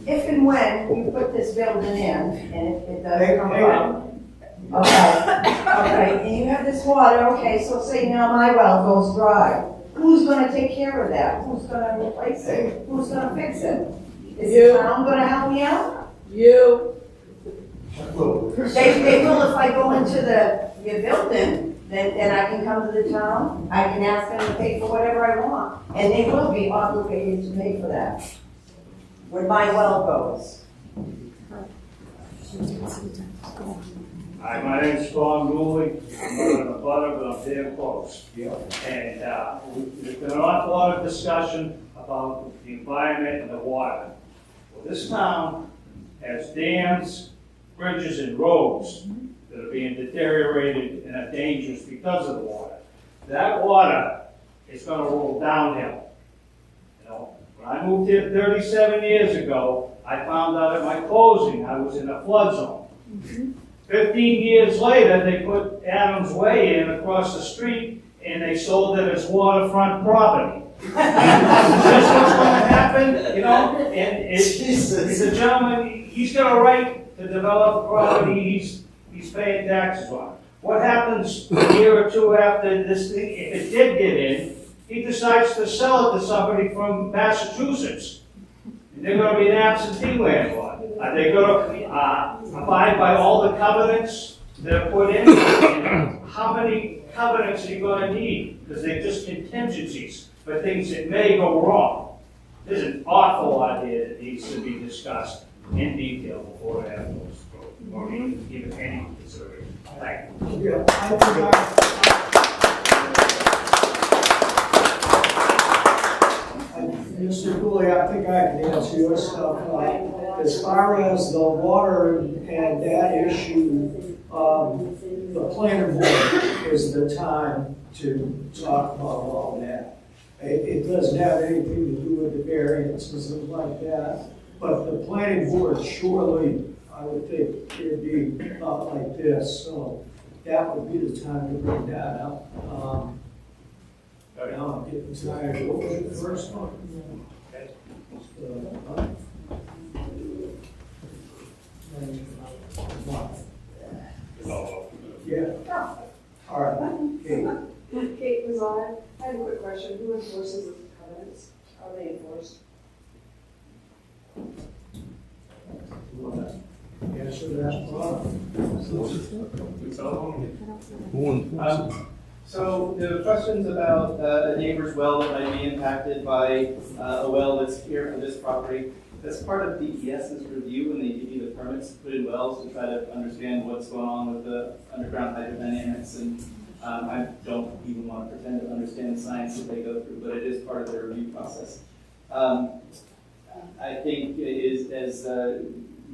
If and when you put this building in, and it does come up, Okay, and you have this water, okay, so say now my well goes dry. Who's gonna take care of that? Who's gonna replace it? Who's gonna fix it? Is the town gonna help me out? You. They will if I go into your building, then I can come to the town, I can ask them to pay for whatever I want. And they will be obligated to pay for that. When my well goes. Hi, my name's Tom Dooley. I'm on the butter, but I'm damn close. And there's been an awful lot of discussion about the environment and the water. Well, this town has dams, bridges, and roads that are being deteriorated and are dangerous because of the water. That water is going to roll downhill. You know, when I moved here 37 years ago, I found out at my closing I was in a flood zone. 15 years later, they put Adams Way in across the street, and they sold it as waterfront property. That's what's going to happen, you know? And it's a gentleman, he's got a right to develop property he's paying taxes on. What happens a year or two after this thing, if it did get in, he decides to sell it to somebody from Massachusetts. And they're going to be an absentee landlord. Are they going to abide by all the covenants that are put in? And how many covenants are you going to need? Because they're just contingencies for things that may go wrong. There's an awful lot here that needs to be discussed in detail before that goes through, or even given any consideration. Thank you. Mr. Cooley, I think I can answer your stuff. As far as the water and that issue, the planning board is the time to talk about all that. It doesn't have anything to do with the variances and like that, but the planning board surely, I would think, it'd be not like this, so that would be the time to bring that up. Now I'm getting tired. What was the first one? Yeah. All right. Kate. Kate was on. I have a quick question. Who enforces the covenants? How are they enforced? Answer that one. So the questions about a neighbor's well that might be impacted by a well that's here for this property, that's part of DES's review when they give you the permits to put in wells to try to understand what's going on with the underground hydrodynamics. And I don't even want to pretend to understand the science that they go through, but it is part of their review process. I think it is, as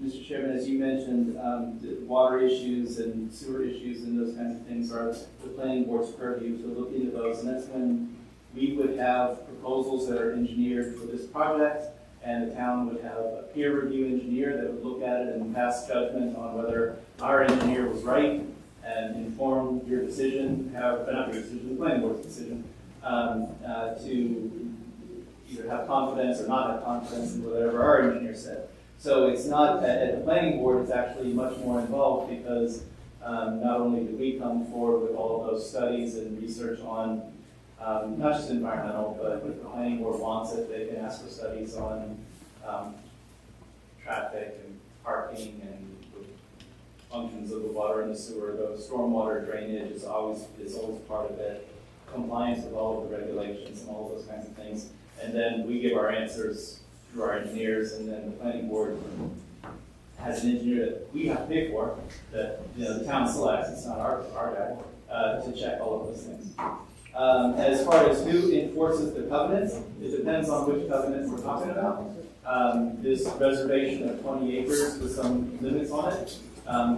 Mr. Chairman, as you mentioned, the water issues and sewer issues and those kinds of things are the planning board's purview to look into those, and that's when we would have proposals that are engineered for this project, and the town would have a peer review engineer that would look at it and pass judgment on whether our engineer was right and inform your decision, not your decision, the planning board's decision, to either have confidence or not have confidence in whatever our engineer said. So it's not, at the planning board, it's actually much more involved because not only do we come forward with all of those studies and research on not just environmental, but if the planning board wants it, they can ask for studies on traffic and parking and the functions of the water and the sewer. The stormwater drainage is always part of it, compliance with all of the regulations and all of those kinds of things. And then we give our answers through our engineers, and then the planning board has an engineer that we have to pay for, that the town selects, it's not our guy, to check all of those things. As far as who enforces the covenants, it depends on which covenants we're talking about. This reservation of 20 acres with some limits on it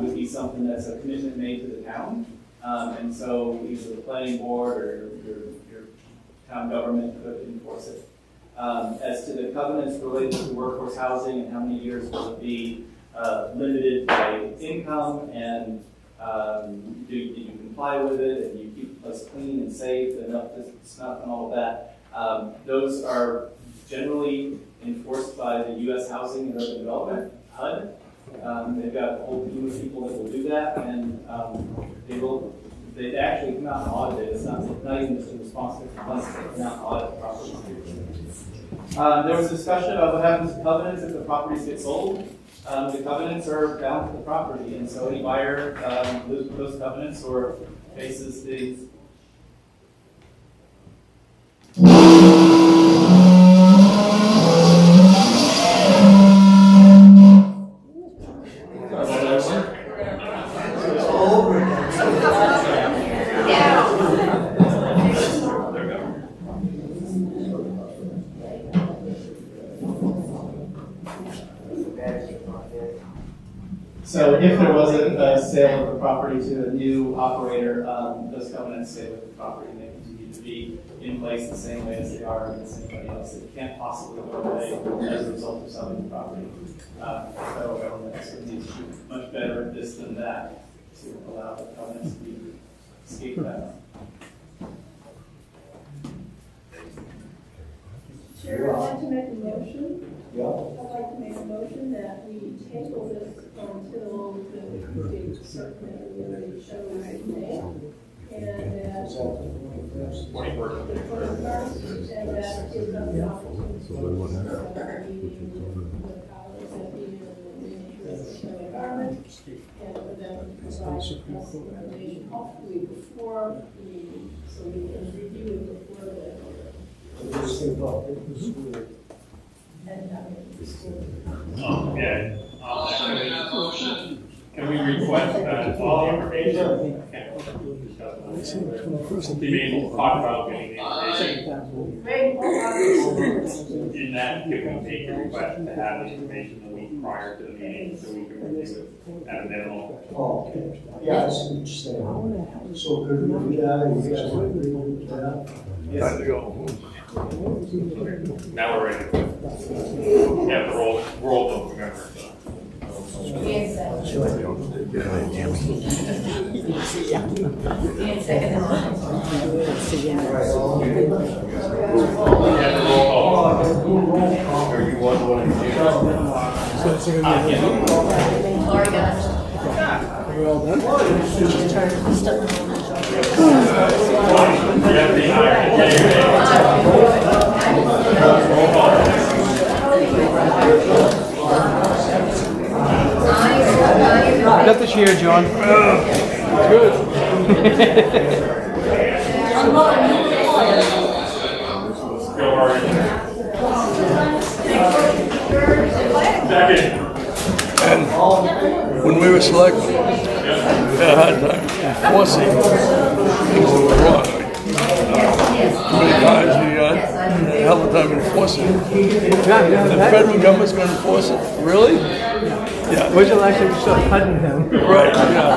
would be something that's a commitment made to the town. And so either the planning board or your town government could enforce it. As to the covenants related to workforce housing and how many years will it be limited by income, and do you comply with it, and you keep the place clean and safe and up to snuff and all of that. Those are generally enforced by the U.S. Housing and Urban Development, HUD, They've got a whole team of people that will do that, and they actually come out and audit it. It's not even just a response to complaints, they come out and audit the property. There was discussion about what happens to covenants if the properties get sold. The covenants are bound to the property, and so any buyer loses those covenants or faces the So if there was a sale of the property to a new operator, those covenants stay with the property and they continue to be in place the same way as they are against anybody else. It can't possibly go away as a result of selling the property. Federal government needs to be much better at this than that to allow the covenants to be escaped that. Chair, I'd like to make a motion. Yeah. I'd like to make a motion that we table this until the date certain that we already showed in May. And that. The 21st, and that gives us the opportunity to meeting with colleagues and meeting with the Ministry of the Environment, and for them to provide us information, hopefully before the meeting, so we can review it before the. Can we request that all information? Be able to talk about getting the information. In that, can we take a request to have the information the week prior to the meeting so we can review it at a minimum? Oh, okay. Yeah, I see what you're saying. So could we do that and you guys agree with that? Time to go. Now we're ready. We have to roll them, remember. We're all done? Got the chair, John. Good. And when we were selected, we had a hard time enforcing what was wrong. How many times we had a hell of a time enforcing it. The federal government's going to enforce it? Really? Yeah. Where's the last time you saw Putnam? Right, yeah.